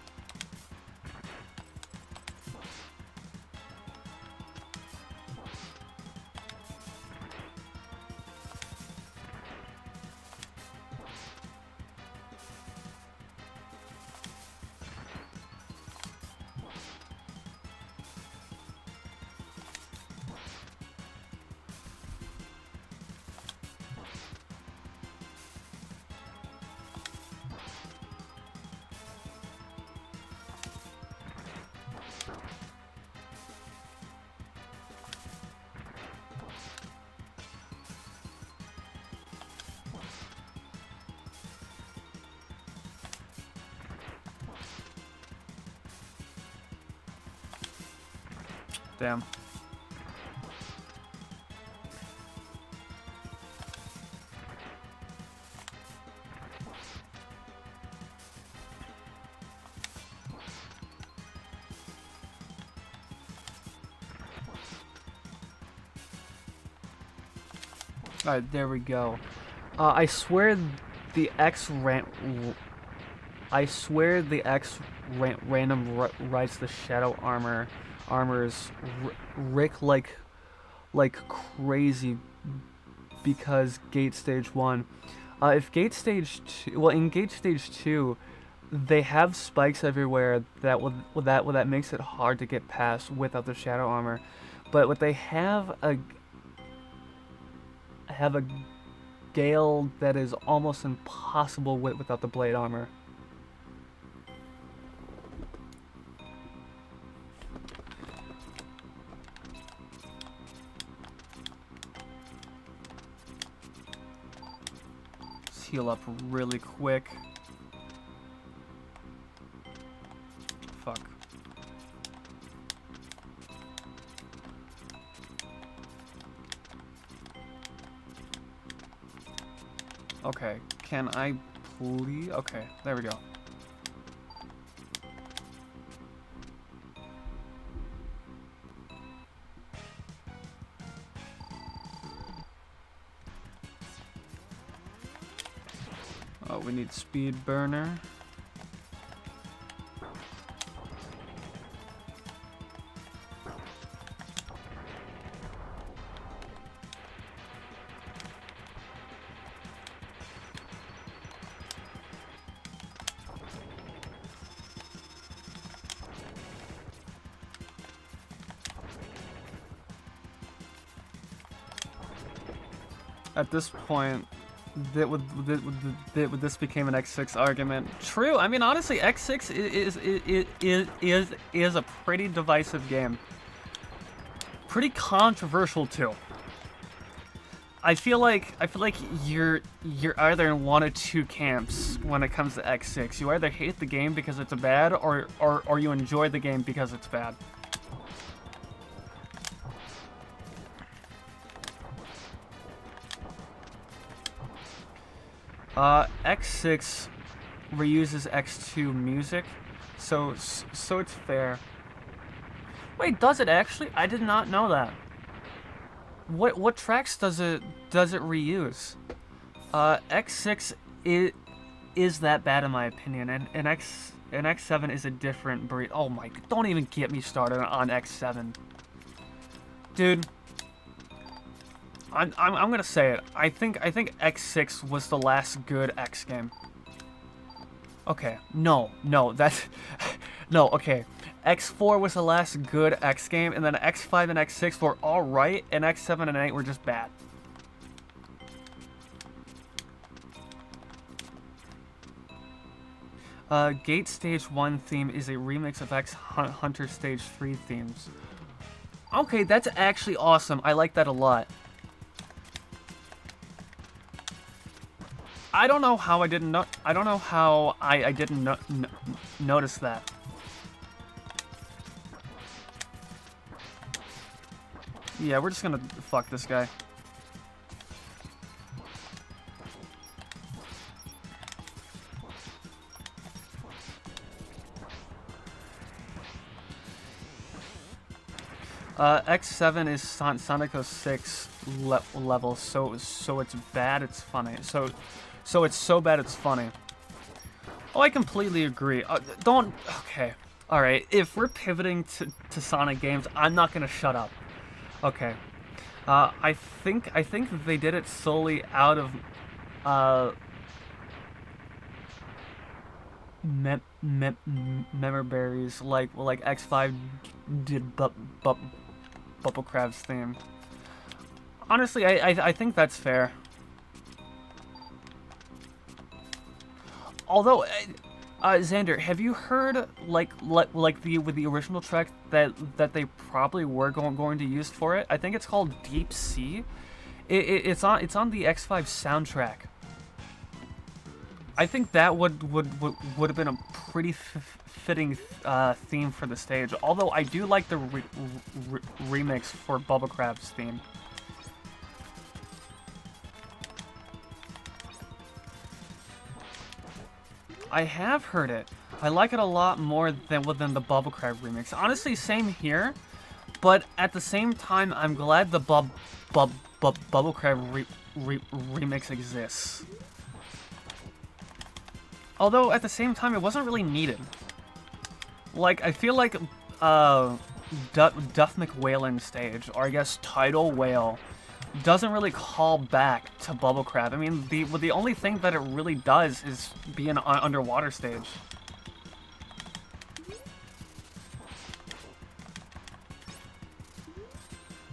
S1: Damn. Alright, there we go. I swear the X random writes the shadow armors Rick like crazy because gate stage 1. If gate stage 2, well, in gate stage 2, they have spikes everywhere that makes it hard to get past without the shadow armor. But what they have a gale that is almost impossible without the blade armor. Let's heal up really quick. Fuck. Okay, can I please? Okay, there we go. Oh, we need speed burner. At this point, this became an X6 argument. True. I mean, honestly, X6 is a pretty divisive game. Pretty controversial too. I feel like you're either in one of two camps when it comes to X6. You either hate the game because it's bad, or you enjoy the game because it's bad. X6 reuses X2 music, so it's fair. Wait, does it actually? I did not know that. What tracks does it reuse? X6 is that bad in my opinion, and X7 is a different breed. Oh my! Don't even get me started on X7, dude. I'm gonna say it. I think X6 was the last good X game. Okay, no, that's no. Okay, X4 was the last good X game, and then X5 and X6 were all right, and X7 and 8 were just bad. Gate Stage 1 theme is a remix of X Hunter Stage 3 themes. Okay, that's actually awesome. I like that a lot. I don't know how I didn't know. I don't know how I didn't notice that. Yeah, we're just gonna fuck this guy. X7 is Sonic 06 level, so it's bad, it's funny. So it's so bad it's funny. Oh, I completely agree. Okay. Alright, if we're pivoting to Sonic games, I'm not gonna shut up. Okay. I think they did it solely out of memory berries, like X5 did Bubble Crab's theme. Honestly, I think that's fair. Although, Xander, have you heard with the original track that they probably were going to use for it? I think it's called Deep Sea. It's on the X5 soundtrack. I think that would have been a pretty fitting theme for the stage. Although I do like the remix for Bubble Crab's theme. I have heard it. I like it a lot more than within the Bubble Crab remix. Honestly, same here. But at the same time, I'm glad the Bubble Crab remix exists. Although, at the same time, it wasn't really needed. Like, I feel like, Duff McWhalen's stage, or I guess Tidal Whale, doesn't really call back to Bubble Crab. I mean, the only thing that it really does is be an underwater stage.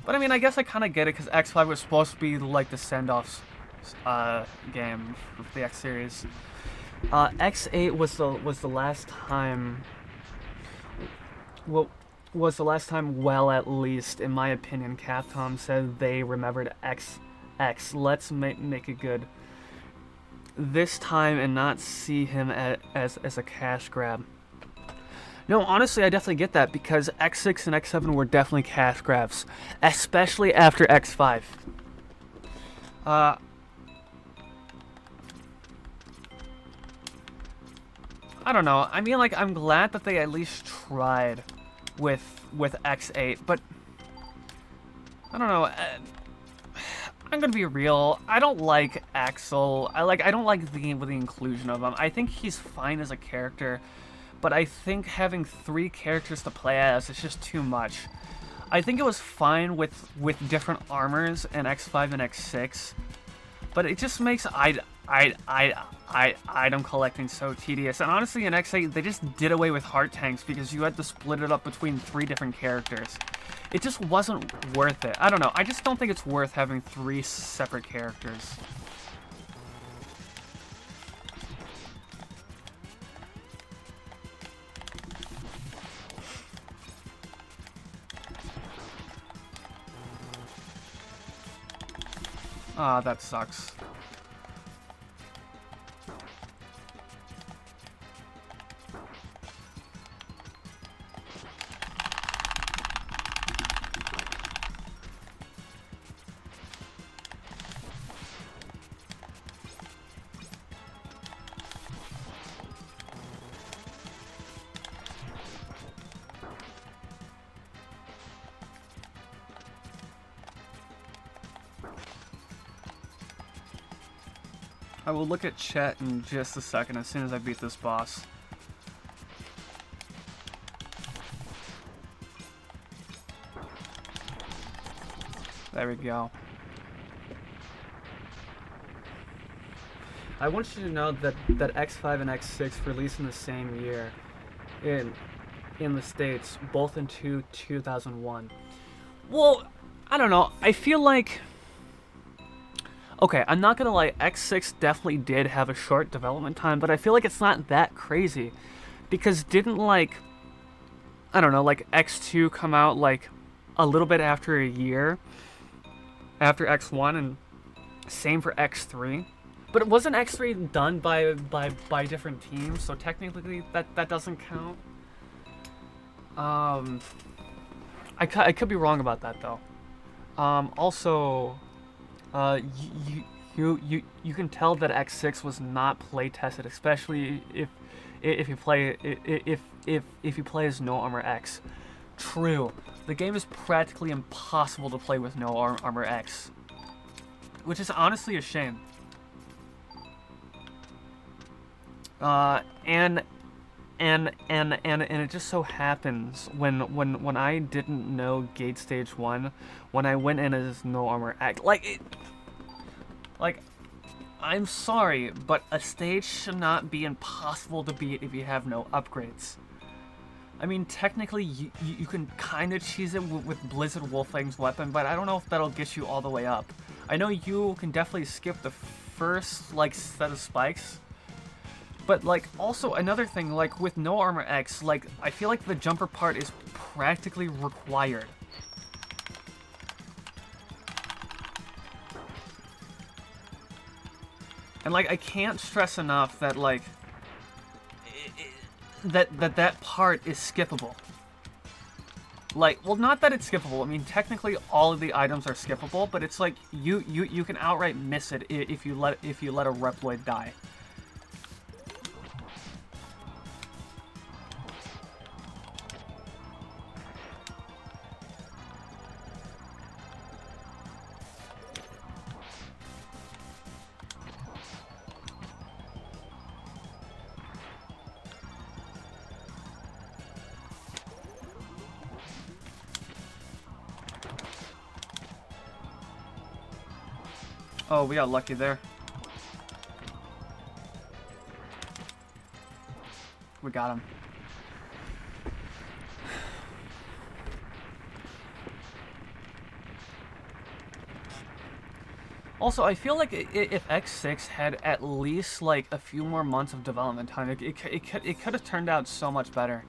S1: But I mean, I guess I kind of get it, because X5 was supposed to be like the send-offs game of the X series. X8 was the last time. Was the last time, well, at least in my opinion, Capcom said they remembered XX. Let's make it good this time and not see him as a cash grab. No, honestly, I definitely get that, because X6 and X7 were definitely cash grabs, especially after X5. I don't know. I mean, like, I'm glad that they at least tried with X8, but I don't know. I'm gonna be real. I don't like Axel. I don't like the inclusion of him. I think he's fine as a character, but I think having 3 characters to play as is just too much. I think it was fine with different armors in X5 and X6, but it just makes item collecting so tedious. And honestly, in X8, they just did away with heart tanks because you had to split it up between 3 different characters. It just wasn't worth it. I don't know. I just don't think it's worth having 3 separate characters. Ah, that sucks. I will look at chat in just a second as soon as I beat this boss. There we go. I want you to know that X5 and X6 released in the same year in the States, both in 2001. Well, I don't know. I feel like... Okay, I'm not gonna lie, X6 definitely did have a short development time, but I feel like it's not that crazy. Because didn't, like, I don't know, like, X2 come out, like, a little bit after a year after X1, and same for X3? But it wasn't X3 done by different teams, so technically that doesn't count. I could be wrong about that, though. Also... You can tell that X6 was not play tested, especially if you play as No Armor X. True, the game is practically impossible to play with No Armor X, which is honestly a shame. And it just so happens when I didn't know Gate Stage 1, when I went in as No Armor X, like, I'm sorry, but a stage should not be impossible to beat if you have no upgrades. I mean, technically, you can kind of cheese it with Blizzard Wolfang's weapon, but I don't know if that'll get you all the way up. I know you can definitely skip the first, like, set of spikes, but, like, also another thing, like, with No Armor X, like, I feel like the jumper part is practically required. And, like, I can't stress enough that, like, that part is skippable. Like, well, not that it's skippable. I mean, technically all of the items are skippable, but it's like you can outright miss it if you let a Reploid die. Oh, we got lucky there. We got him. Also, I feel like if X6 had at least like a few more months of development time, it could have turned out so much better.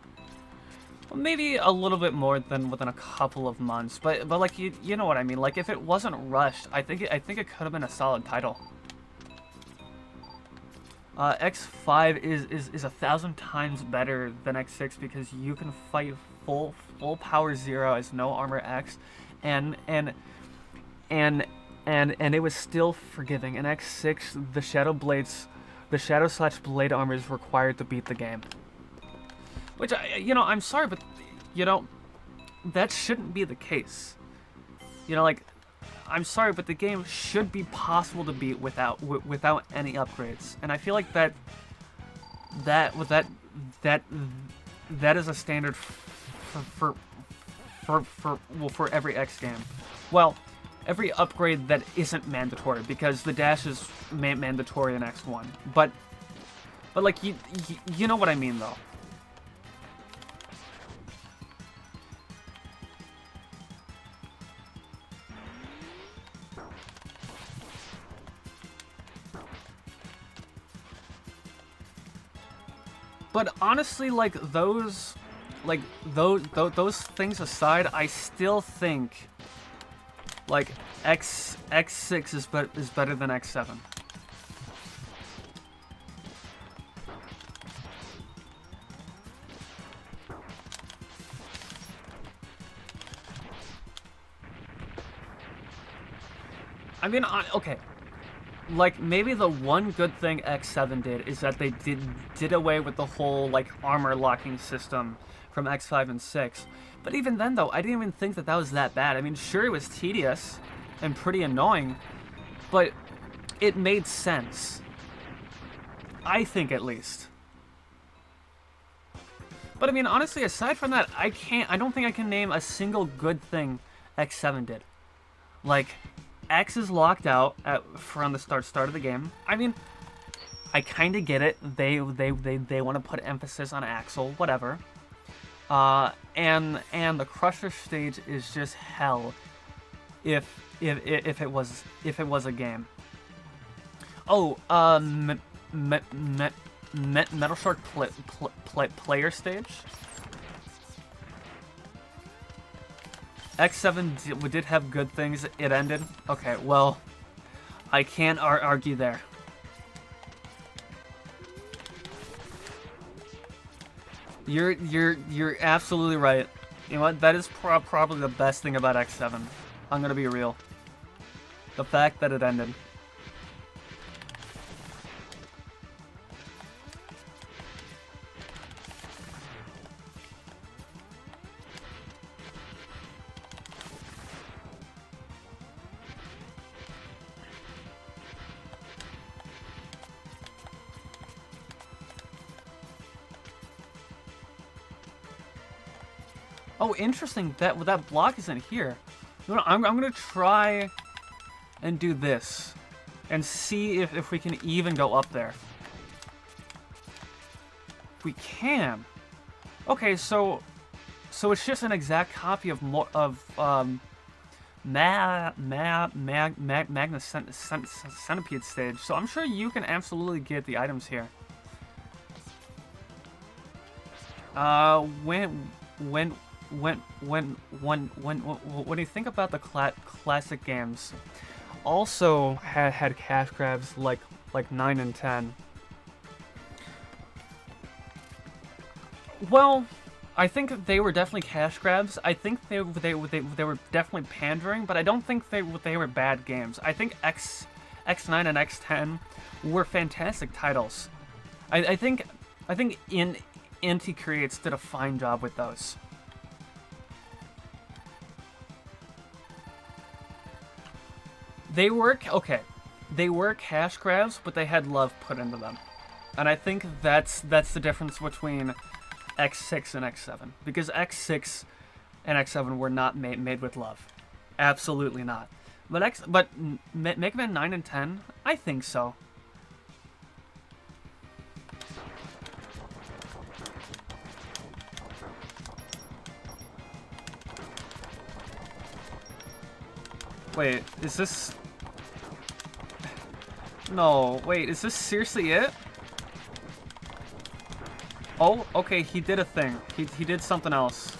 S1: Well, maybe a little bit more than within a couple of months, but like you know what I mean. Like if it wasn't rushed, I think it could have been a solid title. X5 is 1,000 times better than X6 because you can fight full power 0 as no armor X, and it was still forgiving. In X6, the Shadow/Blade armor is required to beat the game. Which, I'm sorry, but, that shouldn't be the case. Like, I'm sorry, but the game should be possible to beat without any upgrades. And I feel like that is a standard for every X game. Well, every upgrade that isn't mandatory, because the dash is mandatory in X1. But like, you know what I mean, though. But honestly, like those things aside, I still think like X6 is better than X7. I mean, okay. Like, maybe the one good thing X7 did is that they did away with the whole, like, armor locking system from X5 and 6. But even then, though, I didn't even think that was that bad. I mean, sure, it was tedious and pretty annoying, but it made sense. I think, at least. But, I mean, honestly, aside from that, I don't think I can name a single good thing X7 did. Like, X is locked out from the start of the game. I mean, I kind of get it. They want to put emphasis on Axel, whatever. And the Crusher stage is just hell. If it was a game. Oh, Metal Shark player stage. X7 did have good things. It ended. Okay, well, I can't argue there. You're absolutely right. You know what? That is probably the best thing about X7. I'm gonna be real. The fact that it ended. Oh, interesting. That block isn't here. I'm gonna try and do this and see if we can even go up there. We can. Okay, so it's just an exact copy of Magna Centipede stage. So I'm sure you can absolutely get the items here. When you think about the classic games, also had cash grabs like 9 and 10. Well, I think they were definitely cash grabs. I think they were definitely pandering, but I don't think they were bad games. I think X9 and X10 were fantastic titles. I think Inti Creates did a fine job with those. They were okay. They were cash grabs, but they had love put into them, and I think that's the difference between X6 and X7, because X6 and X7 were not made with love, absolutely not. But Mega Man 9 and 10, I think so. Wait, is this? No, wait, is this seriously it? Oh, okay, he did a thing. He did something else.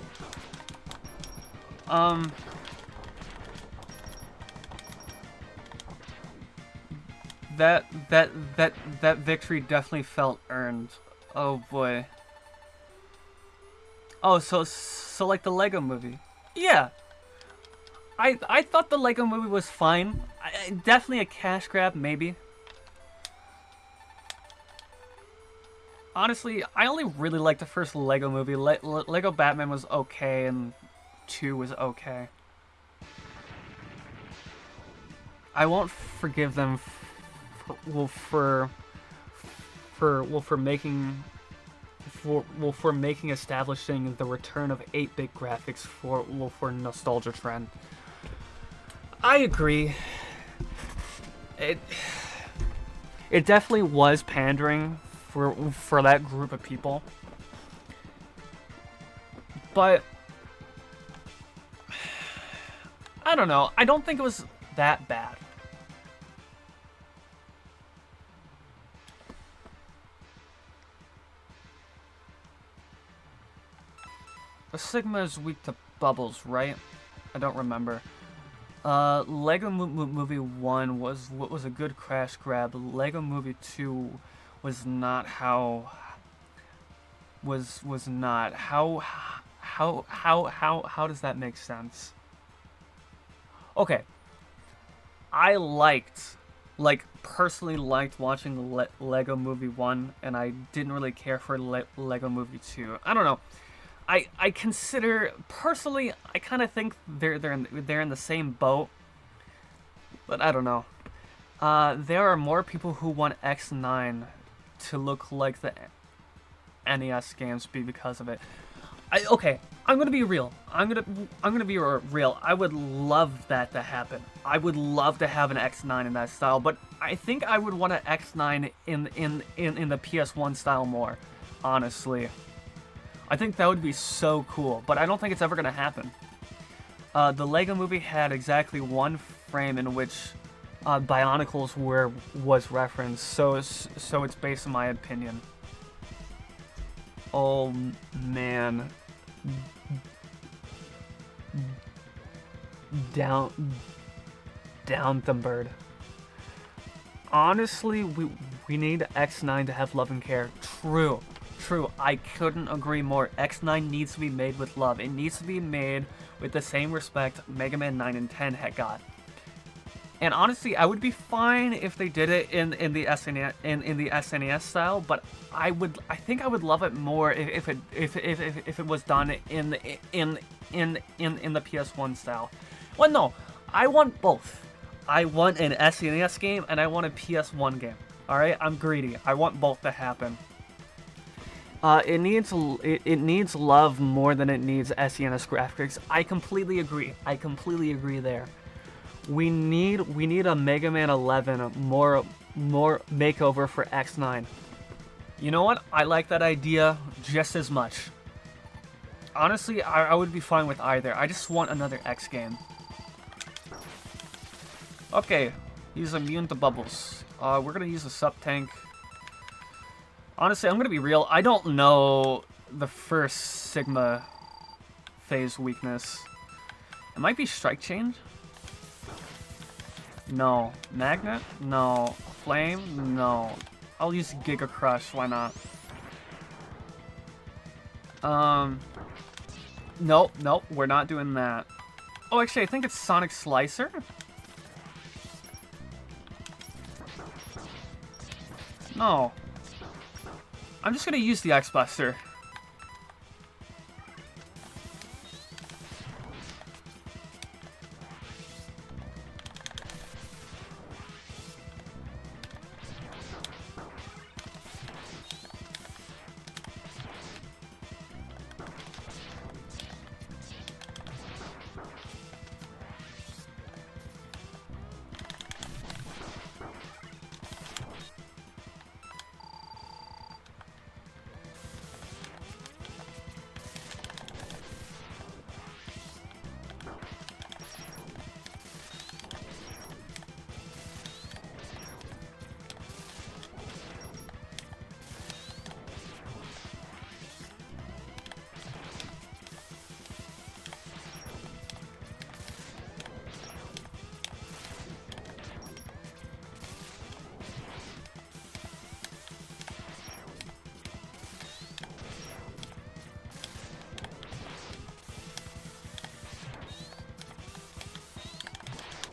S1: That victory definitely felt earned. Oh boy. Oh, so like the Lego Movie. Yeah. I thought the Lego Movie was fine. Definitely a cash grab, maybe. Honestly, I only really liked the first Lego Movie. Lego Batman was okay, and 2 was okay. I won't forgive them for making establishing the return of 8-bit graphics for nostalgia trend. I agree. It definitely was pandering for that group of people, but I don't know. I don't think it was that bad. A Sigma is weak to bubbles, right? I don't remember. Lego Movie 1 was a good crash grab. Lego Movie 2 was not how not how does that make sense? Okay. I personally liked watching Lego Movie 1, and I didn't really care for Lego Movie 2. I don't know. I consider personally, I kind of think they're in the same boat, but I don't know. There are more people who want X9 to look like the NES games because of it. Okay, I'm gonna be real. I'm gonna be real. I would love that to happen. I would love to have an X9 in that style, but I think I would want an X9 in the PS1 style more, honestly. I think that would be so cool, but I don't think it's ever gonna happen. The Lego Movie had exactly one frame in which Bionicles was referenced, so it's based on my opinion. Oh man, down the bird. Honestly, we need X9 to have love and care. True. I couldn't agree more. X9 needs to be made with love. It needs to be made with the same respect Mega Man 9 and 10 had got. And honestly, I would be fine if they did it in the SNES style, but I think I would love it more if it was done in the PS1 style. Well, no, I want both. I want an SNES game and I want a PS1 game. All right, I'm greedy. I want both to happen. It needs love more than it needs SNES graphics. I completely agree. There. We need a Mega Man 11 more makeover for X9. You know what? I like that idea just as much. Honestly, I would be fine with either. I just want another X game. Okay, he's immune to bubbles. We're gonna use a sub-tank. Honestly, I'm gonna be real. I don't know the first Sigma phase weakness. It might be Strike Chain. No. Magnet? No. Flame? No. I'll use Giga Crush. Why not? Nope, nope, we're not doing that. Oh, actually, I think it's Sonic Slicer. No. I'm just gonna use the X-Buster.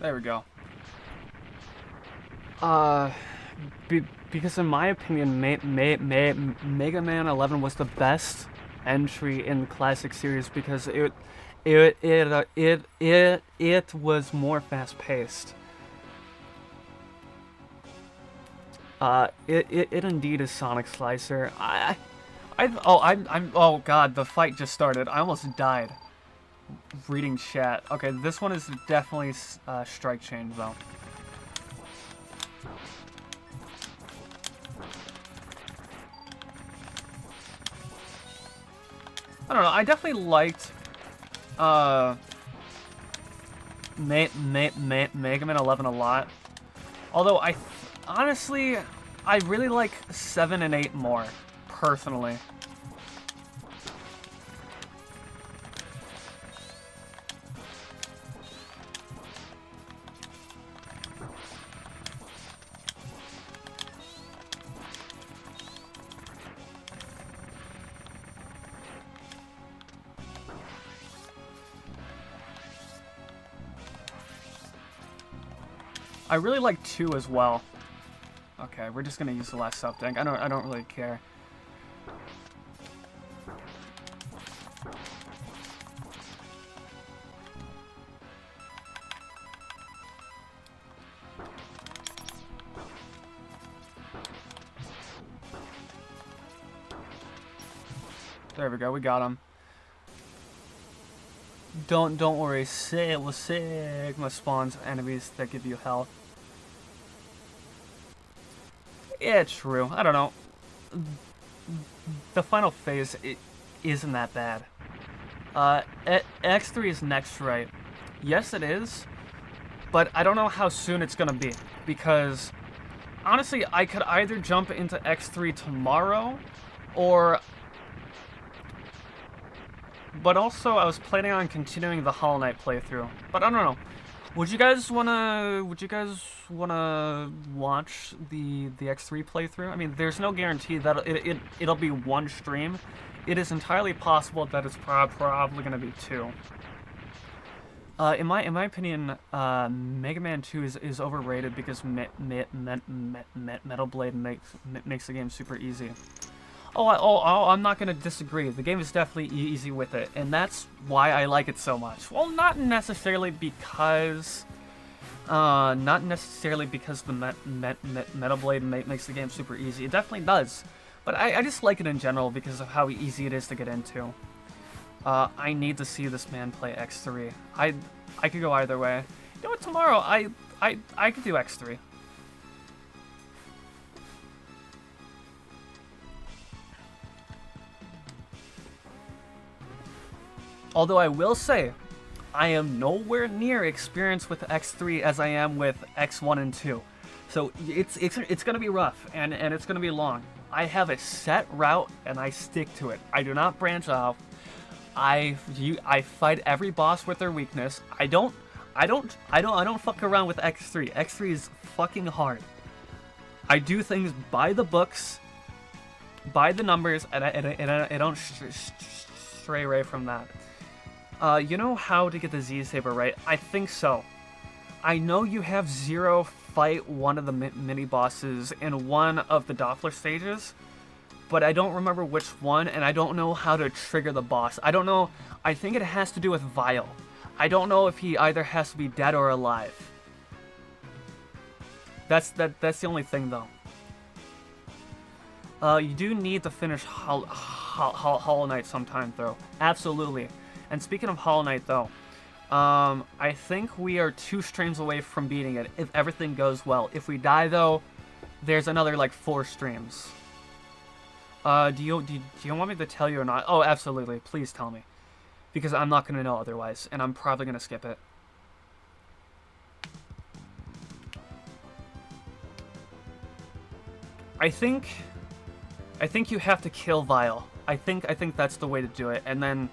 S1: There we go. Because in my opinion, Mega Man 11 was the best entry in the classic series because it was more fast paced. It indeed is Sonic Slicer. Oh god, the fight just started. I almost died reading chat. Okay, this one is definitely strike change though. I don't know. I definitely liked Mega Man 11 a lot. Although honestly, I really like 7 and 8 more, personally. I really like 2 as well. Okay, we're just gonna use the last sub tank. I don't really care. There we go, we got him. Don't worry, Sigma spawns enemies that give you health. Yeah, true. I don't know. The final phase isn't that bad. X3 is next, right? Yes, it is. But I don't know how soon it's gonna be. Because, honestly, I could either jump into X3 tomorrow, or... But also, I was planning on continuing the Hollow Knight playthrough. But I don't know. Would you guys wanna watch the X3 playthrough? I mean, there's no guarantee that it'll be one stream. It is entirely possible that it's probably gonna be 2. In my opinion, Mega Man 2 is overrated because Metal Blade makes the game super easy. I'm not gonna disagree. The game is definitely easy with it, and that's why I like it so much. Well, not necessarily because the Metal Blade makes the game super easy. It definitely does, but I just like it in general because of how easy it is to get into. I need to see this man play X3. I could go either way. You know what? Tomorrow I could do X3. Although I will say, I am nowhere near experienced with X3 as I am with X1 and 2. So it's gonna be rough and it's gonna be long. I have a set route and I stick to it. I do not branch off. I fight every boss with their weakness. I don't fuck around with X3. X3 is fucking hard. I do things by the books. by the numbers, and I don't stray away from that. You know how to get the Z Saber, right? I think so. I know you have Zero fight one of the mini bosses in one of the Doppler stages, but I don't remember which one, and I don't know how to trigger the boss. I don't know. I think it has to do with Vile. I don't know if he either has to be dead or alive. That's the only thing, though. You do need to finish Hollow Knight sometime, though. Absolutely. And speaking of Hollow Knight, though, I think we are 2 streams away from beating it, if everything goes well. If we die, though, there's another, like, 4 streams. Do you want me to tell you or not? Oh, absolutely. Please tell me. Because I'm not going to know otherwise, and I'm probably going to skip it. I think you have to kill Vile. I think that's the way to do it, and then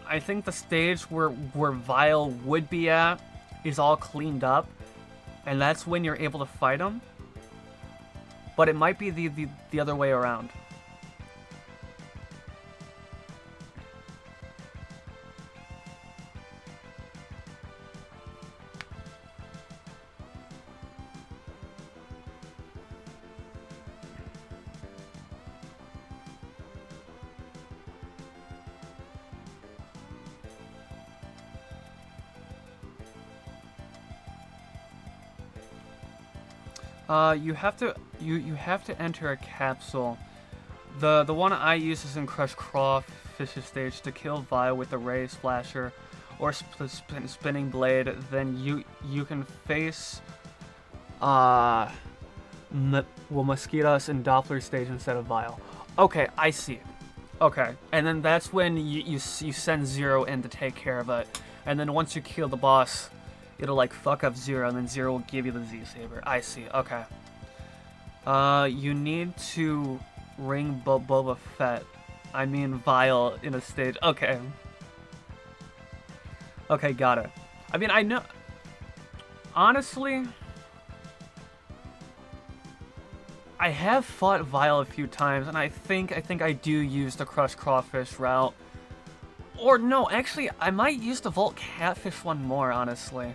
S1: I think the stage where Vile would be at is all cleaned up, and that's when you're able to fight him. But it might be the other way around. You have to enter a capsule. The one I use is in Crush Crawfish's stage to kill Vi with a Ray Splasher or Spinning Blade. Then you can face Mosquitoes in Doppler stage instead of Vile. Okay, I see. Okay, and then that's when you send Zero in to take care of it. And then once you kill the boss, it'll like fuck up Zero, and then Zero will give you the Z Saber. I see. Okay. You need to ring Boba Fett. I mean Vile in a stage. Okay. Okay, got it. I mean, I know. Honestly, I have fought Vile a few times, and I think I do use the Crush Crawfish route. Or no, actually, I might use the Volt Catfish one more, honestly.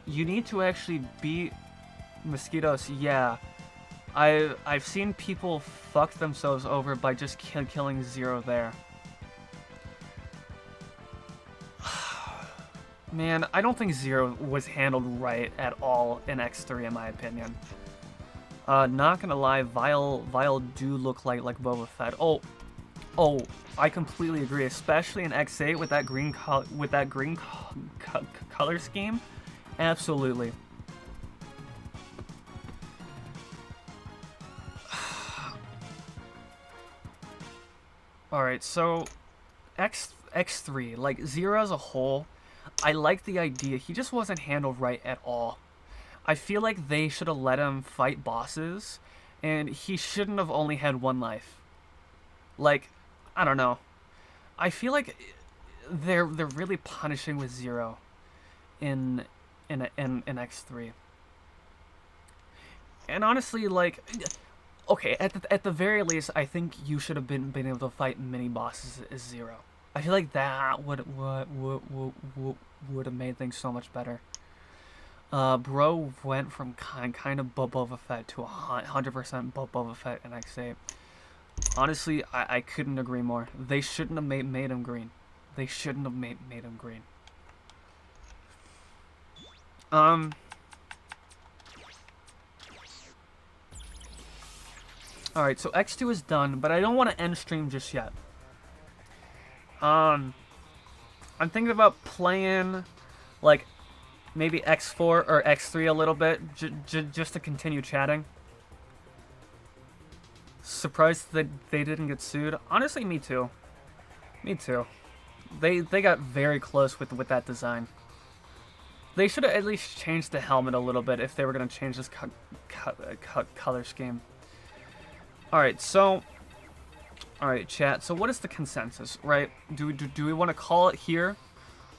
S1: You need to actually beat Mosquitoes, yeah. I've seen people fuck themselves over by just killing Zero there. Man, I don't think Zero was handled right at all in X3, in my opinion. Not gonna lie, Vile do look like Boba Fett. Oh, I completely agree, especially in X8 with that green color scheme. Absolutely. Alright, so X3, like Zero as a whole, I like the idea. He just wasn't handled right at all. I feel like they should have let him fight bosses, and he shouldn't have only had 1 life. Like, I don't know. I feel like they're really punishing with Zero in X3. And honestly, like, okay, at the very least, I think you should have been able to fight mini bosses as Zero. I feel like that would have made things so much better. Bro went from kind of Boba Fett to 100% Boba Fett in X8. Honestly, I couldn't agree more. They shouldn't have made him green. They shouldn't have made him green. Alright, so X2 is done, but I don't want to end stream just yet. I'm thinking about playing, like, maybe X4 or X3 a little bit, just to continue chatting. Surprised that they didn't get sued. Honestly, me too. Me too. They got very close with that design. They should have at least changed the helmet a little bit if they were going to change this color scheme. Alright, so... Alright, chat. So what is the consensus, right? Do we want to call it here?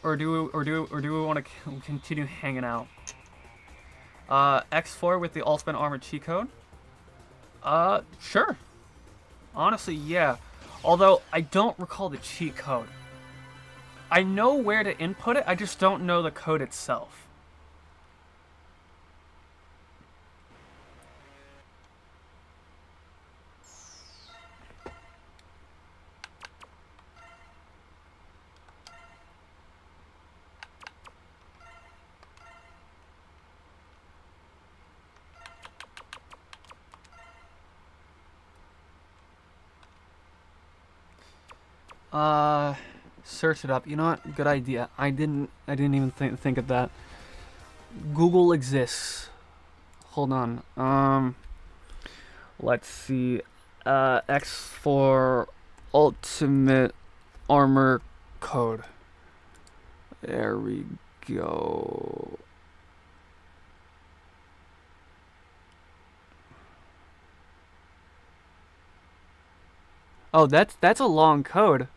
S1: we want to continue hanging out? X4 with the ultimate armor cheat code. Sure. Honestly, yeah. Although I don't recall the cheat code. I know where to input it. I just don't know the code itself. Search it up. You know what? Good idea. I didn't even think of that. Google exists. Hold on. Let's see. X4 Ultimate Armor Code. There we go. Oh, that's a long code.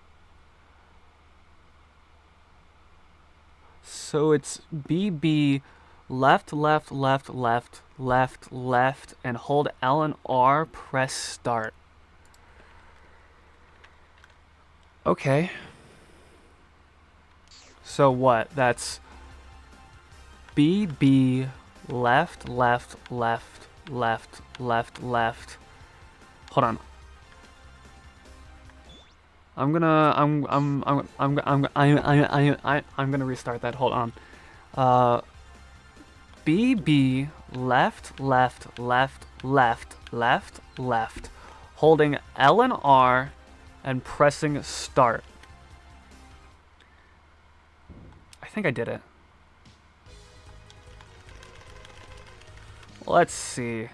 S1: So it's BB left, left, left, left, left, left, and hold L and R, press start. Okay. So what? That's BB left, left, left, left, left, left. Hold on. I'm gonna restart that. Hold on. BB left, left, left, left, left, left, holding L and R and pressing start. I think I did it. Let's see.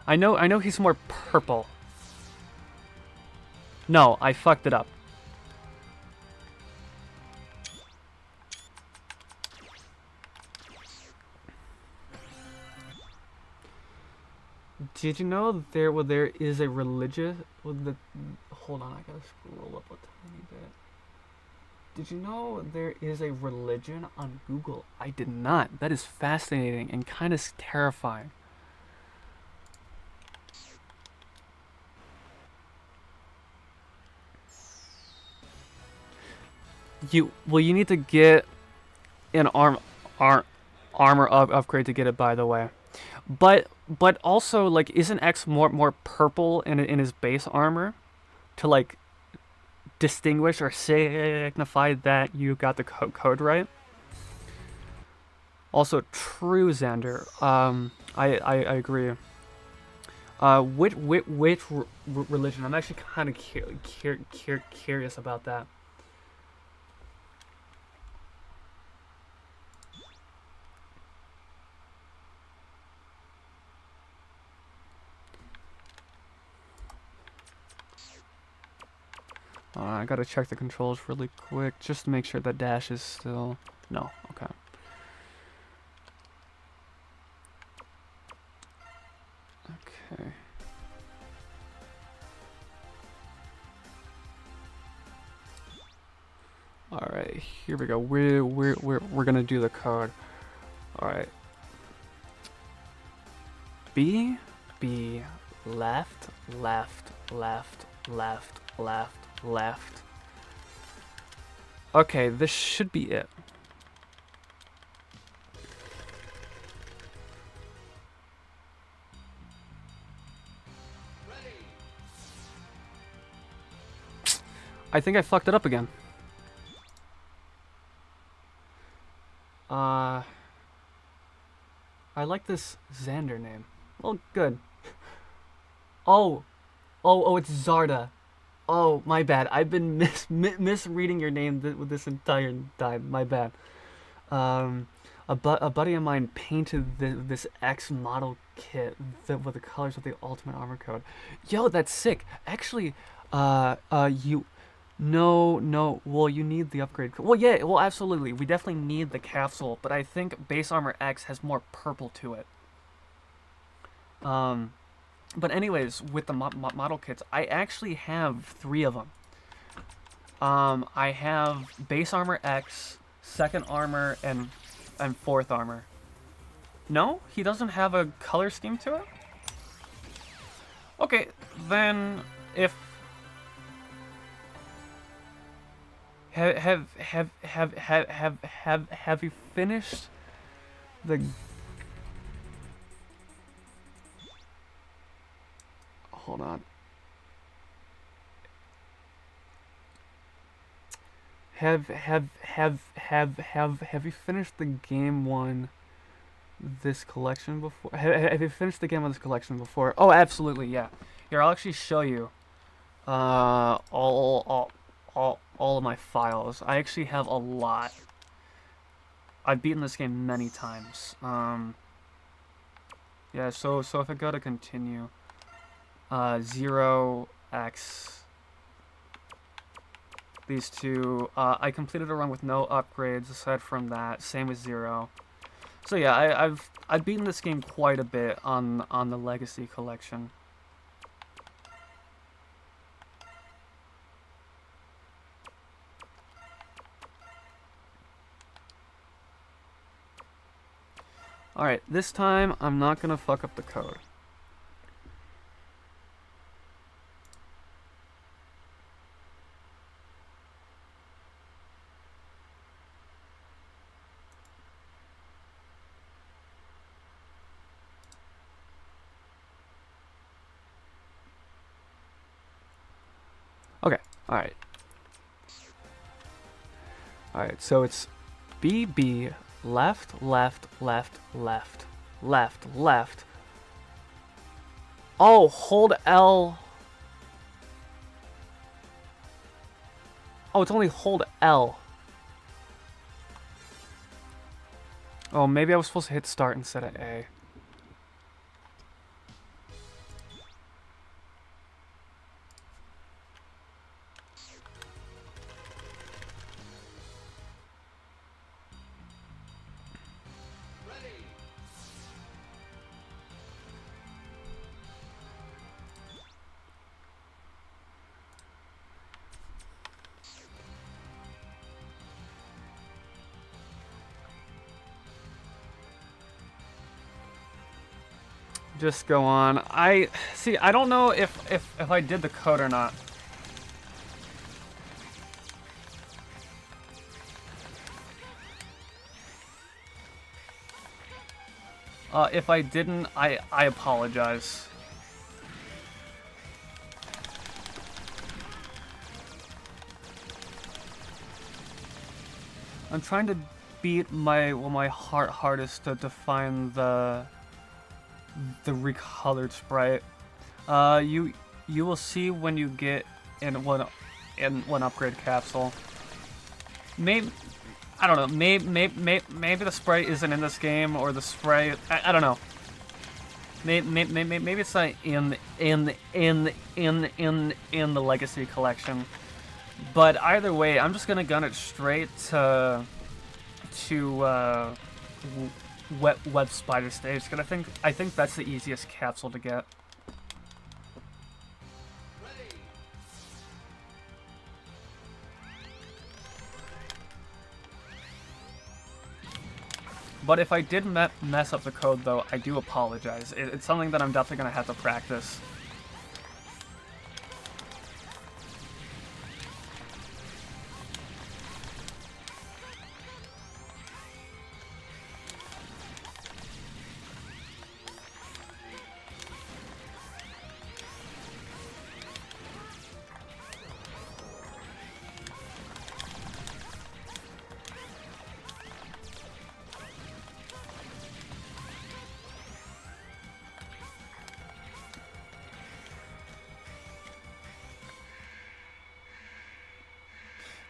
S1: I know he's more purple. No, I fucked it up. Did you know there is a religious hold on, I gotta scroll up a tiny bit. Did you know there is a religion on Google? I did not. That is fascinating and kind of terrifying. You need to get an armor upgrade to get it, by the way. But also, like, isn't X more purple in his base armor to, like, distinguish or signify that you got the code right? Also, true, Xander. I agree. Which religion? I'm actually kind of curious about that. I gotta check the controls really quick just to make sure that dash is still... No, okay. Okay. Alright, here we go. We're gonna do the code. Alright. B, left, left, left, left, left, left. Okay, this should be it. I think I fucked it up again. I like this Xander name. Well, good. Oh, it's Zarda. Oh, my bad. I've been misreading your name with this entire time. My bad. A buddy of mine painted this X model kit with the colors of the Ultimate Armor Code. Yo, that's sick. Actually, you... No. Well, you need the upgrade. Well, yeah. Well, absolutely. We definitely need the capsule, but I think Base Armor X has more purple to it. But anyways, with the model kits, I actually have 3 of them. I have base armor X, second armor, and fourth armor. No? He doesn't have a color scheme to it? Okay, then if have you finished the hold on. Have you finished the game one this collection before? Have you finished the game on this collection before? Oh, absolutely, yeah. Here, I'll actually show you all of my files. I actually have a lot. I've beaten this game many times. Yeah, so if I go to continue, 0x, these two, I completed a run with no upgrades aside from that. Same with 0. So yeah, I've beaten this game quite a bit on the Legacy collection. Alright, this time I'm not gonna fuck up the code. Okay, alright. Alright, so it's BB, left, left, left, left, left, left. Oh, hold L. Oh, it's only hold L. Oh, maybe I was supposed to hit start instead of A. Just go on. I don't know if I did the code or not. If I didn't, I apologize. I'm trying to beat my hardest to find the recolored sprite. You will see when you get in one upgrade capsule. Maybe I don't know. Maybe the sprite isn't in this game, or the sprite. I don't know. Maybe it's not in the Legacy collection. But either way, I'm just gonna gun it straight to web spider stage, because I think that's the easiest capsule to get. But if I did mess up the code, though, I do apologize. It's something that I'm definitely gonna have to practice.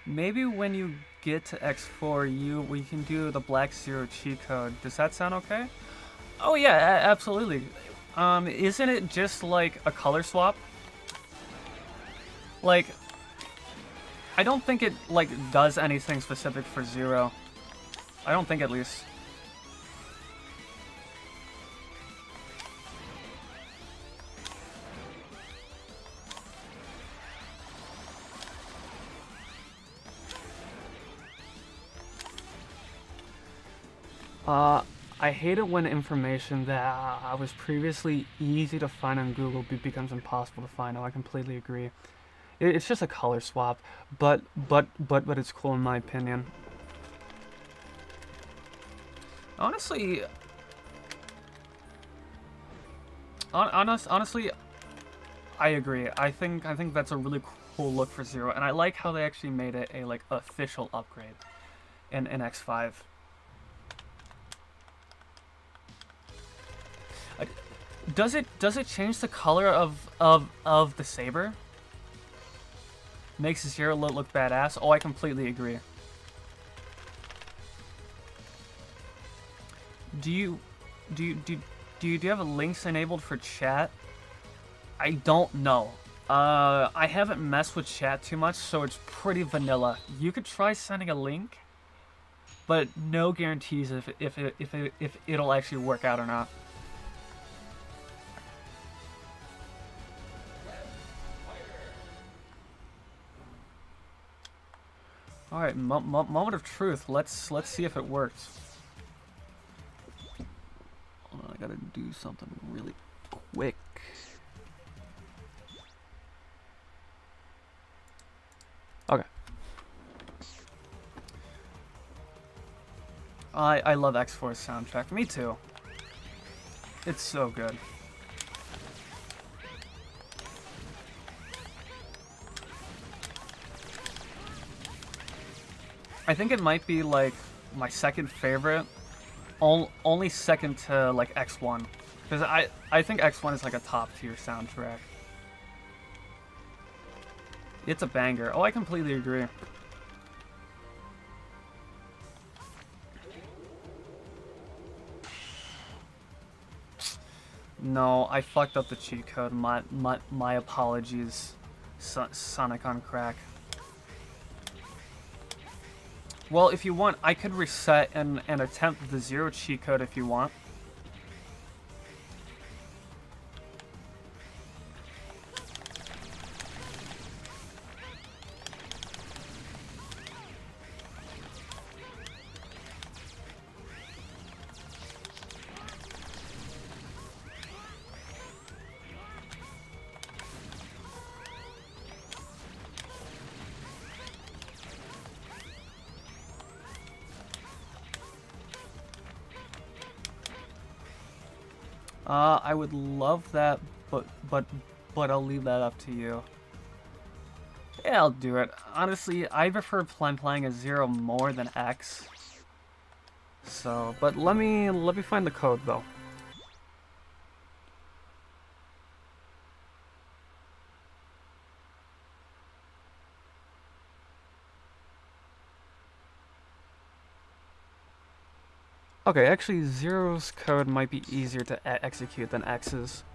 S1: Maybe when you get to X4, we can do the Black Zero cheat code. Does that sound okay? Oh yeah, absolutely. Isn't it just like a color swap? Like, I don't think it like does anything specific for 0. I don't think, at least. Uh, I hate it when information that was previously easy to find on Google becomes impossible to find. Oh, I completely agree. It's just a color swap, but it's cool in my opinion. Honestly, honestly, I agree. I think that's a really cool look for Zero, and I like how they actually made it a like official upgrade in X5. Does it change the color of the saber? Makes Zero look badass. Oh, I completely agree. Do you do you do do you have links enabled for chat? I don't know. I haven't messed with chat too much, so it's pretty vanilla. You could try sending a link, but no guarantees if it'll actually work out or not. All right, moment of truth. Let's see if it works. Hold on, I gotta do something really quick. Okay. I love X4's soundtrack. Me too. It's so good. I think it might be like my second favorite, only second to like X1, because I think X1 is like a top tier soundtrack. It's a banger. Oh, I completely agree. No, I fucked up the cheat code. My apologies, Sonic on Crack. Well, if you want, I could reset and attempt the Zero cheat code if you want. I would love that, but I'll leave that up to you. Yeah, I'll do it. Honestly, I prefer playing a Zero more than X. So, but let me find the code though. Okay, actually, Zero's code might be easier to execute than X's.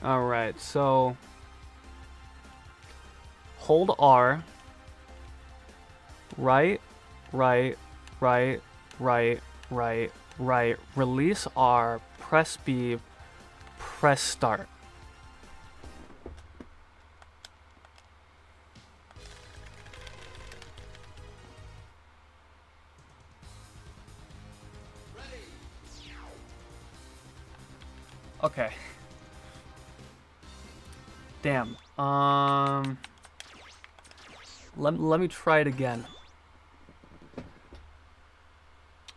S1: Alright, so hold R, right, right, right, right, right, right, release R, press B, press start. Okay. Damn. Let me try it again.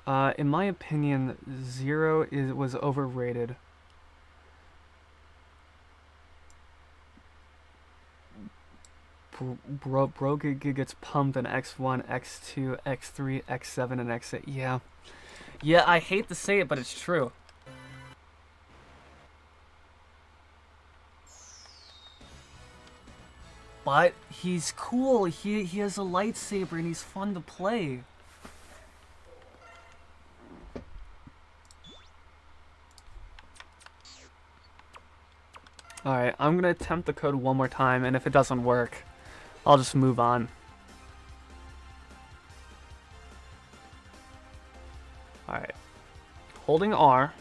S1: In my opinion, Zero was overrated. Bro gets pumped in X1, X2, X3, X7, and X8. Yeah. Yeah, I hate to say it, but it's true. But he's cool. He has a lightsaber and he's fun to play. Alright, I'm gonna attempt the code one more time, and if it doesn't work, I'll just move on. Alright. Holding R.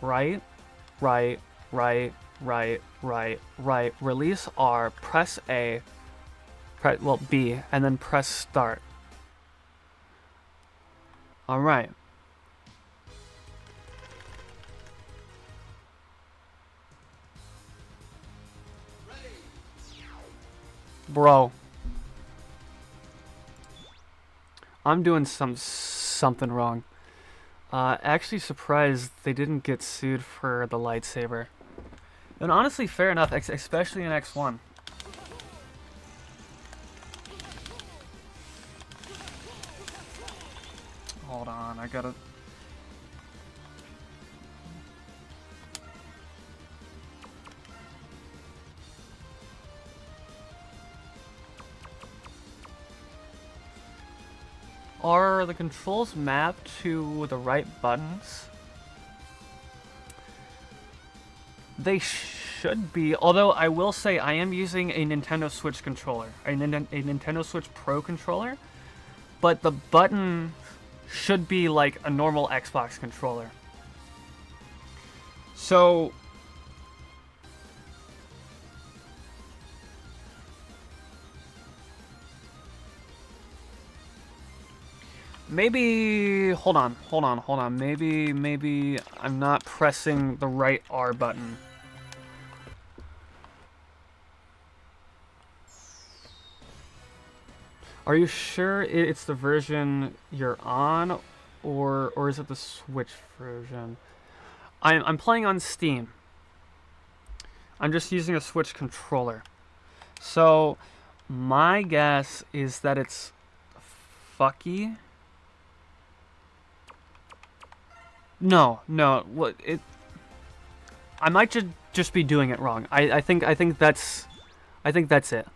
S1: right, right, right, right, right, right. Release R, press A, well, B, and then press start. Alright. Bro. I'm doing something wrong. Actually surprised they didn't get sued for the lightsaber. And honestly, fair enough, especially in X1. Hold on, I gotta... Are the controls mapped to the right buttons? They should be, although I will say I am using a Nintendo Switch controller, a Nintendo Switch Pro controller, but the button should be like a normal Xbox controller. So... Maybe... Hold on. Maybe I'm not pressing the right R button. Are you sure it's the version you're on, or is it the Switch version? I'm playing on Steam. I'm just using a Switch controller. So, my guess is that it's fucky. No. What it? I might just be doing it wrong. I think that's it.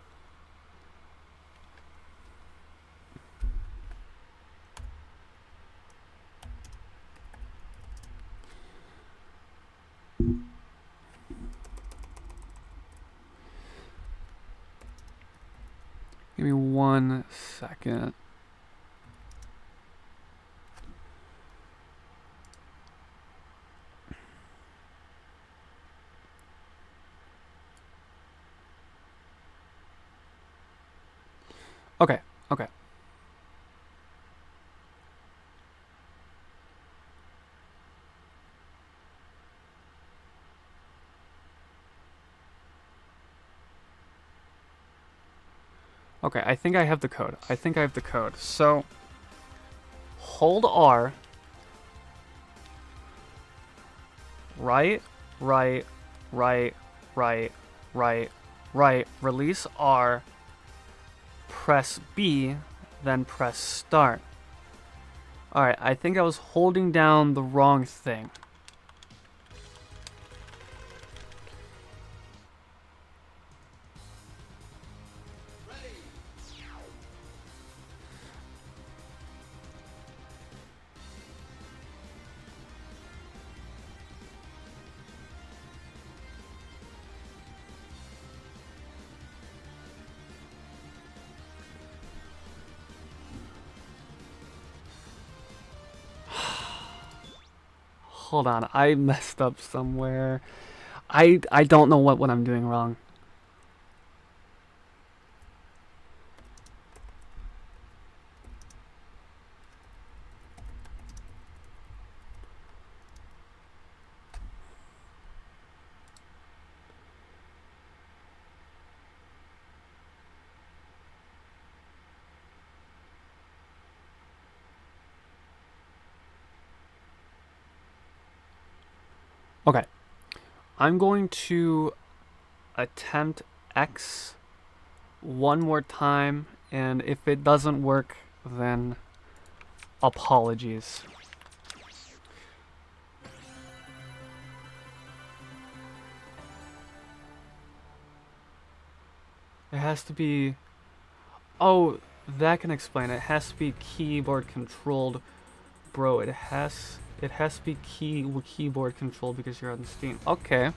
S1: Give me 1 second. Okay. Okay, I think I have the code. So, hold R. Right. Release R. Press B, then press start. Alright, I think I was holding down the wrong thing. Hold on, I messed up somewhere. I don't know what I'm doing wrong. Okay. I'm going to attempt X one more time, and if it doesn't work, then apologies. It has to be... Oh, that can explain it. It has to be keyboard controlled. Bro, it has to be keyboard controlled because you're on Steam. Okay.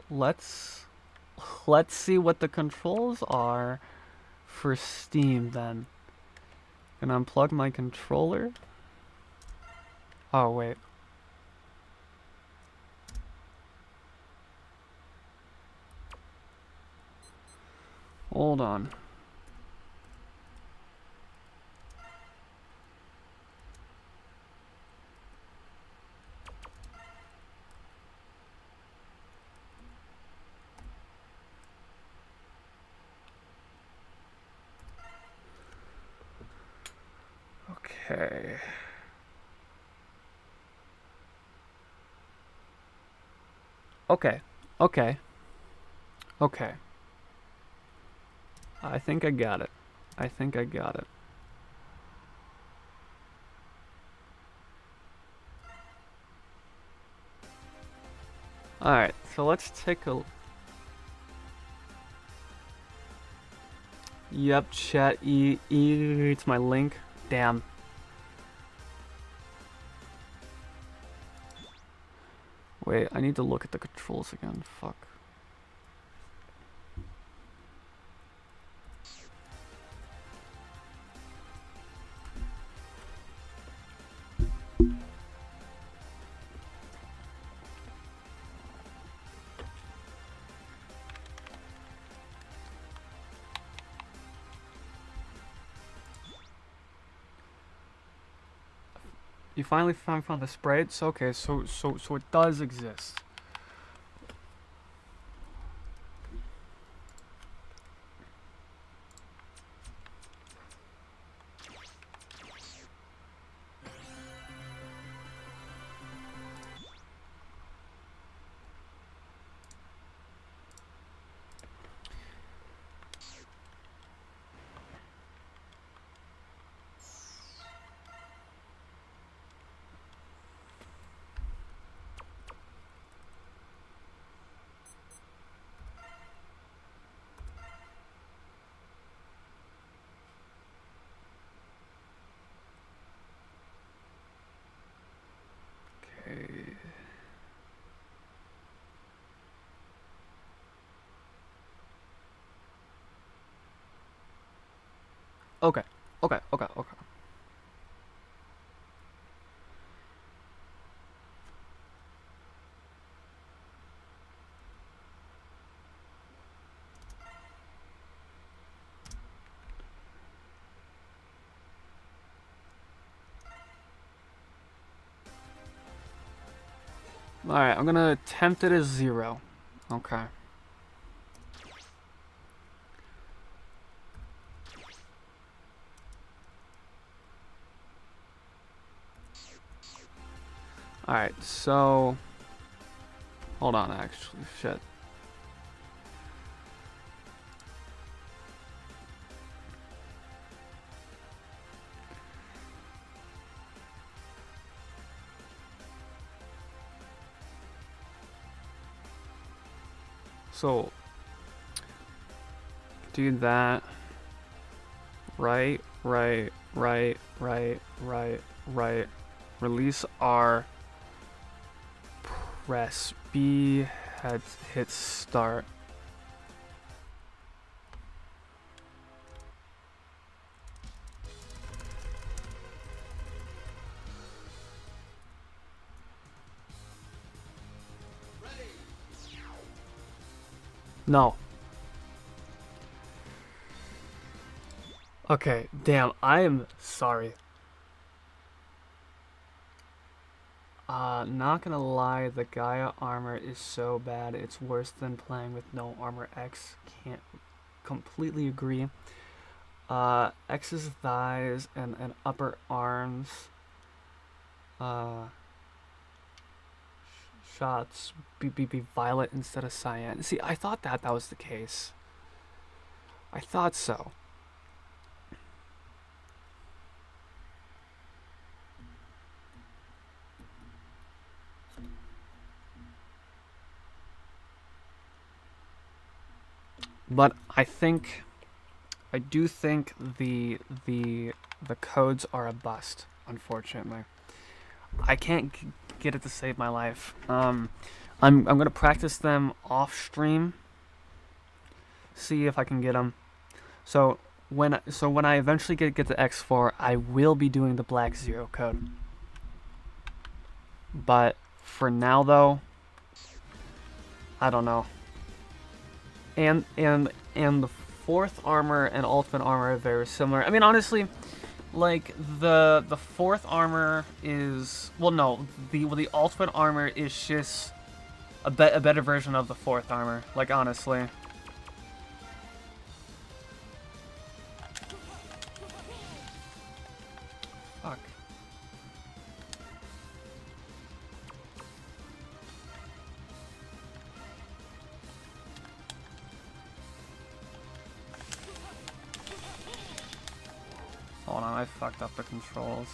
S1: Let's see what the controls are for Steam then. Can I unplug my controller? Oh, wait. Hold on. Okay. Okay. Okay. Okay. I think I got it. I think I got it. Alright, so let's take a... Yep, chat, it's my link. Damn. Wait, I need to look at the controls again. Fuck. You finally found the sprites? Okay, so it does exist. Okay. Okay. Okay. Okay. Okay. Alright, I'm gonna attempt it as 0. Okay. Alright, so... Hold on, actually. Shit. So... Do that. Right, right, right, right, right, right. Release R. Press B. Hit start. No. Okay, damn, I am sorry. Not gonna lie, the Gaia armor is so bad, it's worse than playing with no armor X. Can't completely agree. X's thighs and upper arms. Shots be violet instead of cyan. See, I thought that was the case. I thought so. But I do think the codes are a bust, unfortunately. I can't get it to save my life. I'm gonna practice them off stream. See if I can get them. So when I eventually get to X4, I will be doing the Black Zero code. But for now though, I don't know. And the fourth armor and ultimate armor are very similar. I mean, honestly, like the fourth armor is, well, no, the ultimate armor is just a better version of the fourth armor. Like, honestly. Fuck. Hold on, I fucked up the controls.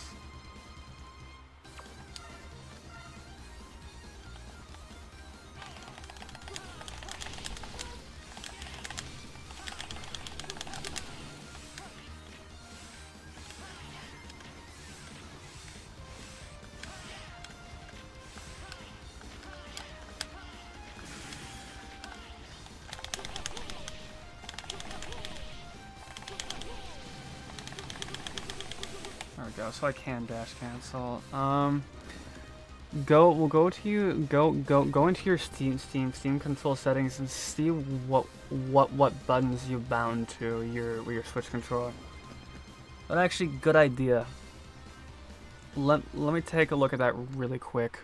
S1: There we go, so I can dash cancel. We'll go into your Steam control settings and see what buttons you bound to your Switch controller. That's actually a good idea. Let me take a look at that really quick.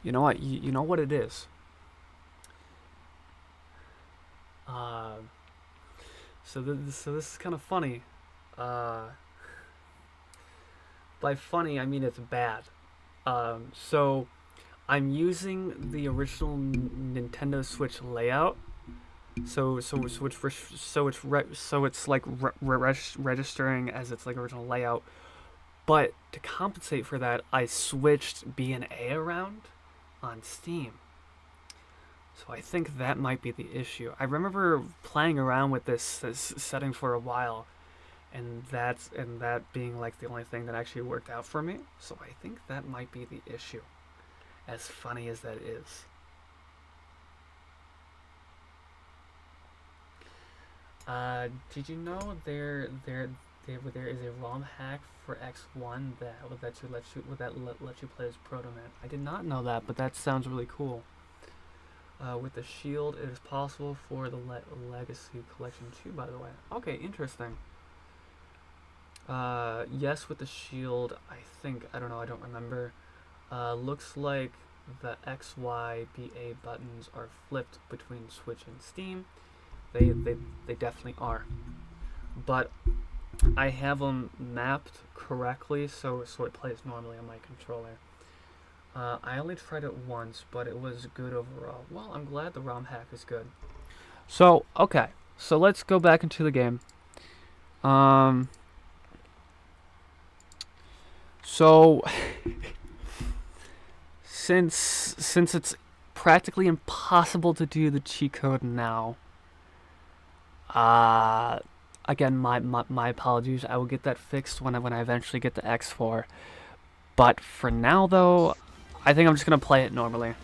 S1: You know what? You know what it is. So this is kind of funny. By funny, I mean it's bad. So I'm using the original Nintendo Switch layout. So it's like registering as its like original layout. But to compensate for that, I switched B and A around on Steam. So I think that might be the issue. I remember playing around with this setting for a while, and that being like the only thing that actually worked out for me. So I think that might be the issue. As funny as that is. Did you know there is a ROM hack for X1 that would let you play as Proto Man? I did not know that, but that sounds really cool. With the shield, it is possible for the Legacy Collection too, by the way. Okay, interesting. Yes, with the shield, I think, I don't know, I don't remember. Looks like the X, Y, B, A buttons are flipped between Switch and Steam. They definitely are. But I have them mapped correctly, so it plays normally on my controller. I only tried it once, but it was good overall. Well, I'm glad the ROM hack is good. So, okay. So let's go back into the game. Um, so since it's practically impossible to do the cheat code now, uh, again, my apologies. I will get that fixed when I eventually get the X4. But for now, though, I think I'm just gonna play it normally.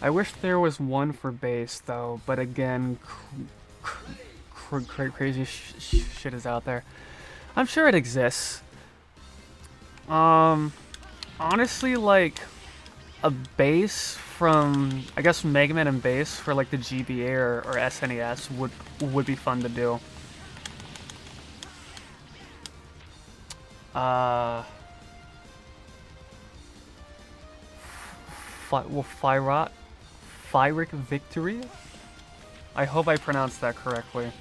S1: I wish there was one for base, though, but again, crazy shit is out there. I'm sure it exists. Honestly, like, a base from, I guess, Mega Man and base for, like, the GBA or SNES would be fun to do. Fyric Victory? I hope I pronounced that correctly.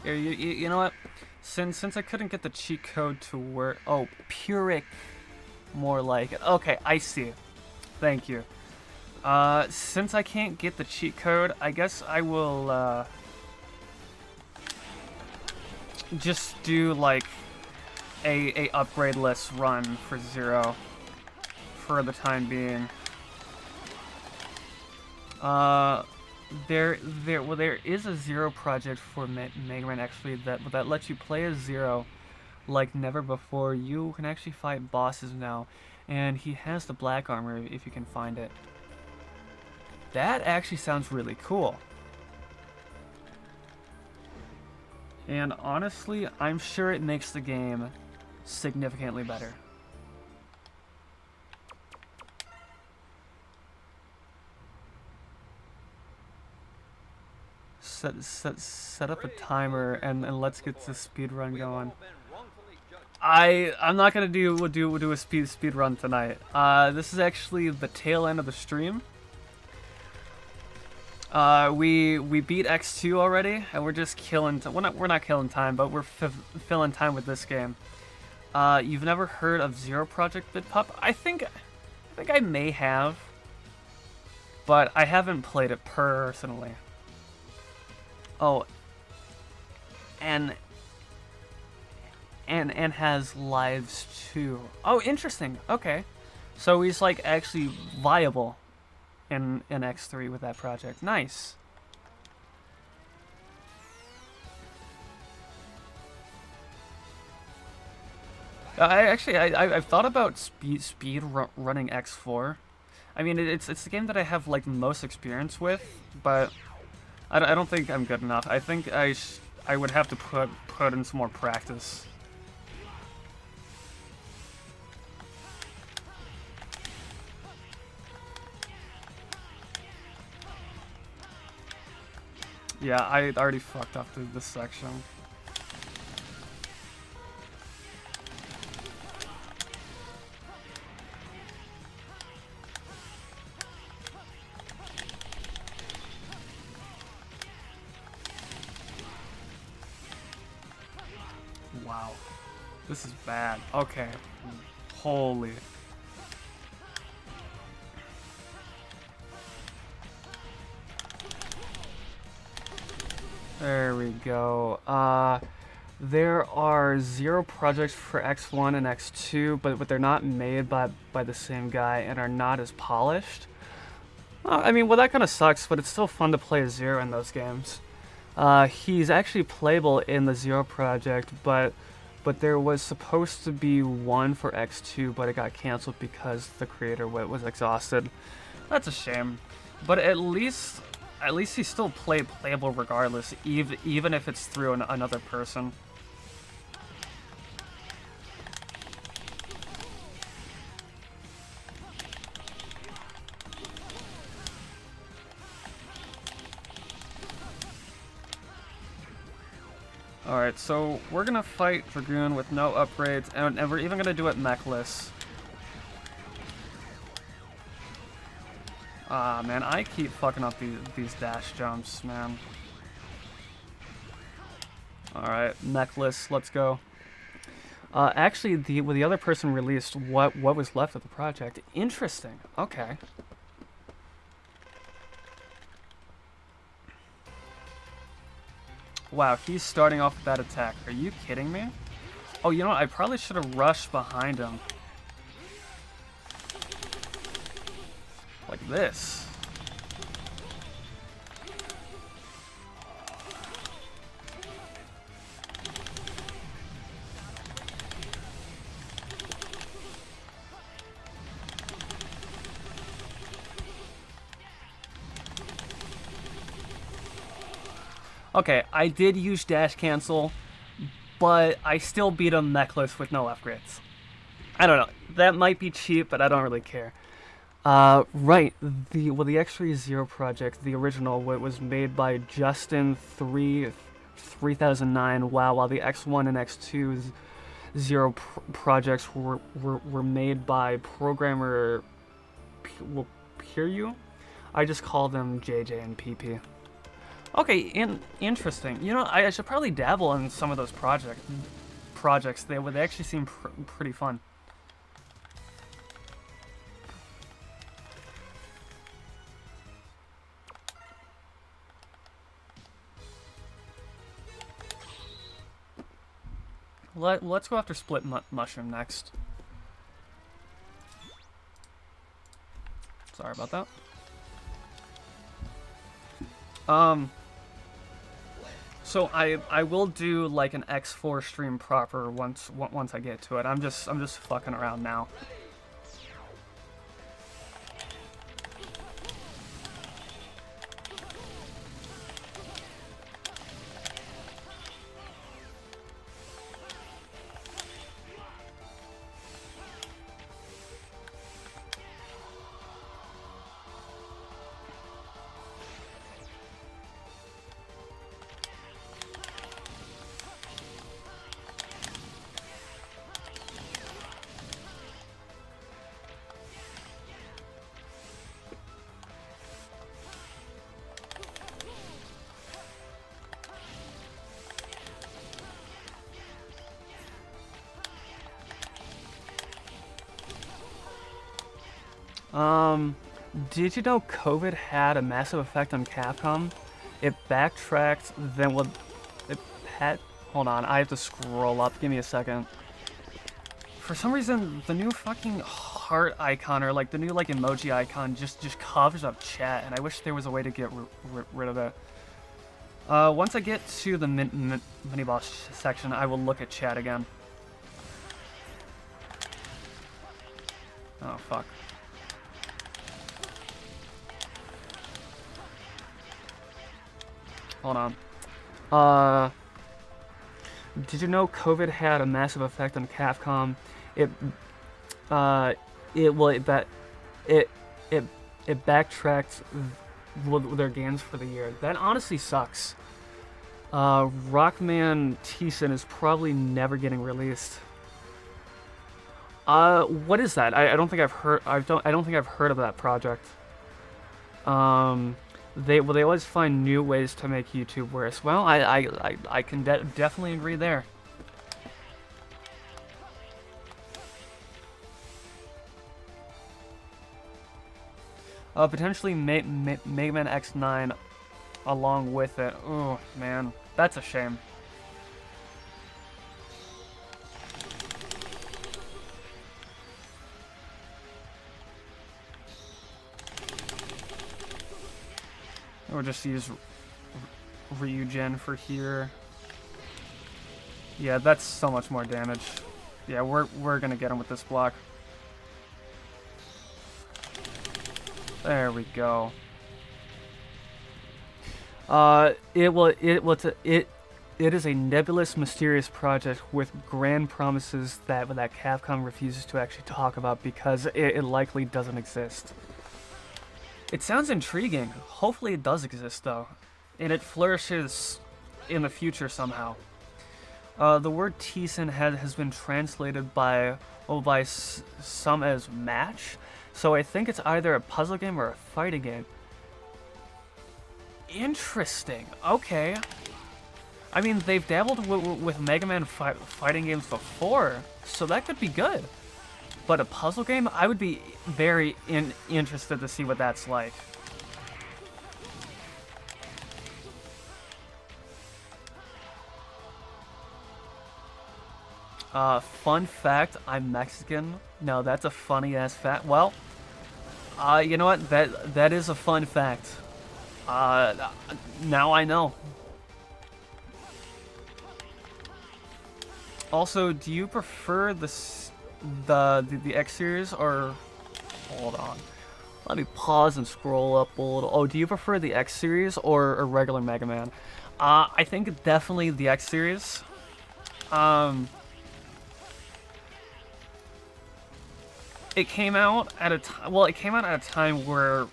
S1: Here, you know what? Since I couldn't get the cheat code to work... Oh, Puric. More like it. Okay, I see. Thank you. Since I can't get the cheat code, I guess I will, just do, like, a upgradeless run for Zero for the time being. There is a Zero project for Mega Man actually that lets you play as Zero like never before. You can actually fight bosses now, and he has the black armor if you can find it. That actually sounds really cool. And honestly, I'm sure it makes the game significantly better. Set up a timer and let's get the speed run going. I'm not gonna do a speed run tonight. This is actually the tail end of the stream. We beat X2 already, and we're just killing. We're not killing time, but we're filling time with this game. You've never heard of Zero Project BitPup? I think I may have, but I haven't played it personally. Oh, and has lives too. Oh, interesting. Okay, so he's like actually viable in X3 with that project. Nice. I've thought about speed running X4. I mean, it's the game that I have like most experience with, but I don't think I'm good enough. I think I would have to put in some more practice. Yeah, I already fucked up this section. Wow. This is bad. Okay. Holy. There we go. There are Zero projects for X1 and X2, but they're not made by the same guy and are not as polished. I mean, well, that kind of sucks, but it's still fun to play as Zero in those games. He's actually playable in the Zero project, but but there was supposed to be one for X2, but it got canceled because the creator was exhausted. That's a shame. But at least he's still playable regardless, even if it's through another person. Alright, so we're gonna fight Dragoon with no upgrades, and we're even gonna do it mechless. Ah, man, I keep fucking up these dash jumps, man. Alright, mechless, let's go. Actually, the other person released what was left of the project. Interesting, okay. Wow, he's starting off with that attack. Are you kidding me? Oh, you know what? I probably should have rushed behind him. Like this. Okay, I did use dash cancel, but I still beat him mechless with no upgrades. I don't know. That might be cheap, but I don't really care. Right. The X3 Zero project, the original, was made by Justin 3009. Wow, while the X1 and X2 Zero projects were made by programmer Piryu. I just call them JJ and PP. Okay, interesting. You know, I should probably dabble in some of those projects. They actually seem pretty fun. Let's go after Split Mushroom next. Sorry about that. So I will do like an X4 stream proper once I get to it. I'm just fucking around now. Did you know COVID had a massive effect on Capcom? It backtracked, then hold on, I have to scroll up, give me a second. For some reason, the new fucking heart icon, or like the new like emoji icon, just covers up chat, and I wish there was a way to get rid of it. Once I get to the mini-boss section, I will look at chat again. Oh, fuck. Hold on. Did you know COVID had a massive effect on Capcom? It backtracked their games for the year. That honestly sucks. Rockman Teeson is probably never getting released. What is that? I don't think I've heard. I don't think I've heard of that project. They always find new ways to make YouTube worse. Well, I can definitely agree there. Potentially Mega Man X9 along with it. Oh man, that's a shame. Or just use Ryujin for here. Yeah, that's so much more damage. Yeah, we're gonna get him with this block. There we go. It is a nebulous, mysterious project with grand promises that Capcom refuses to actually talk about because it likely doesn't exist. It sounds intriguing. Hopefully it does exist, though. And it flourishes in the future somehow. The word Teesen has been translated by some as match, so I think it's either a puzzle game or a fighting game. Interesting. Okay. I mean, they've dabbled with Mega Man fighting games before, so that could be good. But a puzzle game, I would be very interested to see what that's like. Fun fact, I'm Mexican. No, that's a funny ass fact. Well, you know what? That is a fun fact. Now I know. Also, do you prefer the X series or? Hold on. Let me pause and scroll up a little. Oh, do you prefer the X series or a regular Mega Man? I think definitely the X series. It came out at a time. Well, it came out at a time where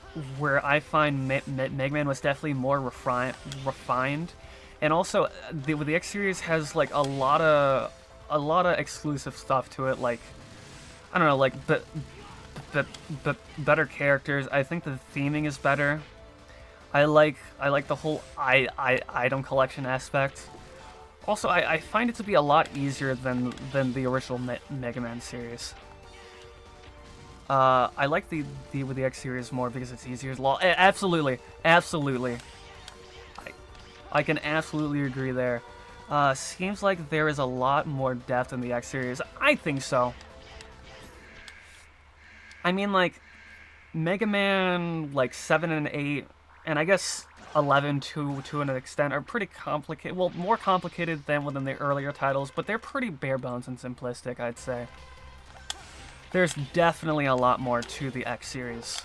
S1: I find Mega Man was definitely more refined, and also the X series has like a lot of exclusive stuff to it. Like, I don't know, like the better characters. I think the theming is better. I like the whole item collection aspect. Also, I find it to be a lot easier than the original Mega Man series. I like the X series more because it's easier. Absolutely. I can absolutely agree there. Seems like there is a lot more depth in the X series. I think so. I mean, like, Mega Man, like, 7 and 8, and I guess 11 to an extent, are pretty complicated. Well, more complicated than within the earlier titles, but they're pretty bare bones and simplistic, I'd say. There's definitely a lot more to the X series.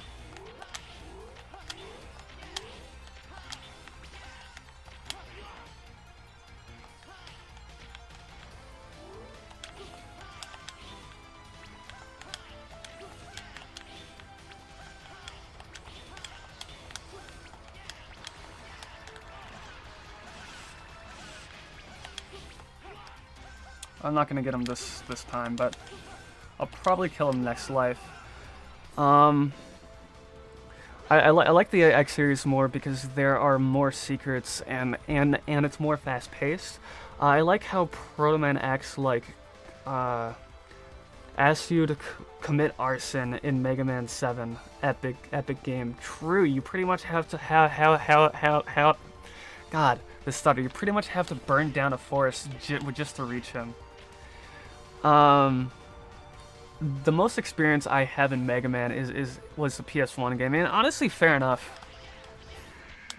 S1: I'm not gonna get him this time, but I'll probably kill him next life. I like the X series more because there are more secrets and it's more fast paced. I like how Proto Man X asks you to commit arson in Mega Man 7 epic game. True, you pretty much have to how God, this stutter. You pretty much have to burn down a forest just to reach him. The most experience I have in Mega Man was the PS1 game, and honestly, fair enough.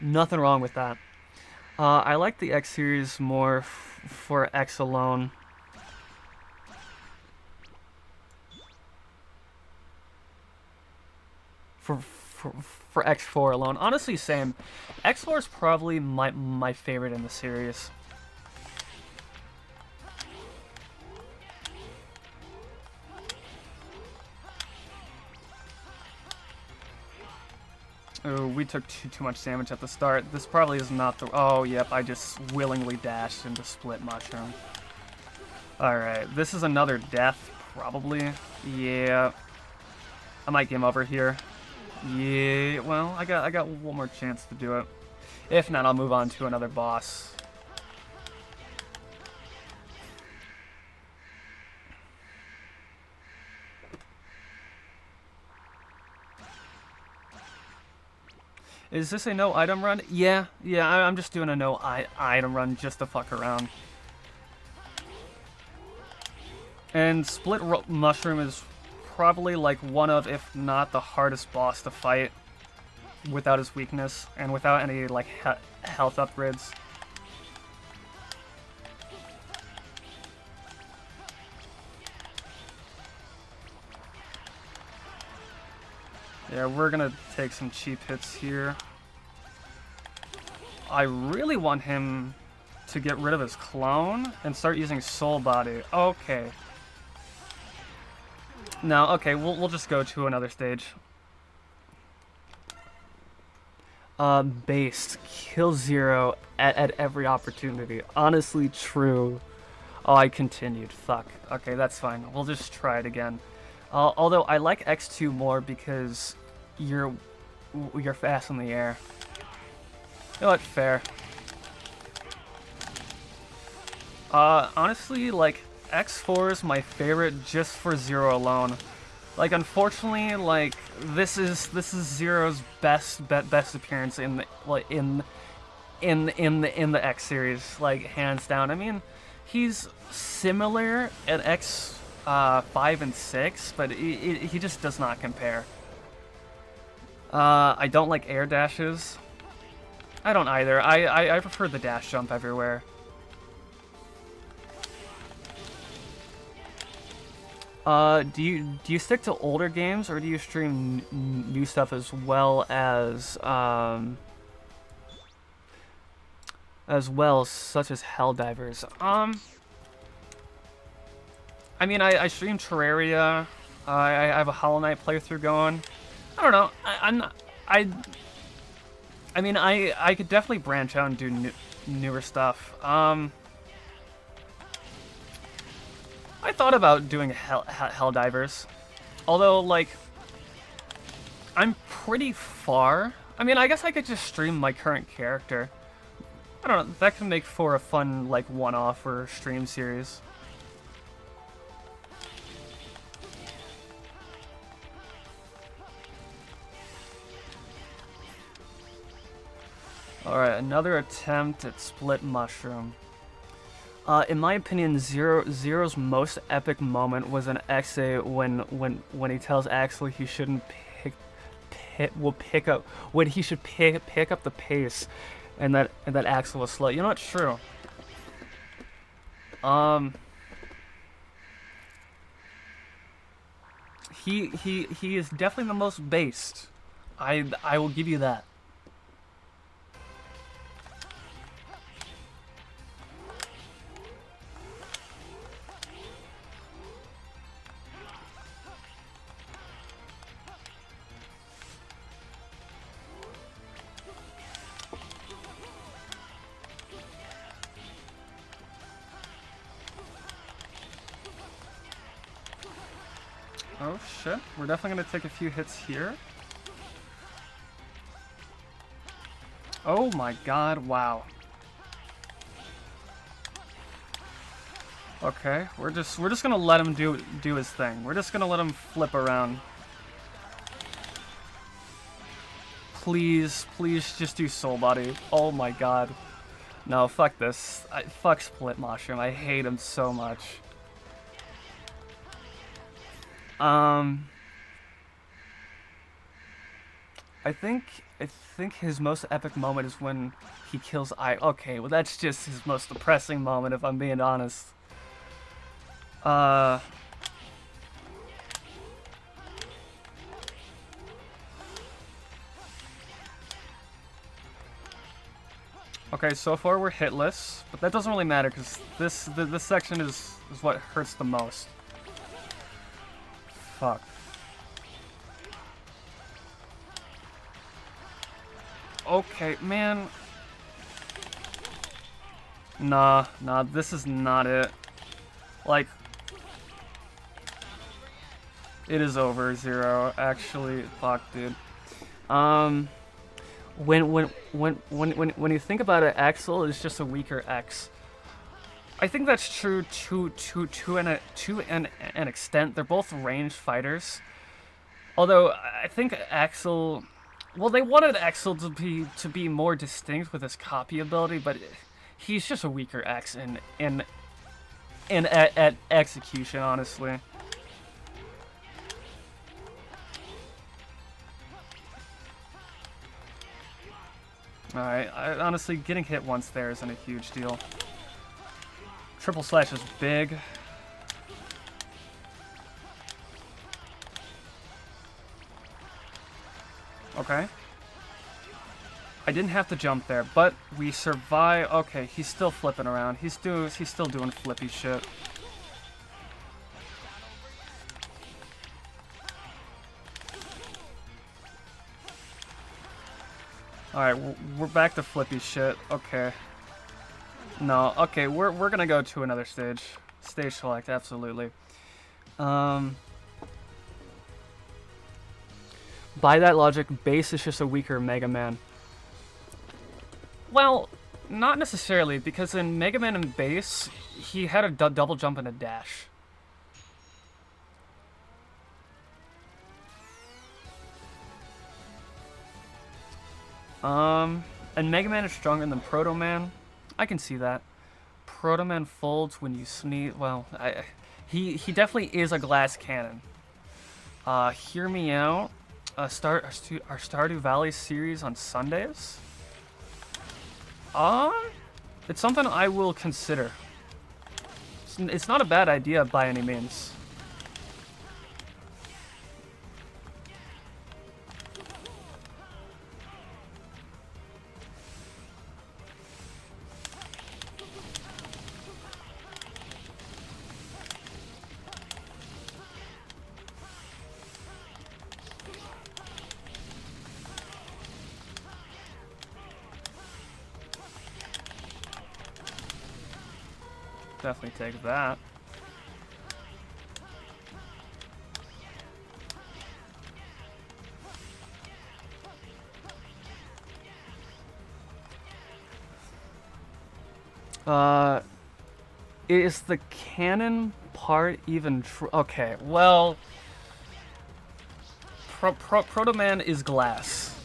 S1: Nothing wrong with that. I like the X series more for X alone. For X4 alone, honestly, same. X4 is probably my favorite in the series. Oh, we took too much damage at the start. This probably is not the... Oh, yep, I just willingly dashed into Split Mushroom. Alright, this is another death, probably. Yeah. I might game over here. Yeah, well, I got one more chance to do it. If not, I'll move on to another boss. Is this a no item run? Yeah, I'm just doing a no item run just to fuck around. And Split Mushroom is probably like one of, if not the hardest boss to fight without his weakness and without any like health upgrades. Yeah, we're gonna take some cheap hits here. I really want him to get rid of his clone and start using Soul Body. Okay. No, okay, we'll just go to another stage. Based. Kill Zero at every opportunity. Honestly, true. Oh, I continued. Fuck. Okay, that's fine. We'll just try it again. Although I like X2 more because you're fast in the air. You know what? Fair. Honestly, like, X4 is my favorite just for Zero alone. Like, unfortunately, like, this is Zero's best appearance in the X series, like, hands down. I mean, he's similar at X 5 and 6, but he just does not compare. I don't like air dashes. I don't either. I prefer the dash jump everywhere. Do you stick to older games, or do you stream new stuff as well, such as Helldivers? I mean, I stream Terraria. I have a Hollow Knight playthrough going. I don't know. I mean, I could definitely branch out and do newer stuff. I thought about doing Helldivers, although, like, I'm pretty far. I mean, I guess I could just stream my current character. I don't know, that could make for a fun, like, one-off or stream series. Alright, another attempt at Split Mushroom. In my opinion, Zero's most epic moment was in XA when he tells Axel he shouldn't pick up the pace, and that Axel was slow. You know, it's true. He is definitely the most based. I will give you that. Oh shit, we're definitely gonna take a few hits here. Oh my god, wow. Okay, we're just gonna let him do his thing. We're just gonna let him flip around. Please just do Soul Body. Oh my god. No, fuck this. Fuck Split Mushroom. I hate him so much. I think his most epic moment is when he kills Okay, well that's just his most depressing moment, if I'm being honest. Okay, so far we're hitless, but that doesn't really matter because this section is what hurts the most. Fuck. Okay, man. Nah, this is not it. Like, it is over, Zero. Actually, fuck, dude. When you think about it, Axel is just a weaker X. I think that's true to an extent. They're both ranged fighters. Although I think Axel, well, they wanted Axel to be more distinct with his copy ability, but he's just a weaker X at execution, honestly. Alright, honestly, getting hit once there isn't a huge deal. Triple slash is big. Okay. I didn't have to jump there, but we survive. Okay, he's still flipping around. He's still doing flippy shit. Alright, we're back to flippy shit. Okay. No, okay, we're gonna go to another stage. Stage select, absolutely. By that logic, Bass is just a weaker Mega Man. Well, not necessarily, because in Mega Man and Bass, he had a double jump and a dash. And Mega Man is stronger than Proto Man. I can see that. Proto Man folds when you sneeze. Well, he definitely is a glass cannon. Hear Me Out. Our Stardew Valley series on Sundays. It's something I will consider. It's not a bad idea by any means. Definitely take that. Is the cannon part even true? Okay, well, Proto Man is glass.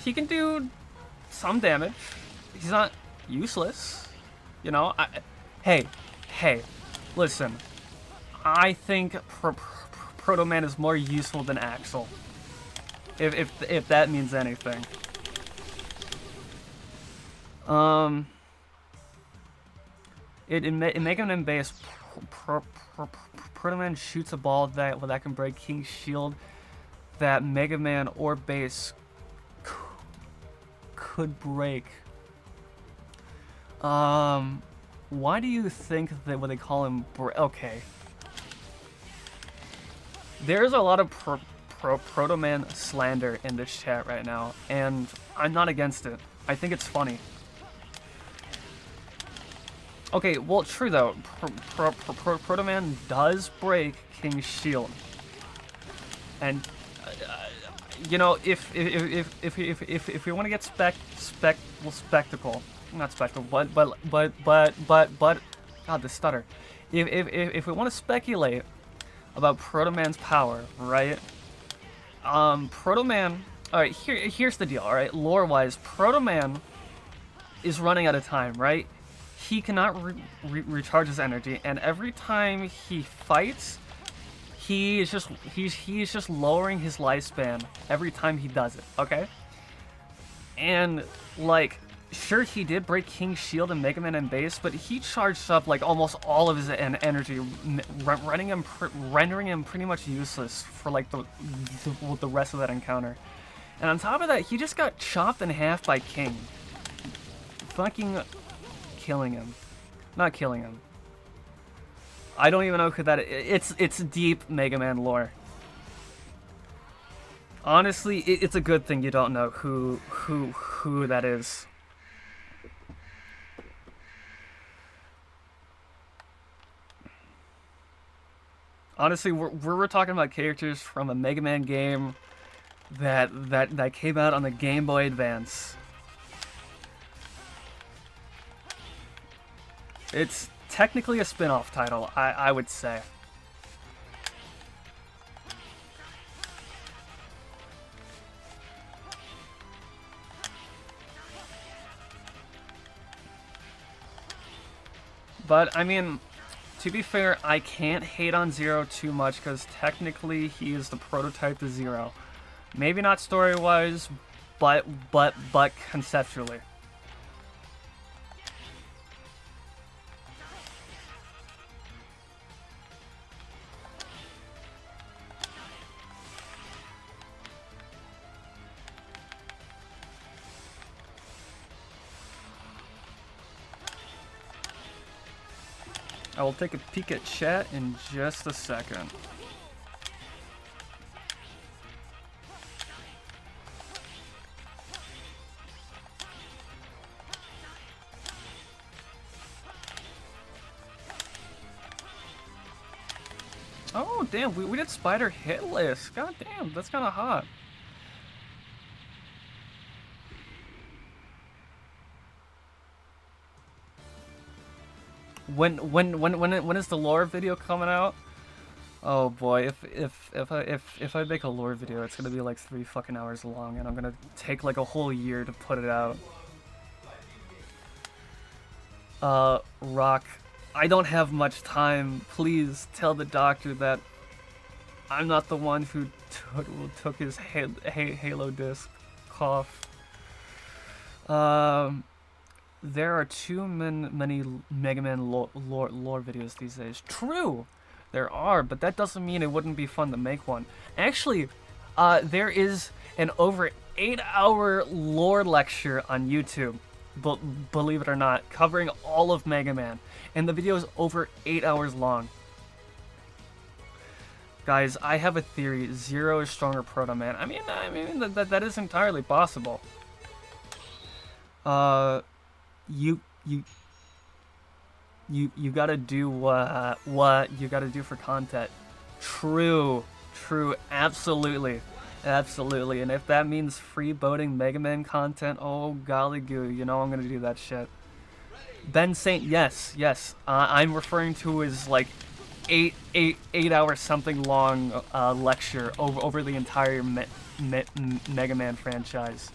S1: He can do some damage. He's not useless, you know. Hey, listen. I think Proto Man is more useful than Axel, if that means anything. In Mega Man Bass, Proto Man shoots a ball that can break King's shield that Mega Man or Bass could break. Why do you think that what they call him? Okay. There's a lot of Proto Man slander in this chat right now, and I'm not against it. I think it's funny. Okay, well, true though. Proto Man does break King's shield, and you know, if we want to get spectacle, not spectacle, but God, the stutter. If we want to speculate about Proto Man's power, right? Proto Man. All right, here's the deal. All right, lore-wise, Proto Man is running out of time, right? He cannot recharge his energy, and every time he fights, he's just lowering his lifespan every time he does it. Okay, and like, sure, he did break King's shield and Mega Man and Bass, but he charged up like almost all of his energy, rendering him pretty much useless for like the rest of that encounter. And on top of that, he just got chopped in half by King. Fucking killing him. Not killing him. I don't even know who that is. It's deep Mega Man lore. Honestly, it's a good thing you don't know who that is. Honestly, we're talking about characters from a Mega Man game that came out on the Game Boy Advance. It's technically a spin-off title, I would say. But, I mean, to be fair, I can't hate on Zero too much, because technically he is the prototype to Zero. Maybe not story-wise, but conceptually. I will take a peek at chat in just a second. Oh, damn, we did Spider hitless. God damn, that's kind of hot. When is the lore video coming out? Oh boy, if I make a lore video, it's gonna be like 3 fucking hours long, and I'm gonna take like a whole year to put it out. Rock, I don't have much time. Please tell the doctor that I'm not the one who took his Halo disc. Cough. There are too many Mega Man lore videos these days. True, there are, but that doesn't mean it wouldn't be fun to make one. Actually, there is an over 8-hour lore lecture on YouTube, believe it or not, covering all of Mega Man, and the video is over 8 hours long. Guys, I have a theory: Zero is stronger Proto Man. I mean that is entirely possible. You gotta do what you gotta do for content. True, absolutely, and if that means freebooting Mega Man content, oh golly goo, you know I'm gonna do that shit. Ben Saint, yes, I'm referring to his like 8-hour something long lecture over the entire Mega Man franchise.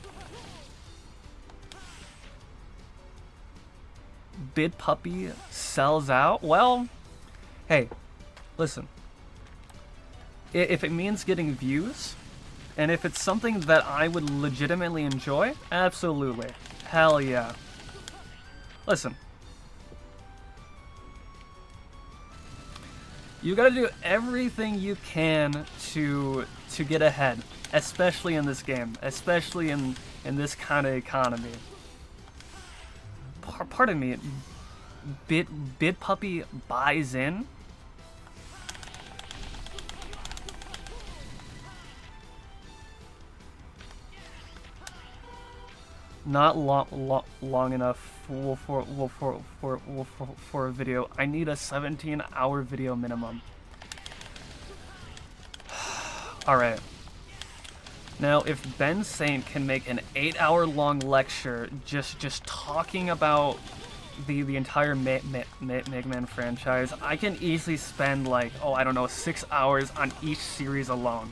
S1: Bid Puppy sells out? Well, hey, listen. If it means getting views, and if it's something that I would legitimately enjoy, absolutely. Hell yeah. Listen. You gotta do everything you can to get ahead, especially in this game, especially in this kind of economy. Pardon me, Bid Puppy buys in? Not long enough for a video. I need a 17-hour video minimum. Alright. Now, if Ben Saint can make an 8-hour long lecture just talking about the entire Mega Man franchise, I can easily spend like, oh, I don't know, 6 hours on each series alone.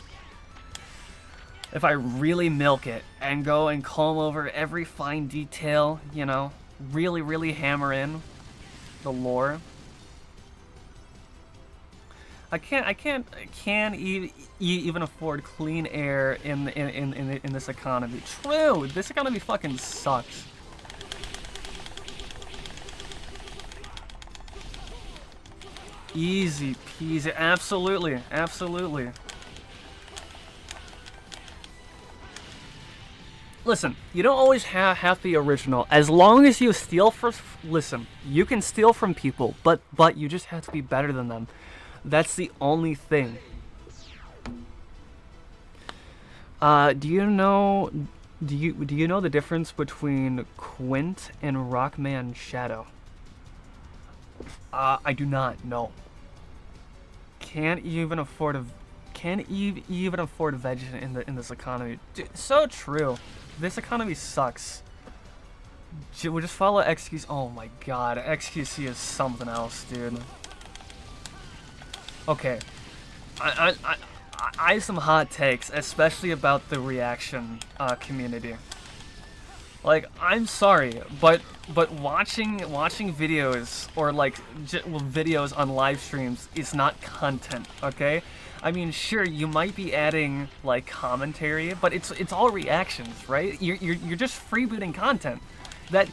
S1: If I really milk it and go and comb over every fine detail, you know, really hammer in the lore. I can't even afford clean air in this economy. True, this economy fucking sucks. Easy peasy, absolutely. Listen, you don't always have the original. As long as you steal from, listen, you can steal from people, but you just have to be better than them. That's the only thing. Do you know the difference between Quint and Rockman Shadow? I do not know. Can't even afford veg in this economy. Dude, so true. This economy sucks. We'll just follow XQC. Oh my god, XQC is something else, dude. Okay, I have some hot takes, especially about the reaction community. Like, I'm sorry, but watching videos or like videos on live streams is not content, okay? I mean, sure, you might be adding like commentary, but it's all reactions, right? You're just freebooting content. That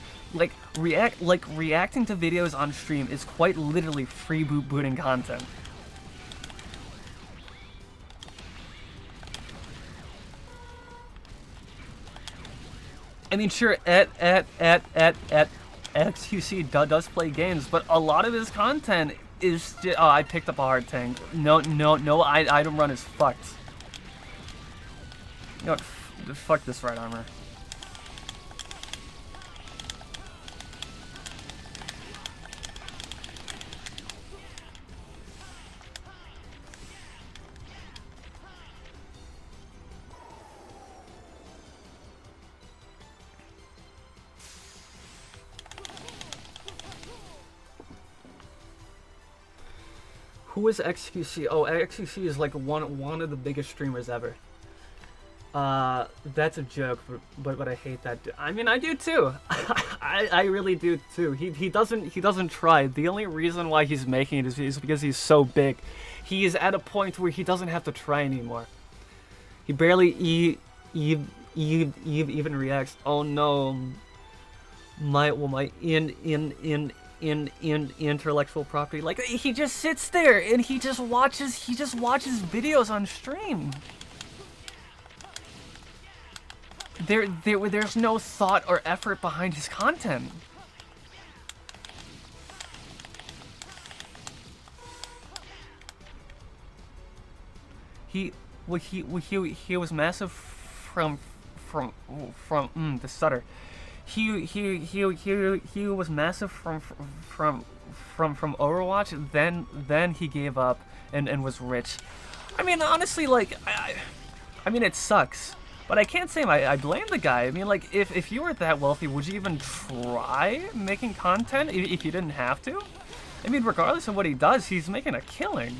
S1: reacting to videos on stream is quite literally freebooting content. I mean, sure, XQC does play games, but a lot of his content is just, oh, I picked up a hard tank. No, item run is fucked. You know what, fuck this right armor. Who is XQC? Oh, XQC is like one of the biggest streamers ever. That's a joke, but I hate that. I mean, I do too. I really do too. He doesn't try. The only reason why he's making it is because he's so big. He is at a point where he doesn't have to try anymore. He barely even reacts. Oh no, my intellectual property. Like, he just sits there and he just watches videos on stream. There's no thought or effort behind his content. He was massive from the stutter. He was massive from Overwatch. Then he gave up and was rich. I mean, honestly, like I mean, it sucks. But I can't say I blame the guy. I mean, like, if you were that wealthy, would you even try making content if you didn't have to? I mean, regardless of what he does, he's making a killing.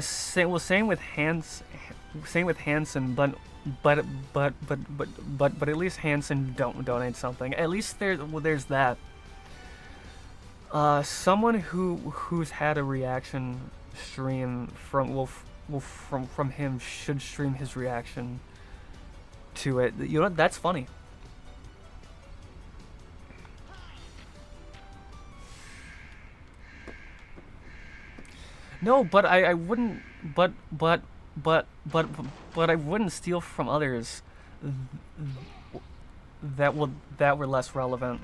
S1: Same with Hanson, but at least Hanson don't donate something. At least there's that. Someone who's had a reaction stream from him should stream his reaction to it. You know what? That's funny. No, but I wouldn't. But I wouldn't steal from others that were less relevant.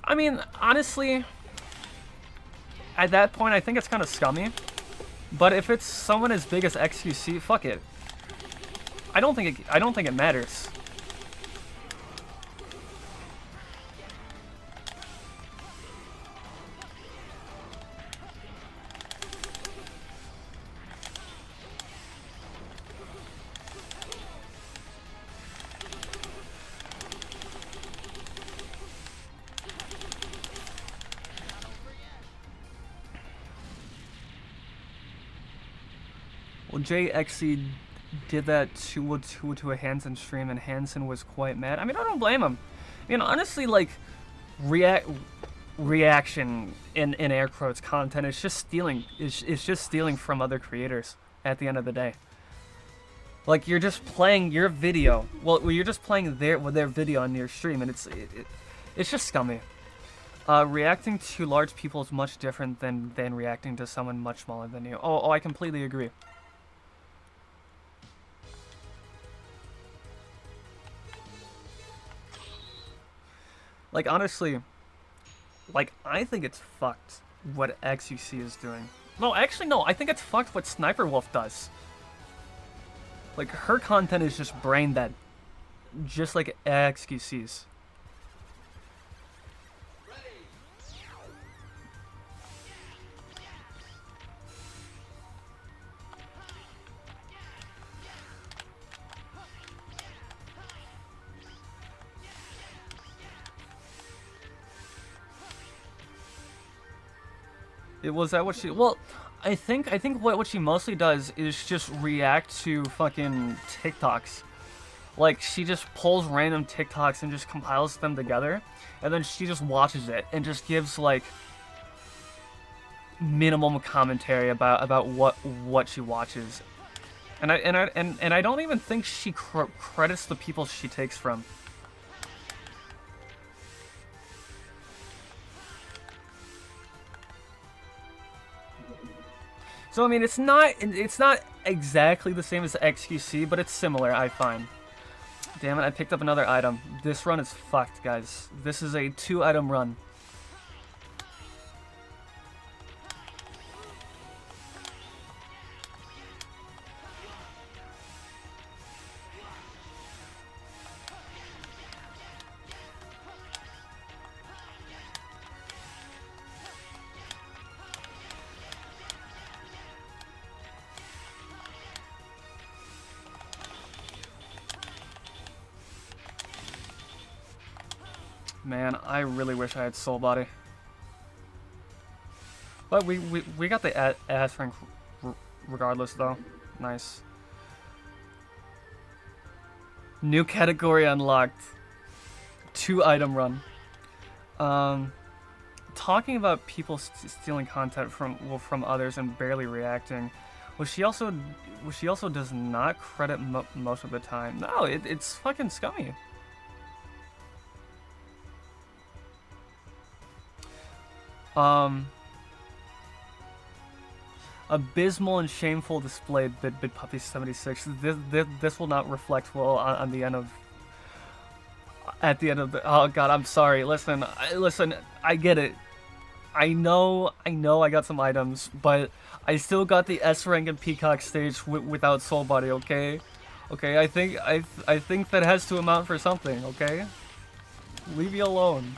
S1: I mean, honestly, at that point, I think it's kind of scummy. But if it's someone as big as XQC, fuck it. I don't think it matters. Well, JXC did that to a Hanson stream, and Hanson was quite mad. I mean, I don't blame him. I mean, honestly, like, reaction in air quotes content is just stealing. It's just stealing from other creators at the end of the day. Like, you're just playing your video. Well, you're just playing their video on your stream, and it's just scummy. Reacting to large people is much different than reacting to someone much smaller than you. Oh, I completely agree. Like, honestly, like, I think it's fucked what XQC is doing. No, actually, no, I think it's fucked what Sniper Wolf does. Like, her content is just brain dead. Just like XQC's. Was that what she... Well, I think what she mostly does is just react to fucking TikToks. Like, she just pulls random TikToks and just compiles them together, and then she just watches it and just gives, like, minimum commentary about what she watches. And I don't even think she credits the people she takes from. So I mean, it's not exactly the same as XQC, but it's similar, I find. Damn it, I picked up another item. This run is fucked, guys. This is a 2-item run. Man, I really wish I had Soul Body. But we got the ass rank regardless, though. Nice. New category unlocked. 2-item run. Talking about people stealing content from others and barely reacting. She also does not credit most of the time. No, it's fucking scummy. Abysmal and shameful display, Bit Puppy 76. This will not reflect well on the end of. At the end of the. Oh god, I'm sorry. Listen, I get it. I know I got some items, but I still got the S rank and Peacock stage without Soul Body. Okay, I think that has to amount for something. Okay, leave me alone.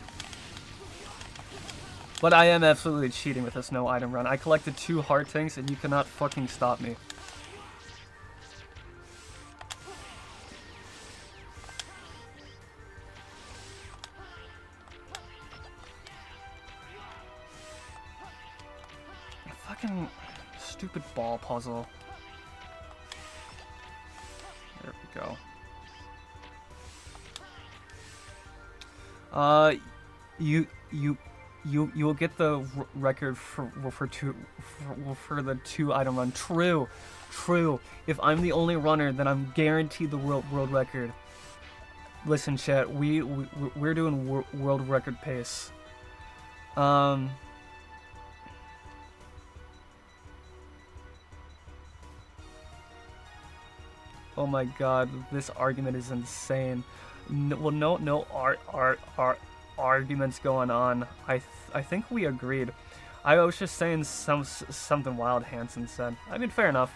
S1: But I am absolutely cheating with this no item run. I collected 2 heart tanks and you cannot fucking stop me. Fucking stupid ball puzzle. There we go. You will get the record for the 2-item run. True. If I'm the only runner, then I'm guaranteed the world record. Listen, chat. We're doing world record pace. Oh my god, this argument is insane. No arguments going on. I think we agreed. I was just saying something wild Hanson said. I mean, fair enough.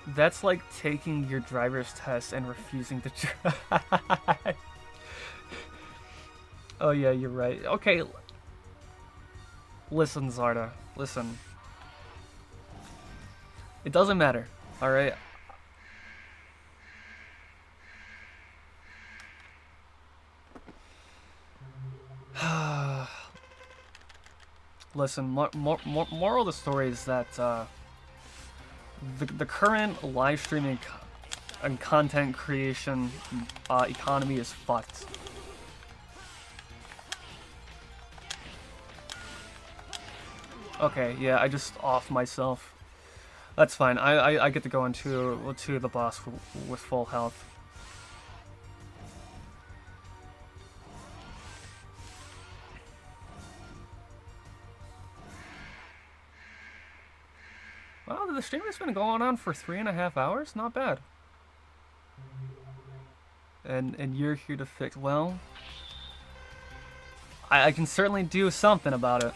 S1: That's like taking your driver's test and refusing to drive. Oh yeah, you're right. Okay. Listen, Zarda. Listen. It doesn't matter. Alright? Listen, moral of the story is that the current live streaming and content creation economy is fucked. Okay, yeah, I just offed myself. That's fine. I get to go into the boss with full health. Wow, the stream has been going on for 3.5 hours? Not bad. And you're here to fix... Well... I can certainly do something about it.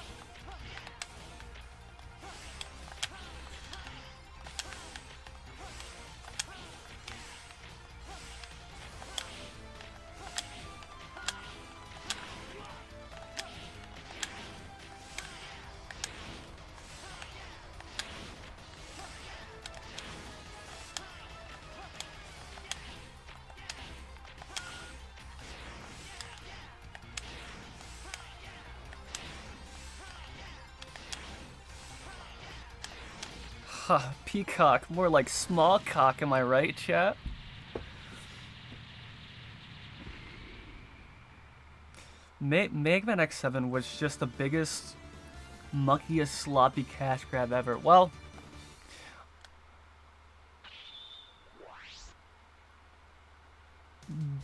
S1: Peacock, more like small cock, am I right, chat? Mega Man X7 was just the biggest, muckiest, sloppy cash grab ever. Well,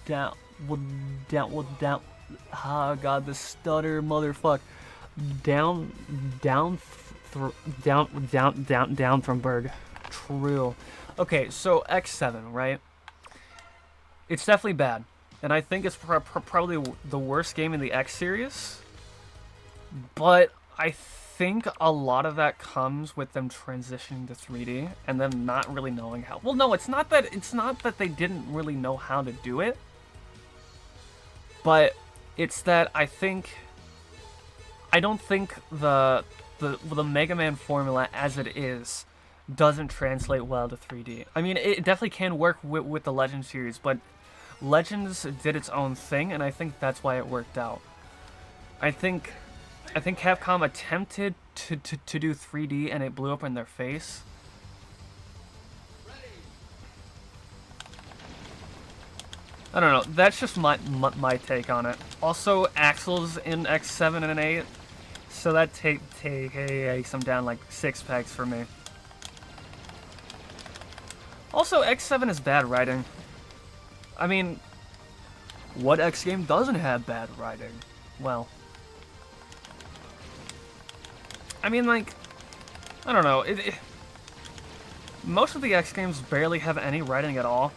S1: down, oh god, the stutter, motherfuck. Down from Berg. True. Okay, so X7, right? It's definitely bad. And I think it's probably the worst game in the X series. But I think a lot of that comes with them transitioning to 3D and them not really knowing how. Well, no, it's not that they didn't really know how to do it. But it's that I don't think the Mega Man formula as it is doesn't translate well to 3D. I mean, it definitely can work with the Legends series, but Legends did its own thing, and I think that's why it worked out. I think Capcom attempted to do 3D, and it blew up in their face. I don't know. That's just my take on it. Also, Axel's in X7 and 8, so that takes them down like 6 pegs for me. Also, X7 is bad writing. I mean, what X game doesn't have bad writing? Well, I mean, like, I don't know. Most of the X games barely have any writing at all.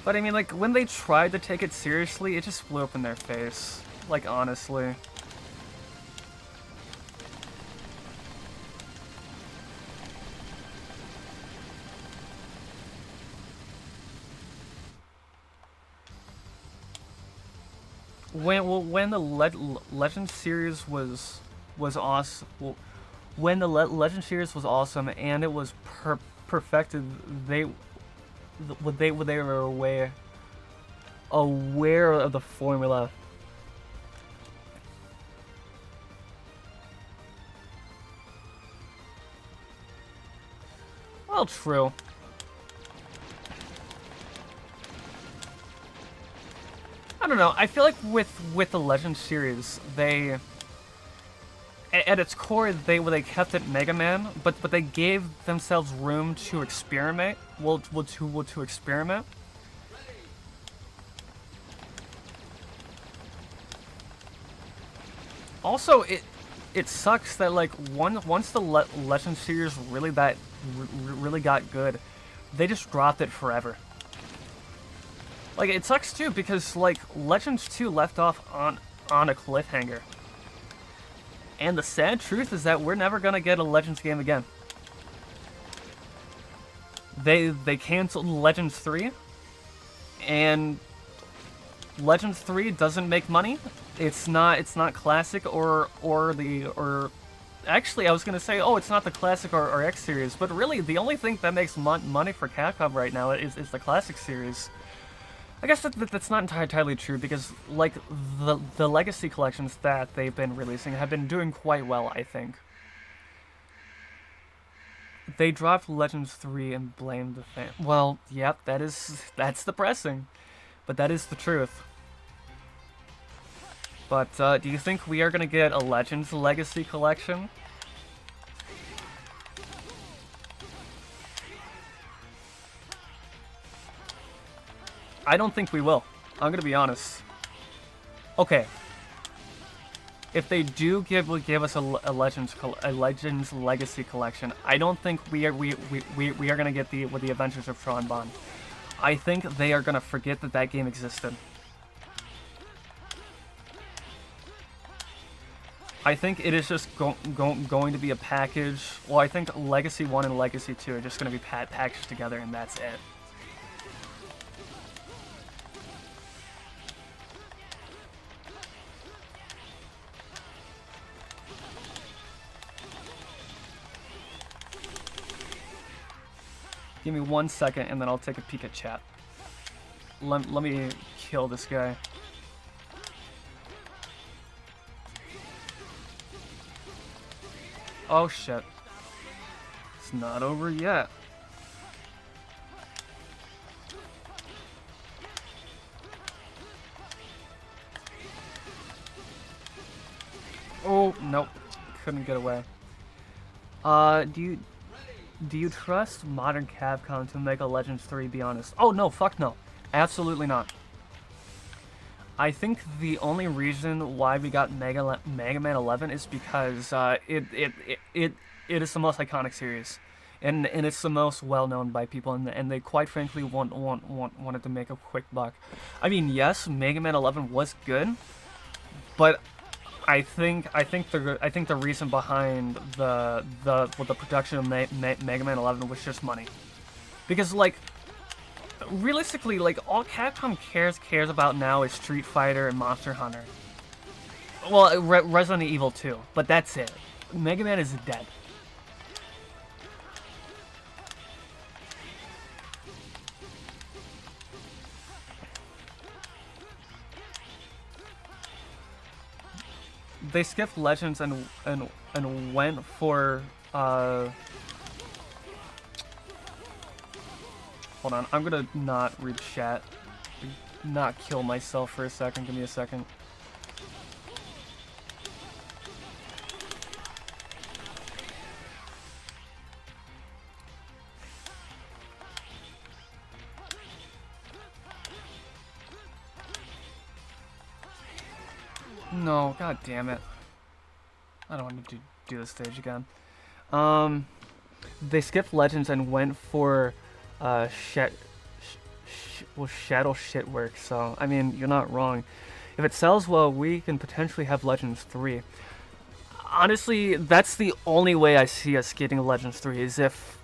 S1: But I mean, like, when they tried to take it seriously, it just blew up in their face. Like, honestly. When the Legend series was awesome, when the Legend series was awesome and it was perfected, they were aware of the formula. Well, true. I don't know. I feel like with the Legend series, they at its core they kept it Mega Man, but they gave themselves room to experiment. To experiment. Also, it sucks that like once the Legend series really got good, they just dropped it forever. Like, it sucks too because like Legends 2 left off on a cliffhanger. And the sad truth is that we're never gonna get a Legends game again. They canceled Legends 3, and Legends 3 doesn't make money. It's not classic or actually I was gonna say, oh, it's not the classic or X series, but really the only thing that makes money for Capcom right now is the classic series. I guess that's not entirely true because like the legacy collections that they've been releasing have been doing quite well, I think. They dropped Legends 3 and blamed the fan. Well, yep, that's depressing, but that is the truth. But do you think we are gonna get a Legends Legacy collection? I don't think we will. I'm gonna be honest. Okay. If they do give us a Legends Legacy collection, I don't think we are gonna get the Adventures of Tron Bonne. I think they are gonna forget that game existed. I think it is just going to be a package. Well, I think Legacy 1 and Legacy 2 are just going to be packaged together, and that's it. Give me 1 second, and then I'll take a peek at chat. Let me kill this guy. Oh shit. It's not over yet. Oh, nope. Couldn't get away. Do you trust modern Capcom to make a Legends 3, be honest? Oh no, fuck no. Absolutely not. I think the only reason why we got Mega Man 11 is because it is the most iconic series. and it's the most well known by people, and they quite frankly wanted to make a quick buck. I mean, yes, Mega Man 11 was good, but I think the reason behind the production of Mega Man 11 was just money, because like realistically, like all Capcom cares about now is Street Fighter and Monster Hunter. Well, Resident Evil 2, but that's it. Mega Man is dead. They skipped Legends and went for hold on, I'm gonna not read chat. Not kill myself for a second. Give me a second. No, god damn it. I don't want to do this stage again. They skipped Legends and went for Shadow Shitworks, so, I mean, you're not wrong. If it sells well, we can potentially have Legends 3. Honestly, that's the only way I see us getting Legends 3, is if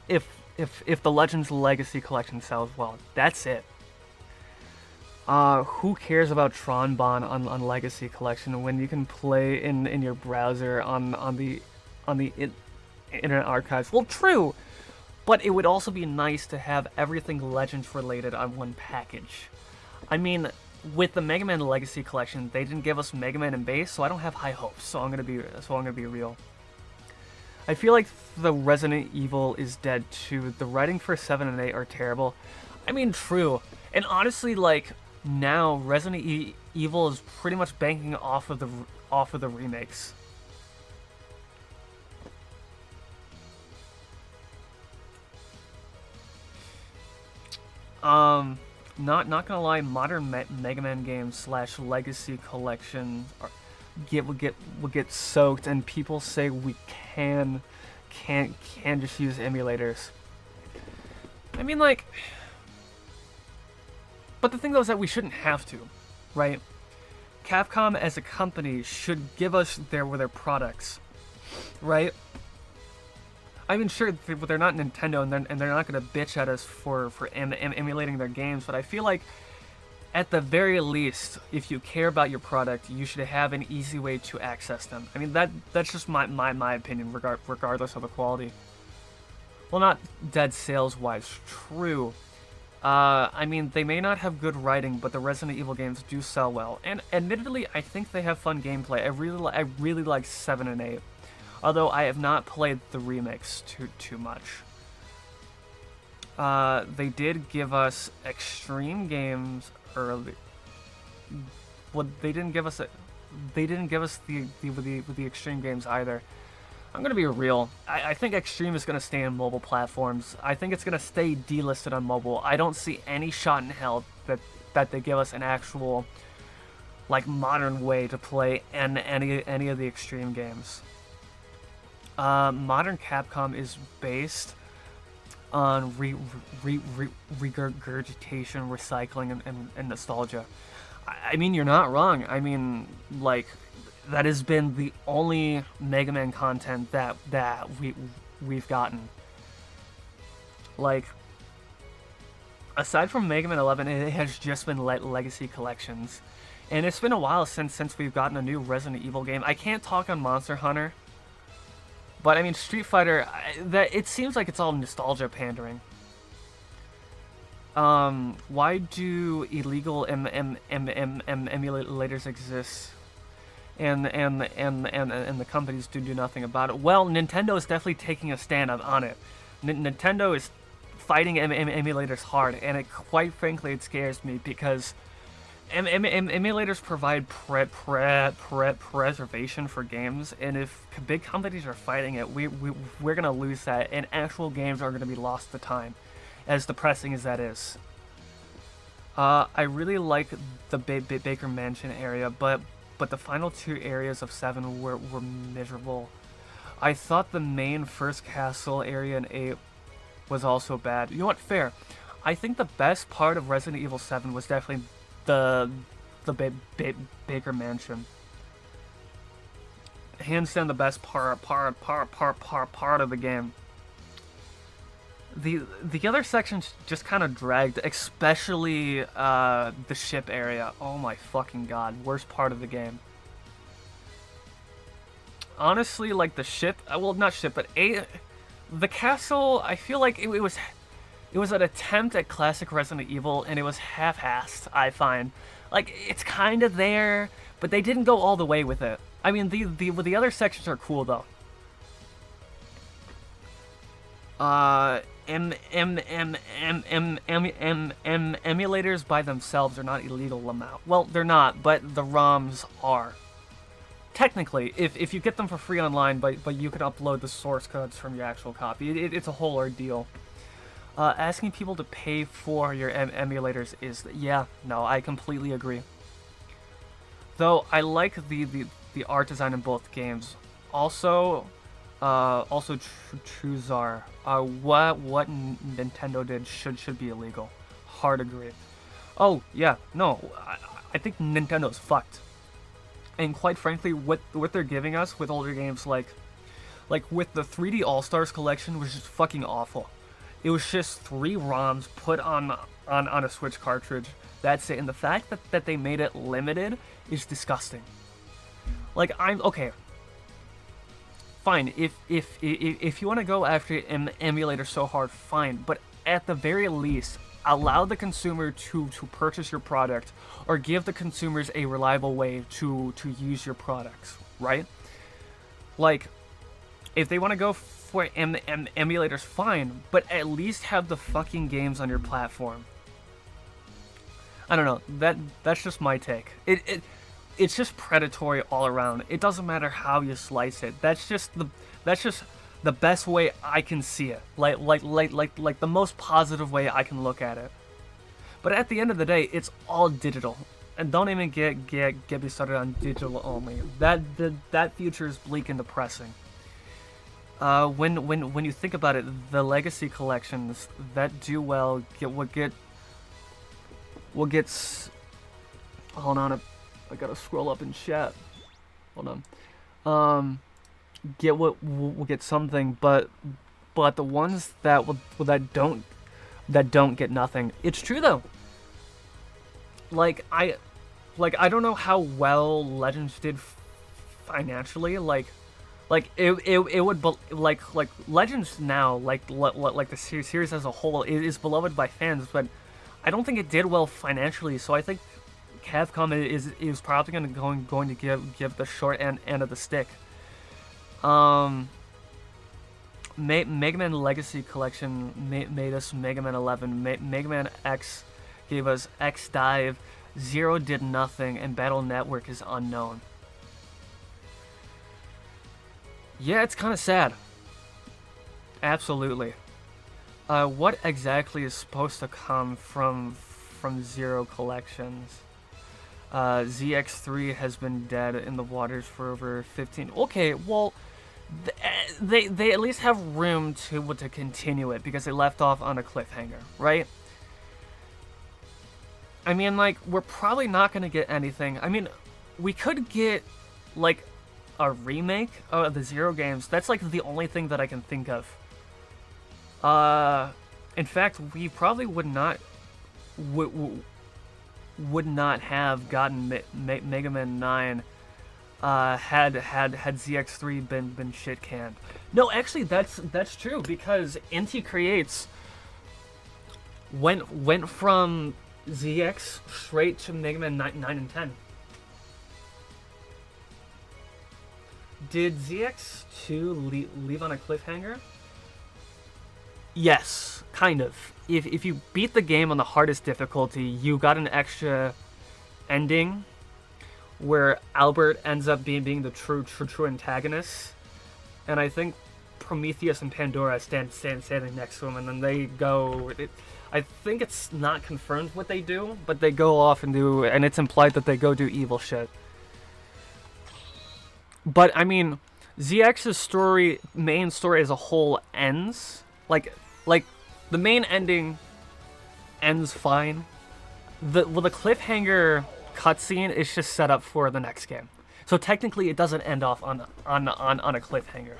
S1: the Legends Legacy Collection sells well. That's it. Who cares about Tron Bonne on Legacy Collection when you can play in your browser on the Internet Archives? Well, true, but it would also be nice to have everything Legends related on one package. I mean, with the Mega Man Legacy Collection, they didn't give us Mega Man and Base, so I don't have high hopes. So I'm gonna be real. I feel like the Resident Evil is dead too. The writing for 7 and 8 are terrible. I mean, true, and honestly, like. Now, Resident Evil is pretty much banking off of the remakes. Not gonna lie, modern Mega Man games / Legacy Collection will get soaked, and people say we can't just use emulators. I mean, like. But the thing though is that we shouldn't have to, right? Capcom as a company should give us their products, right? I mean, sure, they're not Nintendo, and they're not going to bitch at us for emulating their games, but I feel like, at the very least, if you care about your product, you should have an easy way to access them. I mean, that's just my opinion, regardless of the quality. Well, not dead sales-wise, true. I mean, they may not have good writing, but the Resident Evil games do sell well. And admittedly, I think they have fun gameplay. I really like 7 and 8. Although I have not played the remakes too much. They did give us Extreme games early. Well, they didn't give us the Extreme games either. I'm gonna be real. I think Extreme is gonna stay on mobile platforms. I think it's gonna stay delisted on mobile. I don't see any shot in hell that they give us an actual, like, modern way to play any of the Extreme games. Modern Capcom is based on regurgitation, recycling, and nostalgia. I mean, you're not wrong. I mean, like. That has been the only Mega Man content that we've gotten. Like, aside from Mega Man 11, it has just been Legacy Collections, and it's been a while since we've gotten a new Resident Evil game. I can't talk on Monster Hunter, but I mean Street Fighter. It seems like it's all nostalgia pandering. Why do illegal emulators exist? And the companies do nothing about it. Well, Nintendo is definitely taking a stand on it. Nintendo is fighting emulators hard, and quite frankly, it scares me because emulators provide preservation for games, and if big companies are fighting it, we're gonna lose that, and actual games are gonna be lost to time, as depressing as that is. I really like the Baker Mansion area, but the final 2 areas of 7 were miserable. I thought the main first castle area in 8 was also bad. You know what? Fair. I think the best part of Resident Evil 7 was definitely the Baker Mansion. Hands down the best part of the game. The other sections just kind of dragged, especially the ship area. Oh my fucking god, worst part of the game. Honestly, like the ship, well, not ship, but the castle. I feel like it was an attempt at classic Resident Evil, and it was half-assed. I find, like, it's kind of there, but they didn't go all the way with it. I mean, the other sections are cool though. Emulators by themselves are not illegal, Lamau. Well, they're not, but the ROMs are. Technically, if you get them for free online, but you can upload the source codes from your actual copy. It's a whole ordeal. Asking people to pay for your emulators is... Yeah, no, I completely agree. Though, I like the art design in both games. Also Truzar. What Nintendo did should be illegal. Hard agree. Oh, yeah, no, I think Nintendo's fucked. And quite frankly, what they're giving us with older games like with the 3D All-Stars collection was just fucking awful. It was just 3 ROMs put on a Switch cartridge. That's it. And the fact that they made it limited is disgusting. Like, I'm okay. Fine, if you want to go after an emulator so hard, fine. But at the very least, allow the consumer to purchase your product, or give the consumers a reliable way to use your products, right? Like, if they want to go for emulators, fine, but at least have the fucking games on your platform. I don't know. That's just my take. It's just predatory all around. It doesn't matter how you slice it. That's just the best way I can see it. Like the most positive way I can look at it. But at the end of the day, it's all digital. And don't even get me started on digital only. That future is bleak and depressing. When you think about it, the legacy collections that do well will get. Hold on, I gotta scroll up in chat. Hold on. We'll get something, but the ones that don't get nothing. It's true though. Like I don't know how well Legends did financially. Like it would like Legends now, like the series as a whole is beloved by fans, but I don't think it did well financially. So I think Capcom is probably going to give the short end of the stick. Mega Man Legacy Collection made us Mega Man 11. Mega Man X gave us X Dive. Zero did nothing, and Battle Network is unknown. Yeah, it's kind of sad. Absolutely. What exactly is supposed to come from Zero Collections? ZX3 has been dead in the waters for over 15... Okay, well, they at least have room to continue it, because they left off on a cliffhanger, right? I mean, like, we're probably not going to get anything. I mean, we could get, like, a remake of the Zero games. That's, like, the only thing that I can think of. In fact, we probably would not have gotten Mega Man 9 had ZX3 been shit canned. No, actually, that's true, because Inti Creates went from ZX straight to Mega Man 9 and 10. Did ZX2 leave on a cliffhanger? Yes, kind of. If you beat the game on the hardest difficulty, you got an extra ending where Albert ends up being the true antagonist, and I think Prometheus and Pandora standing next to him, and then they go. I think it's not confirmed what they do, but they go off and do, and it's implied that they go do evil shit. But I mean, ZX's story, main story as a whole ends. Like, the main ending ends fine. The cliffhanger cutscene is just set up for the next game. So technically it doesn't end off on a cliffhanger.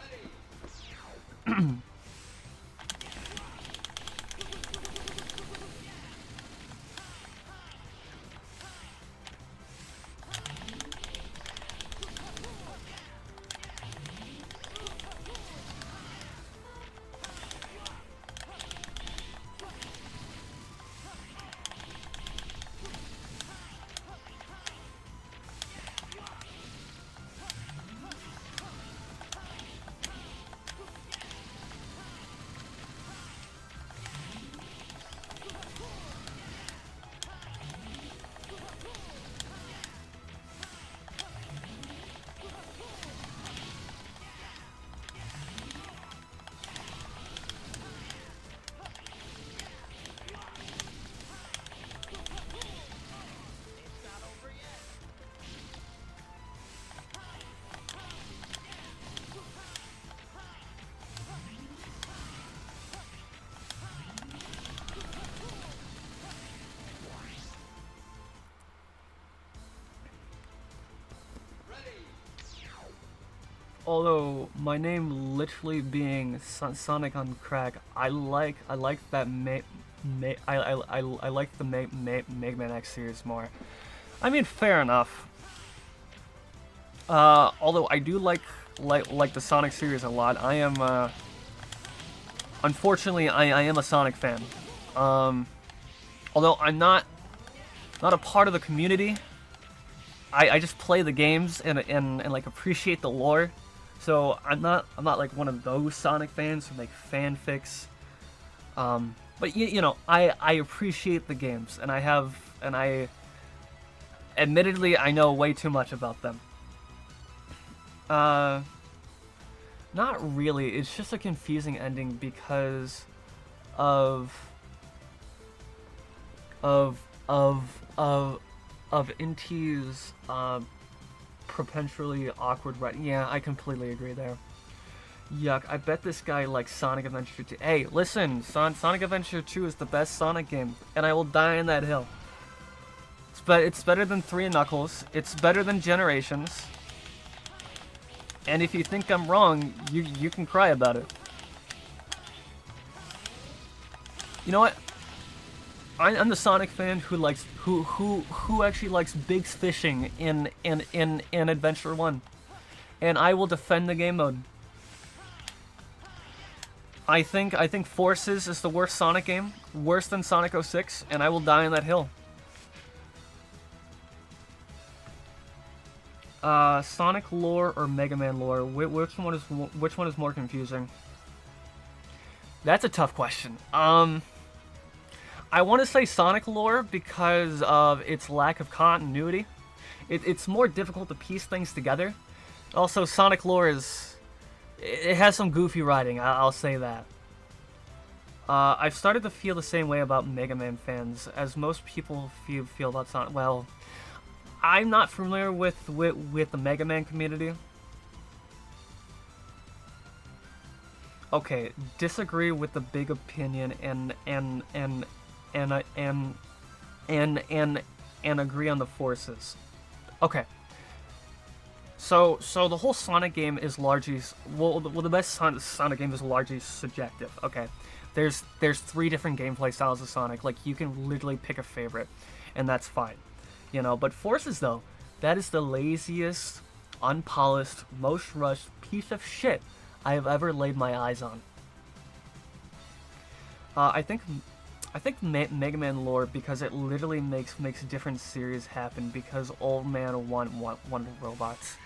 S1: Although my name literally being Sonic on Crack, I like that I like the Mega Man X series more. I mean, fair enough. Although I do like the Sonic series a lot. I am unfortunately I am a Sonic fan. Although I'm not a part of the community. I just play the games and like appreciate the lore. So I'm not like one of those Sonic fans who make fanfics. But you know, I appreciate the games, and I admittedly I know way too much about them. Not really. It's just a confusing ending because of Inti's propensely awkward writing. Yeah, I completely agree there. Yuck, I bet this guy likes Sonic Adventure 2. Hey, listen, Sonic Adventure 2 is the best Sonic game, and I will die on that hill. It's better than 3 Knuckles, it's better than Generations, and if you think I'm wrong, you can cry about it. You know what? I'm the Sonic fan who likes who actually likes big fishing in Adventure 1, and I will defend the game mode. I think Forces is the worst Sonic game, worse than Sonic 06, and I will die on that hill. Sonic lore or Mega Man lore? Which one is more confusing? That's a tough question. I want to say Sonic lore because of its lack of continuity. It's more difficult to piece things together. Also, Sonic lore it has some goofy writing, I'll say that. I've started to feel the same way about Mega Man fans, as most people feel about Sonic. Well, I'm not familiar with the Mega Man community. Okay, disagree with the big opinion and agree on the Forces. Okay. So the whole Sonic game is largely the best Sonic game is largely subjective. Okay, there's 3 different gameplay styles of Sonic. Like, you can literally pick a favorite, and that's fine, you know. But Forces, though, that is the laziest, unpolished, most rushed piece of shit I have ever laid my eyes on. I think Mega Man lore, because it literally makes different series happen, because Old Man wanted robots.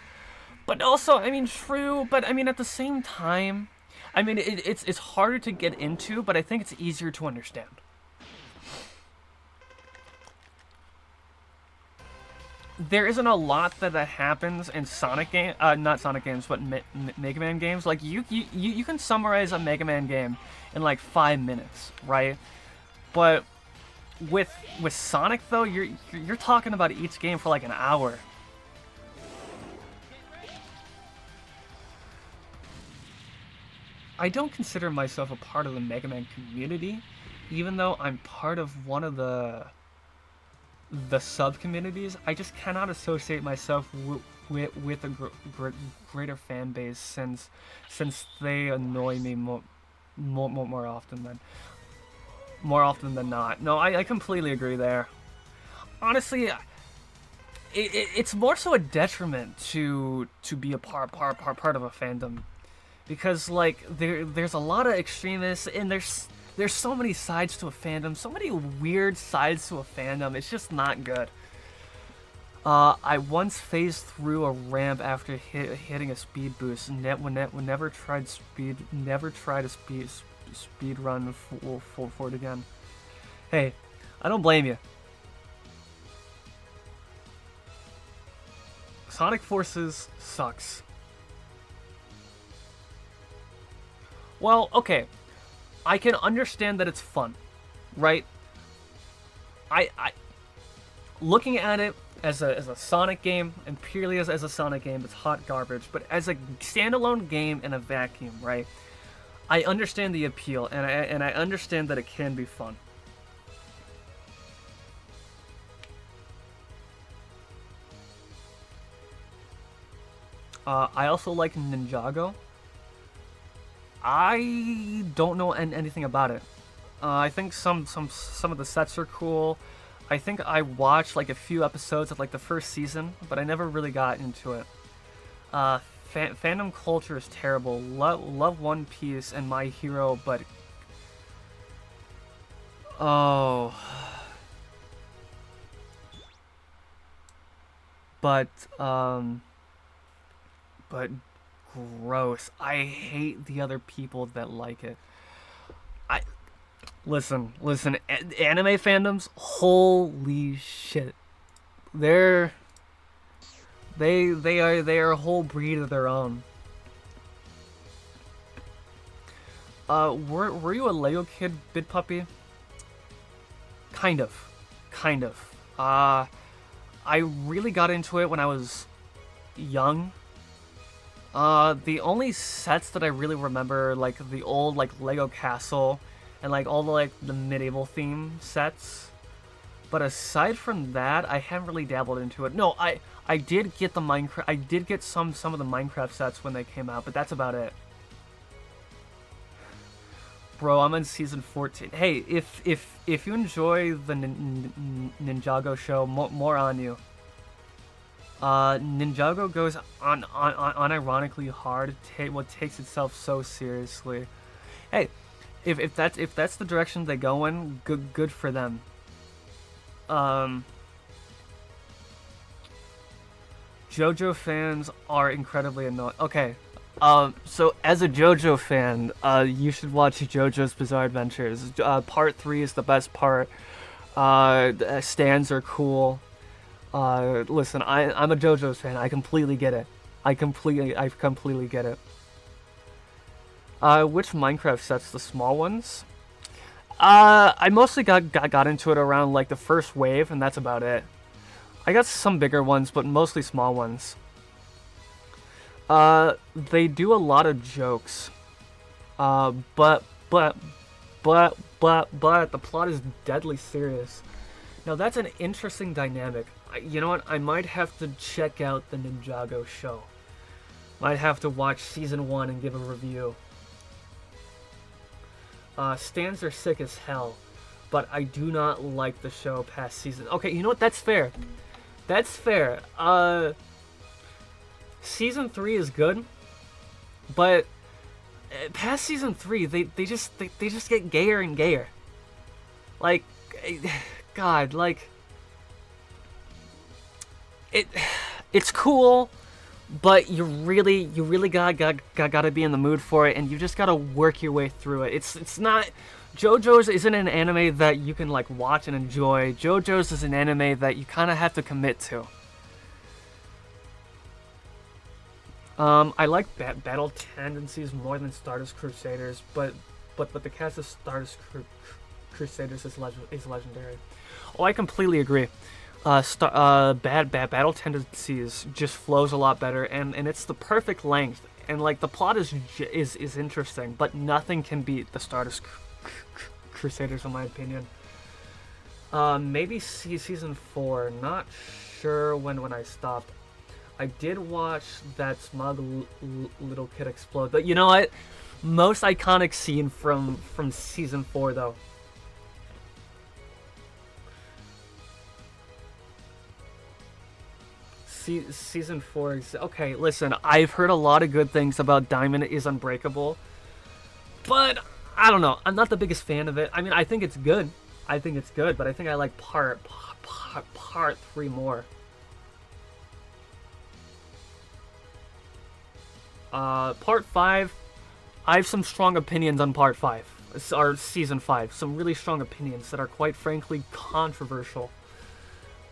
S1: But also, I mean, true, but I mean, at the same time, I mean, it's harder to get into, but I think it's easier to understand. There isn't a lot that happens in Sonic game, not Sonic games, but Mega Man games. Like, you can summarize a Mega Man game in like 5 minutes, right? But with Sonic, though, you're talking about each game for like an hour. I don't consider myself a part of the Mega Man community, even though I'm part of one of the sub communities. I just cannot associate myself with a greater fan base since they annoy me more often than not. No, I completely agree there. Honestly, it's more so a detriment to be a part of a fandom, because like there's a lot of extremists, and there's so many sides to a fandom, so many weird sides to a fandom. It's just not good. I once phased through a ramp after hitting a speed boost. Never tried to speed run for it again. Hey, I don't blame you. Sonic Forces sucks. Well, okay. I can understand that it's fun, right? I looking at it as a Sonic game, and purely as a Sonic game, it's hot garbage. But as a standalone game in a vacuum, right? I understand the appeal, and I understand that it can be fun. I also like Ninjago. I don't know anything about it. I think some of the sets are cool. I think I watched like a few episodes of like the first season, but I never really got into it. Fandom culture is terrible. Love One Piece and My Hero, but oh, but but gross. I hate the other people that like it. I listen. Anime fandoms, holy shit. They are a whole breed of their own. Were you a Lego kid, Bit Puppy? Kind of. I really got into it when I was young. The only sets that I really remember are like the old like Lego Castle and like all the like the medieval theme sets. But aside from that, I haven't really dabbled into it. No, I did get the Minecraft. I did get some of the Minecraft sets when they came out, but that's about it. Bro, I'm on season 14. Hey, if you enjoy the Ninjago show, more on you. Ninjago goes on unironically hard. What takes itself so seriously. Hey, if that's the direction they go in, good for them. JoJo fans are incredibly annoying. Okay, so as a JoJo fan, you should watch JoJo's Bizarre Adventures. Part 3 is the best part. The stands are cool. Listen, I'm a JoJo's fan. I completely get it. I completely get it. Which Minecraft sets? The small ones? I mostly got into it around like the first wave, and that's about it. I got some bigger ones, but mostly small ones. They do a lot of jokes. But the plot is deadly serious. Now that's an interesting dynamic. You know what? I might have to check out the Ninjago show. Might have to watch season 1 and give a review. Stands are sick as hell, but I do not like the show past season. Okay, you know what? That's fair. That's fair. Season 3 is good, but past season 3, they just get gayer and gayer. Like, God, like it's cool, but you really gotta be in the mood for it, and you just gotta work your way through it. It's not. JoJo's isn't an anime that you can like watch and enjoy. JoJo's is an anime that you kind of have to commit to. I like battle tendencies more than Stardust Crusaders, but the cast of Stardust Crusaders is legendary. Oh, I completely agree. Battle tendencies just flows a lot better, and it's the perfect length. and like the plot is interesting, but nothing can beat the Stardust Crusaders in my opinion. Maybe season 4. Not sure when I stopped. I did watch that smug little kid explode, but you know what? Most iconic scene from season 4 though. Season 4. Okay, listen, I've heard a lot of good things about Diamond is Unbreakable, but I don't know. I'm not the biggest fan of it. I mean, I think it's good. But I think I like part 3 more. Part 5. I have some strong opinions on part 5, or season 5. Some really strong opinions that are quite frankly controversial.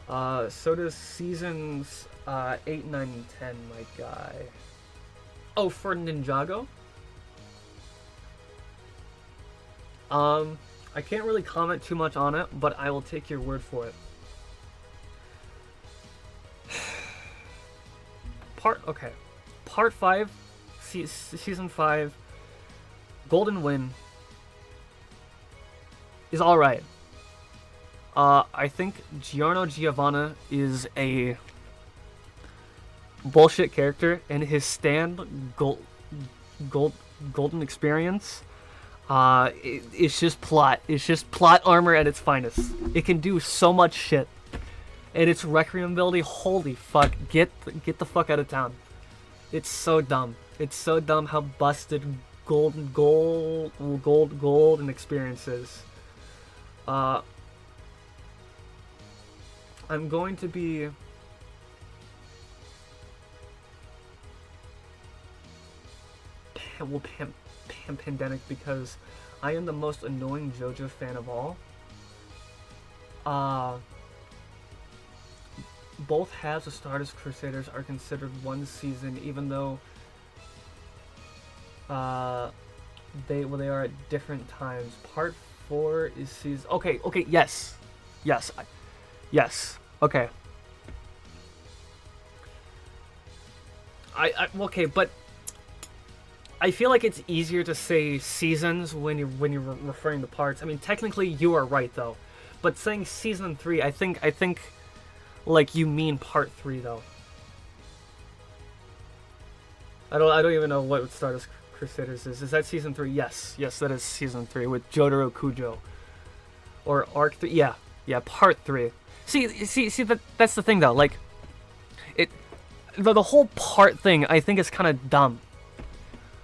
S1: So does seasons 8, 9, and 10, my guy. Oh, for Ninjago? I can't really comment too much on it, but I will take your word for it. Part 5, season 5, Golden Wind is alright. I think Giorno Giovanna is a bullshit character, and his stand Golden Experience, it's just plot. It's just plot armor at its finest. It can do so much shit, and its Requiem ability, holy fuck, get the fuck out of town. It's so dumb. It's so dumb how busted Golden Experience is. I'm going to be pandemic because I am the most annoying JoJo fan of all. Both halves of Stardust Crusaders are considered one season, even though they are at different times. Part 4 is season. Okay, yes, okay. Okay, but I feel like it's easier to say seasons when you're referring to parts. I mean, technically you are right though, but saying season 3, I think like you mean part 3 though. I don't even know what Stardust Crusaders is. Is that season 3? Yes, that is season 3 with Jotaro Kujo, or arc 3. Yeah, part 3. See that's the thing though. Like, the whole part thing I think is kind of dumb.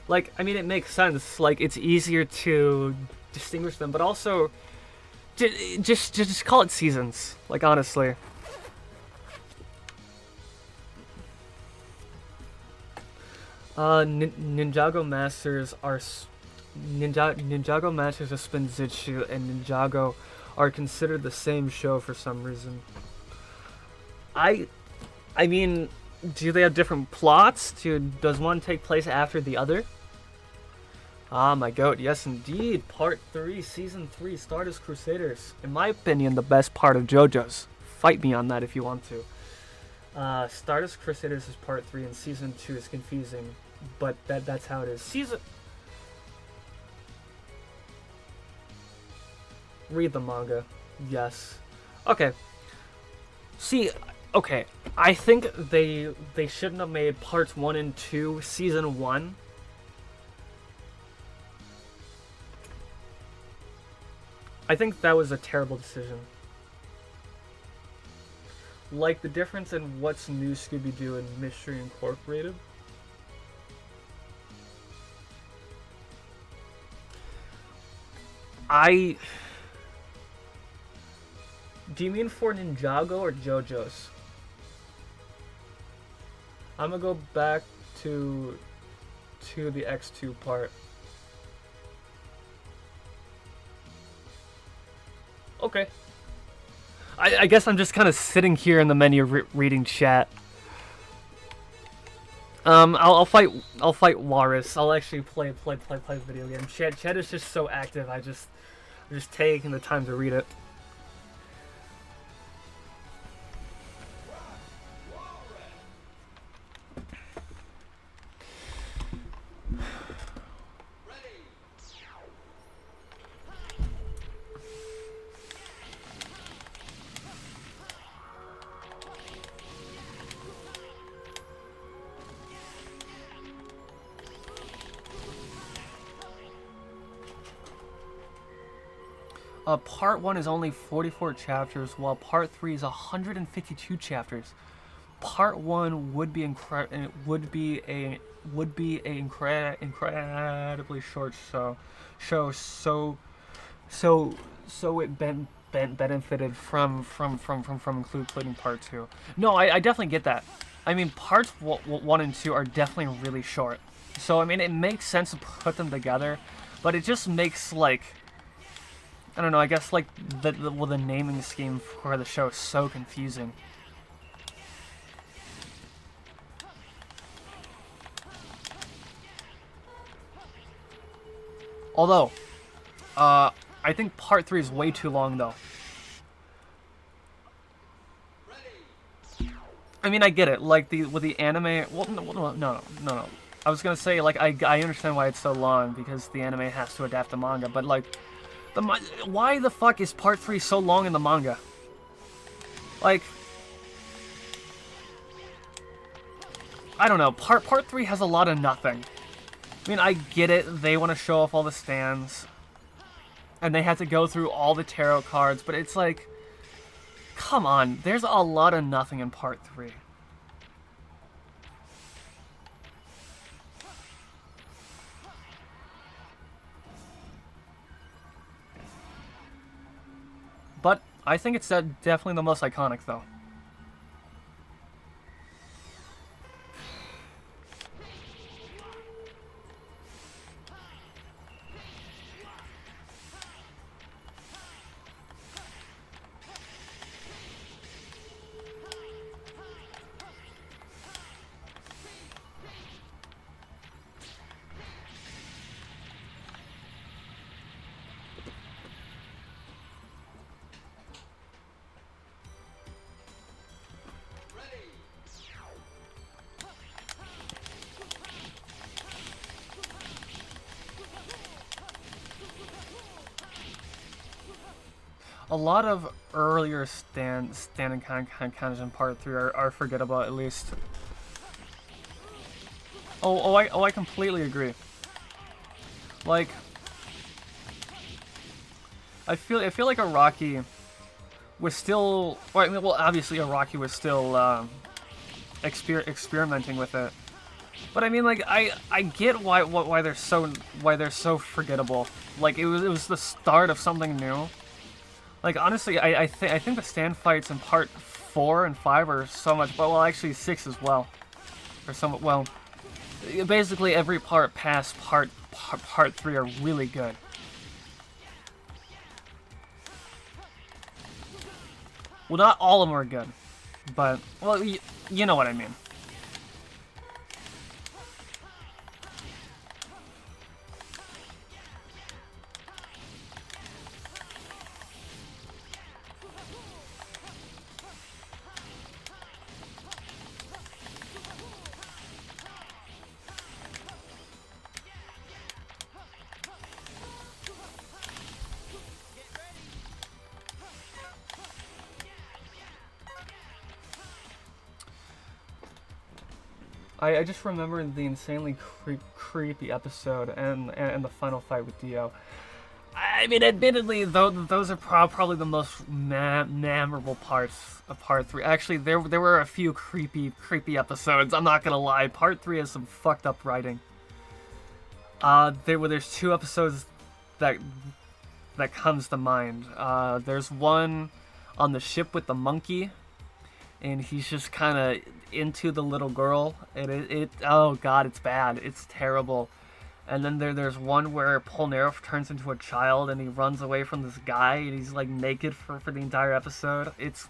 S1: Like, I mean, it makes sense. Like, it's easier to distinguish them, but also just call it seasons. Like, honestly. Ninjago Masters are Ninjago Masters of Spinjitzu and Ninjago are considered the same show for some reason. I mean, do they have different plots? Does one take place after the other? Ah, my goat, yes indeed. Part 3, Season 3, Stardust Crusaders. In my opinion, the best part of JoJo's. Fight me on that if you want to. Stardust Crusaders is Part 3 and Season 2 is confusing, but that's how it is. Read the manga. Yes. Okay. See, okay. I think they shouldn't have made Parts 1 and 2 Season 1. I think that was a terrible decision. Like the difference in What's New Scooby-Doo and Mystery Incorporated. Do you mean for Ninjago or JoJo's? I'm gonna go back to the X2 part. Okay. I guess I'm just kind of sitting here in the menu reading chat. I'll fight Walrus. I'll actually play the video game. Chat is just so active. I'm just taking the time to read it. Part 1 is only 44 chapters, while Part 3 is 152 chapters. Part 1 would be incredibly short show so it benefited from including Part 2. No, I definitely get that. I mean, parts 1 and 2 are definitely really short. So, I mean, it makes sense to put them together, but it just makes, like, I don't know, I guess, like, the naming scheme for the show is so confusing. Although, I think Part 3 is way too long, though. I mean, I get it. Like, with the anime... Well, no. I was gonna say, like, I understand why it's so long, because the anime has to adapt the manga, but, like, why the fuck is Part 3 so long in the manga? Like... I don't know. Part 3 has a lot of nothing. I mean, I get it. They want to show off all the stands. And they had to go through all the tarot cards, but it's like... Come on, there's a lot of nothing in Part 3. But I think it's definitely the most iconic, though. A lot of earlier standing encounters in Part 3 are forgettable, at least. I completely agree. Like, I feel like Araki was still... Well, obviously Araki was still experimenting with it. But I mean, like, I get why they're so forgettable. Like, it was the start of something new. Like, honestly, I think the stand fights in Part 4 and 5 are so much, but well, actually 6 as well. Or some, well, basically every part past Part 3 are really good. Well, not all of them are good, but, well, you know what I mean. I just remember the insanely creepy episode and the final fight with Dio. I mean, admittedly, though, those are probably the most memorable parts of Part 3. Actually, there were a few creepy episodes. I'm not gonna lie. Part 3 has some fucked up writing. There's 2 episodes that comes to mind. There's one on the ship with the monkey, and he's just kind of into the little girl, and oh god, it's bad, it's terrible. And then there's one where Polnareff turns into a child and he runs away from this guy and he's like naked for the entire episode. It's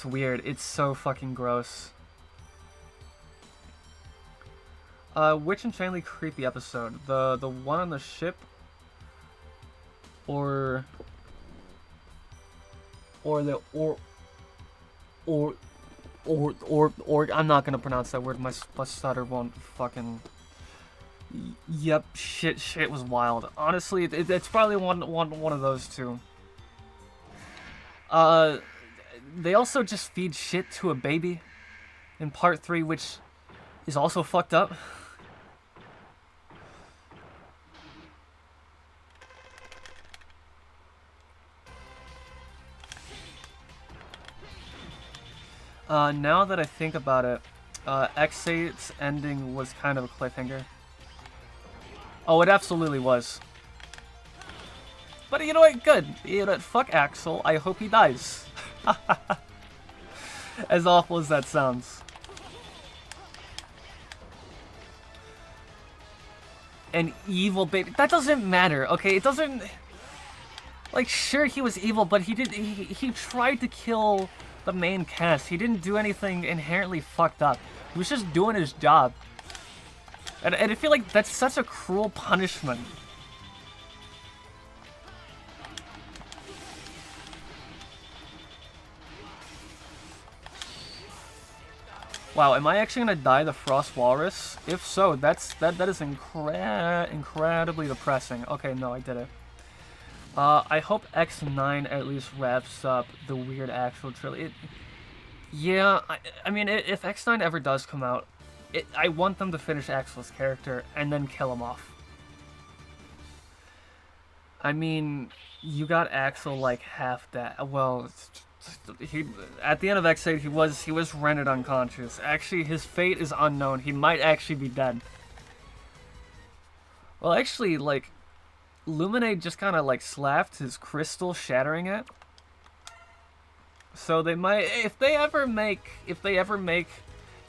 S1: weird. It's so fucking gross. Which insanely creepy episode? The one on the ship, or I'm not gonna pronounce that word. My stutter won't fucking. Yep, shit was wild. Honestly, it's probably one of those two. They also just feed shit to a baby in Part 3, which is also fucked up. Now that I think about it, X8's ending was kind of a cliffhanger. Oh, it absolutely was. But you know what? Good. You know what? Fuck Axel. I hope he dies. As awful as that sounds. An evil baby. That doesn't matter, okay? It doesn't... Like, sure, he was evil, but he tried to kill the main cast. He didn't do anything inherently fucked up. He was just doing his job. And I feel like that's such a cruel punishment. Wow, am I actually gonna die the Frost Walrus? If so, that is incredibly depressing. Okay, no, I did it. I hope X9 at least wraps up the weird actual trilogy. Yeah, I mean, if X9 ever does come out, I want them to finish Axel's character and then kill him off. I mean, you got Axel like half that. Well, he at the end of X8 he was rendered unconscious. Actually, his fate is unknown. He might actually be dead. Well, actually, like, Lumine just kind of like slapped his crystal, shattering it. So they might, if they ever make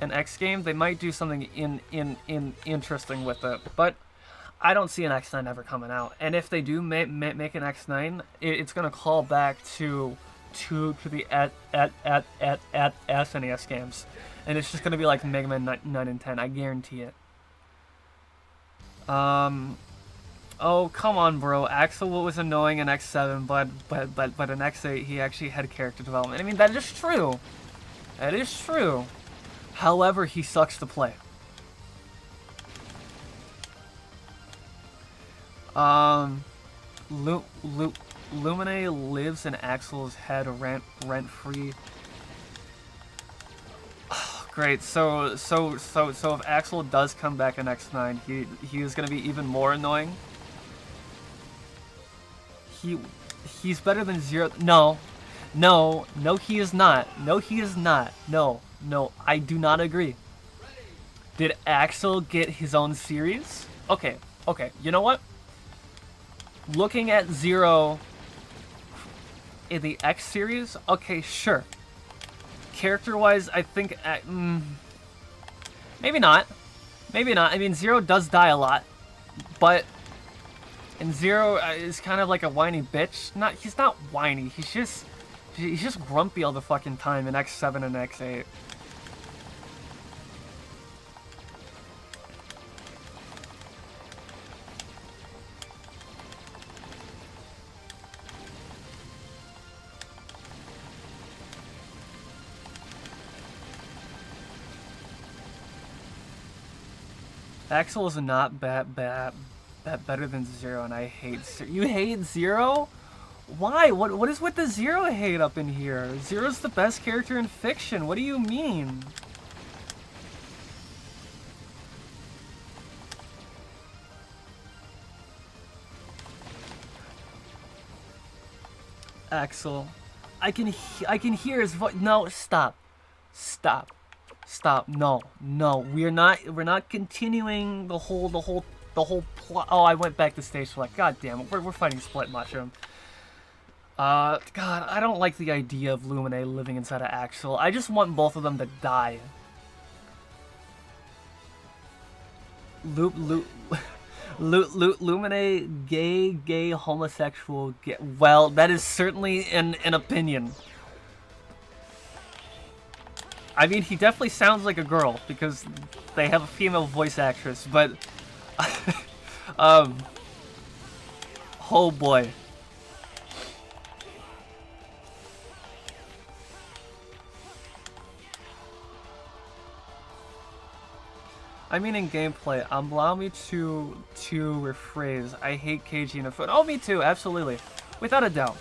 S1: an X game, they might do something interesting with it. But I don't see an X9 ever coming out. And if they do make an X9, it's gonna call back to the SNES games, and it's just gonna be like Mega Man 9 and 10. I guarantee it. Oh, come on, bro. Axel was annoying in X7, but in X8 he actually had character development. I mean, that is true. That is true. However, he sucks to play. Lumine lives in Axel's head rent-free. Oh, great. So if Axel does come back in X9, he is gonna be even more annoying. He's better than Zero. No, he is not. No, he is not. No, I do not agree. Did Axel get his own series? Okay, you know what? Looking at Zero in the X series, okay, sure. Character-wise, I think... maybe not. Maybe not. I mean, Zero does die a lot, but... And Zero is kind of like a whiny bitch. He's not whiny. He's just grumpy all the fucking time in X7 and X8. Axel is not better than Zero, and I hate Zero. You hate Zero? Why? What is with the Zero hate up in here? Zero's the best character in fiction. What do you mean? Axel, I can hear his voice. No, stop. No, we're not continuing the whole plot. Oh, I went back to stage select. God damn it, we're fighting Split Mushroom. God, I don't like the idea of Lumine living inside of Axel. I just want both of them to die. Lumine, gay, homosexual, gay. Well, that is certainly an opinion. I mean, he definitely sounds like a girl, because they have a female voice actress, but... oh boy. I mean, in gameplay, allow me to rephrase. I hate Keiji Inafune. Oh, me too, absolutely. Without a doubt.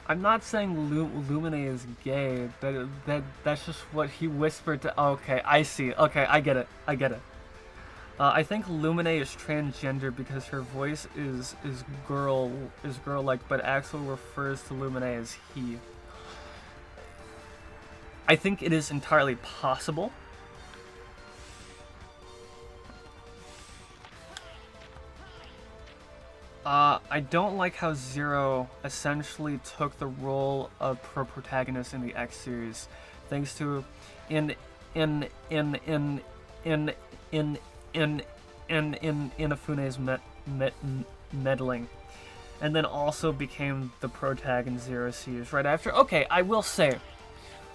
S1: I'm not saying Lumine is gay. That's just what he whispered to. Okay, I see. Okay, I get it. I get it. I think Lumine is transgender because her voice is girl-like, but Axel refers to Lumine as he. I think it is entirely possible. I don't like how Zero essentially took the role of protagonist in the X series, thanks to Inafune's meddling, and then also became the protagonist in Zero series right after. Okay, I will say,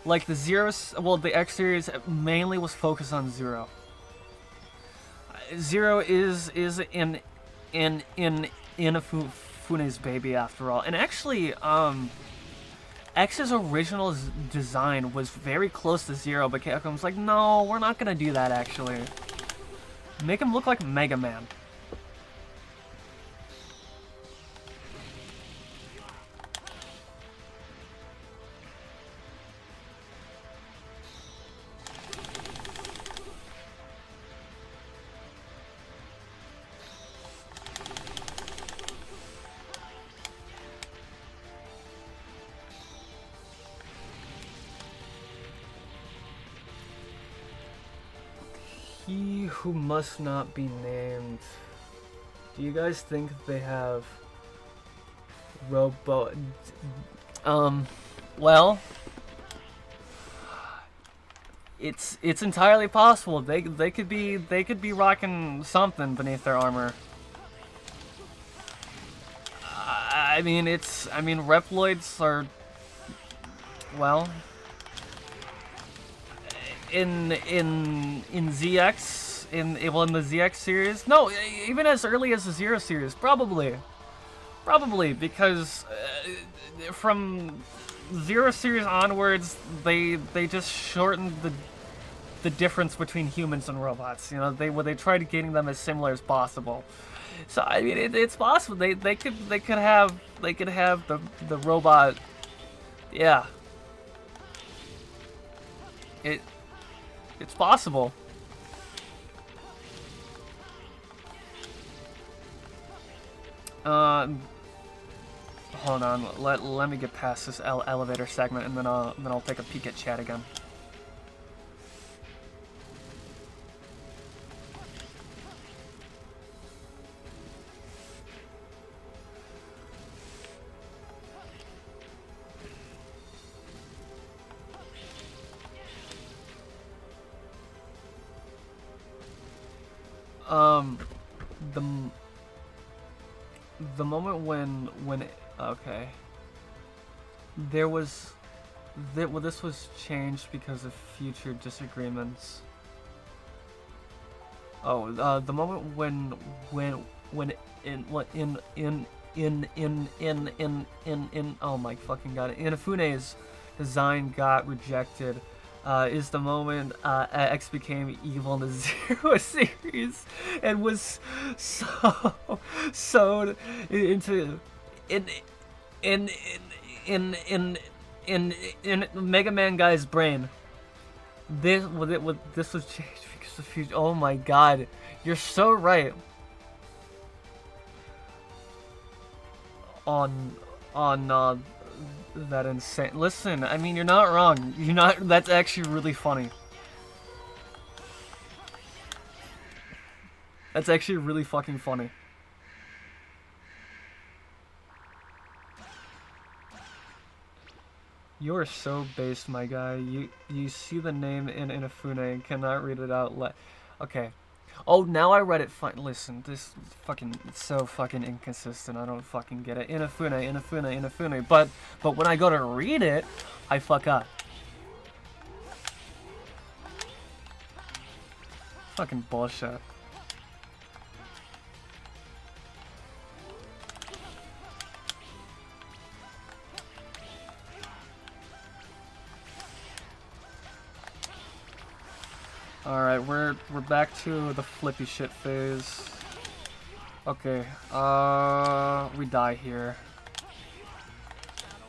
S1: like the the X series mainly was focused on Zero. Zero is Inafune's baby after all, and actually, X's original design was very close to Zero, but Capcom's like, no, we're not gonna do that actually. Make him look like Mega Man. He who must not be named. Do you guys think they have well, it's entirely possible. They could be rocking something beneath their armor. I mean, Reploids are, well, in ZX, in the ZX series. No, even as early as the Zero series, probably because from Zero series onwards, they just shortened the difference between humans and robots. You know, they tried getting them as similar as possible. So I mean, it's possible they could have the robot. Yeah. It's possible. Hold on. Let me get past this elevator segment, and then I'll take a peek at chat again. The moment when okay, this was changed because of future disagreements. Oh, the moment when oh my fucking god, Inafune's design got rejected. Is the moment X became evil in the Zero series and was sewed into in Mega Man guy's brain. This was changed because of future. Oh my god, you're so right. On that insane. Listen, I mean, you're not wrong. You're not. That's actually really funny. That's actually really fucking funny. You are so based, my guy. You see the name in Inafune and cannot read it out. Okay. Oh, now I read it. Listen, this fucking, it's so fucking inconsistent. I don't fucking get it. Inafune. But when I go to read it, I fuck up. Fucking bullshit. Alright, we're back to the flippy shit phase. Okay, we die here.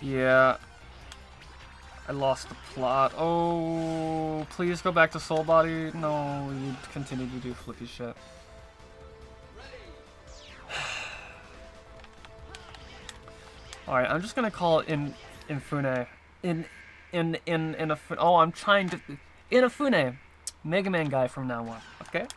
S1: Yeah. I lost the plot. Oh, please go back to Soul Body. No, you continue to do flippy shit. Alright, I'm just gonna call it Inafune. Oh, I'm trying to... Inafune! Mega Man guy from now on, okay?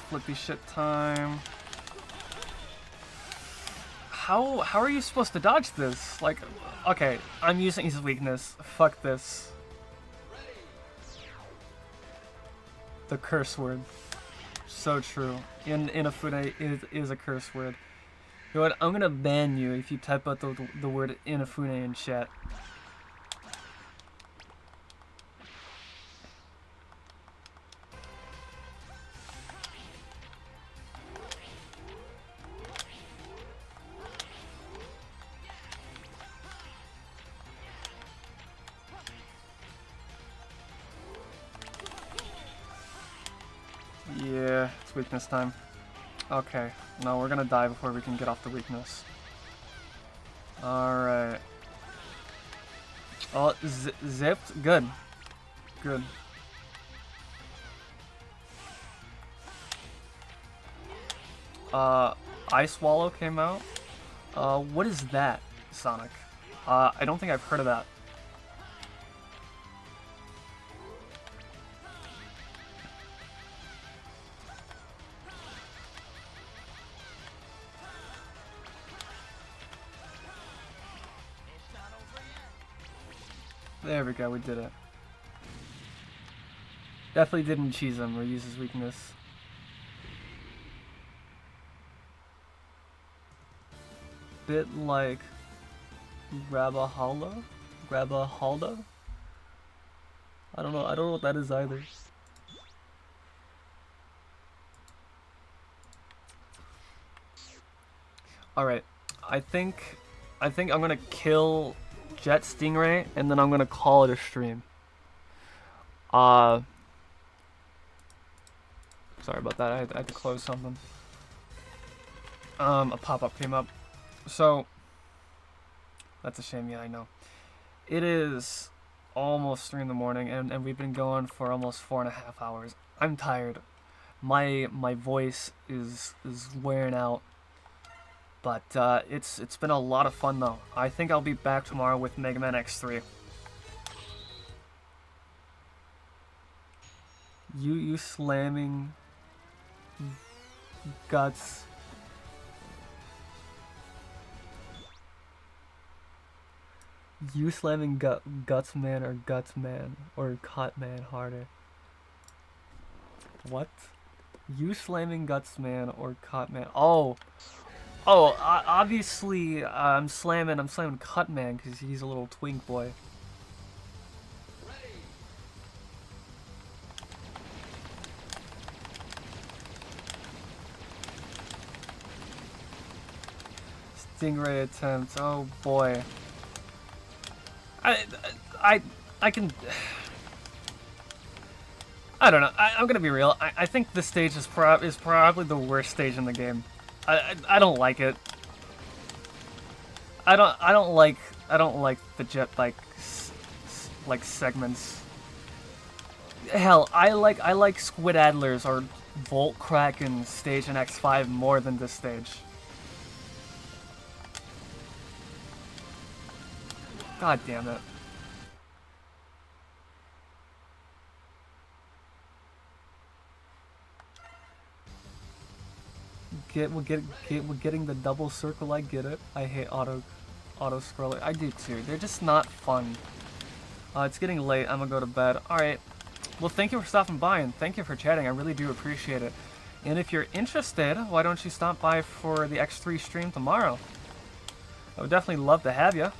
S1: Flippy shit time. How are you supposed to dodge this? Like, okay, I'm using his weakness. Fuck this. The curse word. So true. Inafune is a curse word. You know what? I'm gonna ban you if you type out the word Inafune in chat. Yeah, it's weakness time. Okay, no, we're gonna die before we can get off the weakness. Alright. Oh, zipped? Good. Good. Ice Wallow came out. What is that, Sonic? I don't think I've heard of that. There we go, we did it. Definitely didn't cheese him or use his weakness. Bit like Grabahalda? Grabahalda? I don't know what that is either. Alright, I think I'm gonna kill Jet Stingray and then I'm gonna call it a stream. Sorry about that, I had to close something. A pop-up came up. So, that's a shame, yeah, I know. It is almost 3 in the morning, and we've been going for almost 4.5 hours. I'm tired. My voice is wearing out. But, it's been a lot of fun, though. I think I'll be back tomorrow with Mega Man X3. You slamming... Guts... You slamming Guts Man or Guts Man or Cut Man harder. What? You slamming Guts Man or Cut Man? Oh, obviously I'm slamming Cut Man because he's a little twink boy. Stingray attempts. Oh boy. I can... I don't know. I'm gonna be real. I think this stage is probably the worst stage in the game. I don't like it. I don't like the jet like segments. Hell, I like Squid Adlers or Volt Kraken stage in X5 more than this stage. God damn it. We're getting the double circle, I get it. I hate auto scroller. I do too. They're just not fun. It's getting late. I'm gonna go to bed. Alright. Well, thank you for stopping by and thank you for chatting. I really do appreciate it. And if you're interested, why don't you stop by for the X3 stream tomorrow? I would definitely love to have you.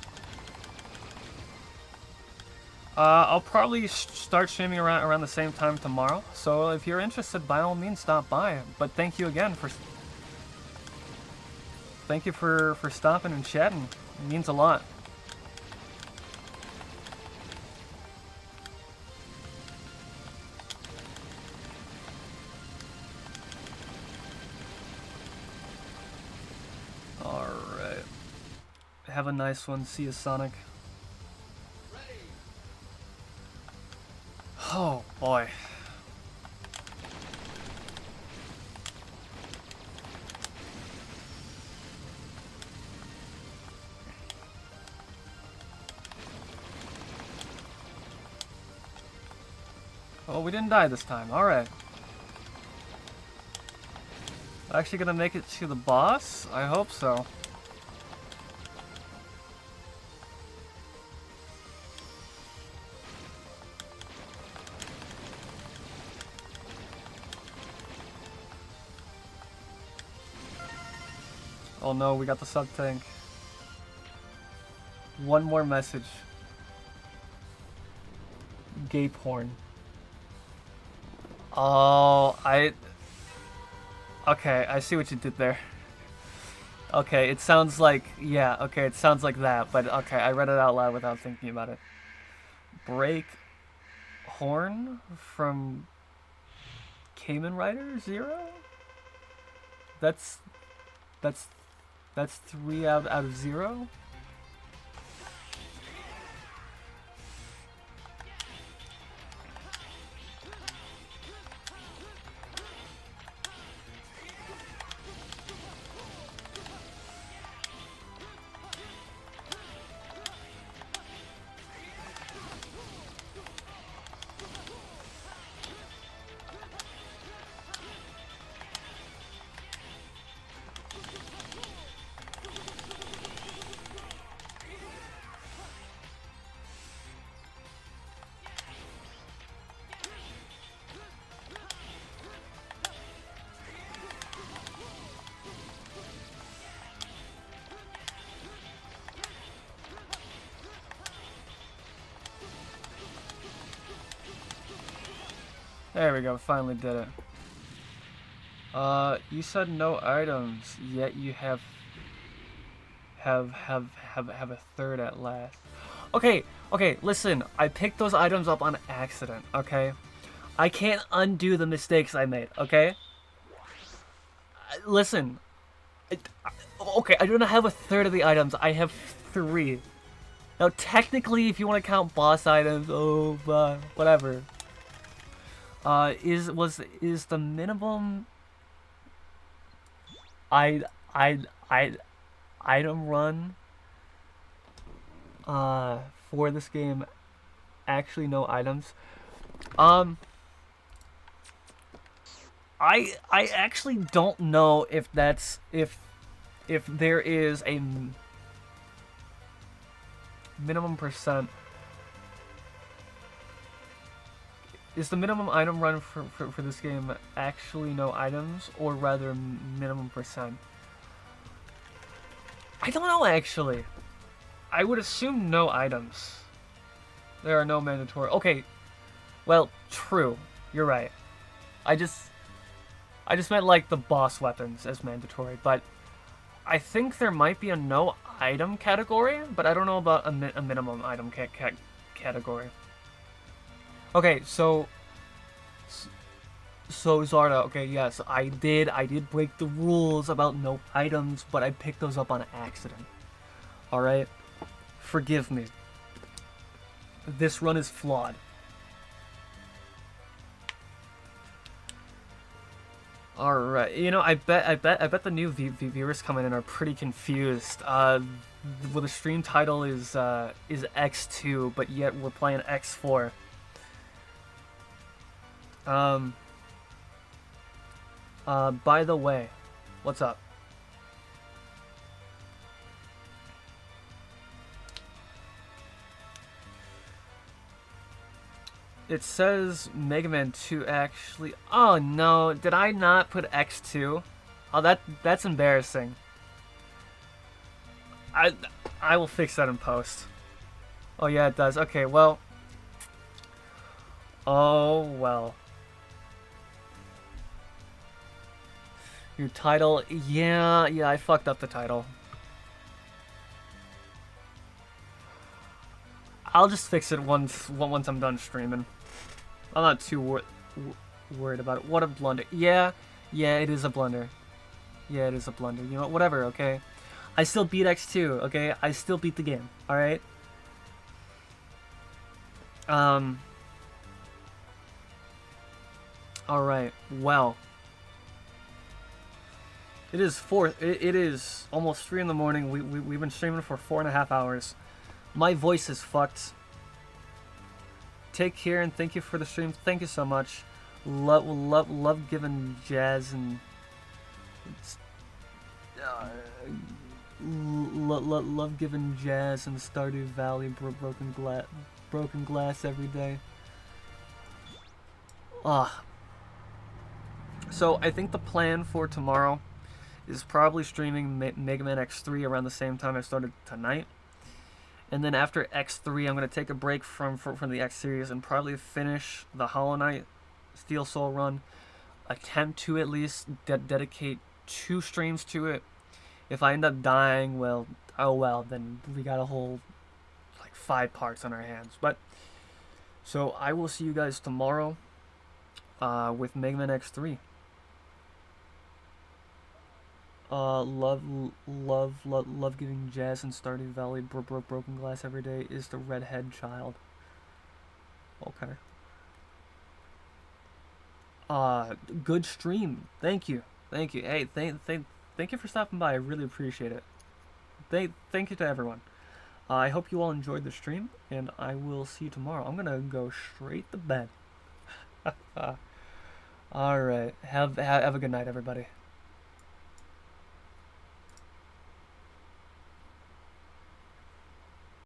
S1: I'll probably start streaming around the same time tomorrow. So if you're interested, by all means, stop by. But thank you again for stopping and chatting. It means a lot. All right. Have a nice one. See you, Sonic. Oh boy. Oh, we didn't die this time. Alright. Actually gonna make it to the boss? I hope so. Oh no, we got the sub-tank. One more message. Gay porn. Oh, okay, I see what you did there. Okay, it sounds like... Yeah, okay, it sounds like that, but okay, I read it out loud without thinking about it. Break horn from Kamen Rider Zero? That's 3 out of 0? There we go, finally did it. You said no items, yet you have a third at last. Okay, listen, I picked those items up on accident, okay? I can't undo the mistakes I made, okay? Listen, okay, I do not have a third of the items, I have 3. Now, technically, if you want to count boss items, whatever. Is the minimum item run for this game actually no items? I actually don't know if that's if there is a minimum percent. Is the minimum item run for this game actually no items, or rather minimum percent? I don't know, actually. I would assume no items. There are no mandatory... Okay, well, true. You're right. I just meant, like, the boss weapons as mandatory, but I think there might be a no item category, but I don't know about a minimum item category. Okay, so Zarda, okay, yes, I did break the rules about no items, but I picked those up on accident. Alright? Forgive me. This run is flawed. Alright, you know, I bet the new viewers coming in are pretty confused. Well, the stream title is X2, but yet we're playing X4. By the way, what's up? It says Mega Man 2 actually... Oh no, did I not put X2? Oh, that's embarrassing. I will fix that in post. Oh yeah, it does. Okay, well, Oh, well. Your title, yeah, I fucked up the title. I'll just fix it once I'm done streaming. I'm not too worried about it. What a blunder. Yeah, it is a blunder. Yeah, it is a blunder. You know, whatever, okay? I still beat X2, okay? I still beat the game, alright? Alright, well. It is almost 3 in the morning. We've been streaming for 4.5 hours. My voice is fucked. Take care and thank you for the stream. Thank you so much. Love giving Jazz and love giving Jazz and Stardew Valley broken glass every day. So I think the plan for tomorrow is probably streaming Mega Man X3 around the same time I started tonight. And then after X3, I'm going to take a break from the X series and probably finish the Hollow Knight Steel Soul run. Attempt to at least dedicate 2 streams to it. If I end up dying, well, oh well, then we got a whole, like, 5 parts on our hands. But, so I will see you guys tomorrow with Mega Man X3. Love giving Jazz and Stardew Valley broken glass every day is the redhead child. Okay. Good stream. Thank you. Hey, thank you for stopping by. I really appreciate it. Thank you to everyone. I hope you all enjoyed the stream, and I will see you tomorrow. I'm gonna go straight to bed. All right. Have a good night, everybody.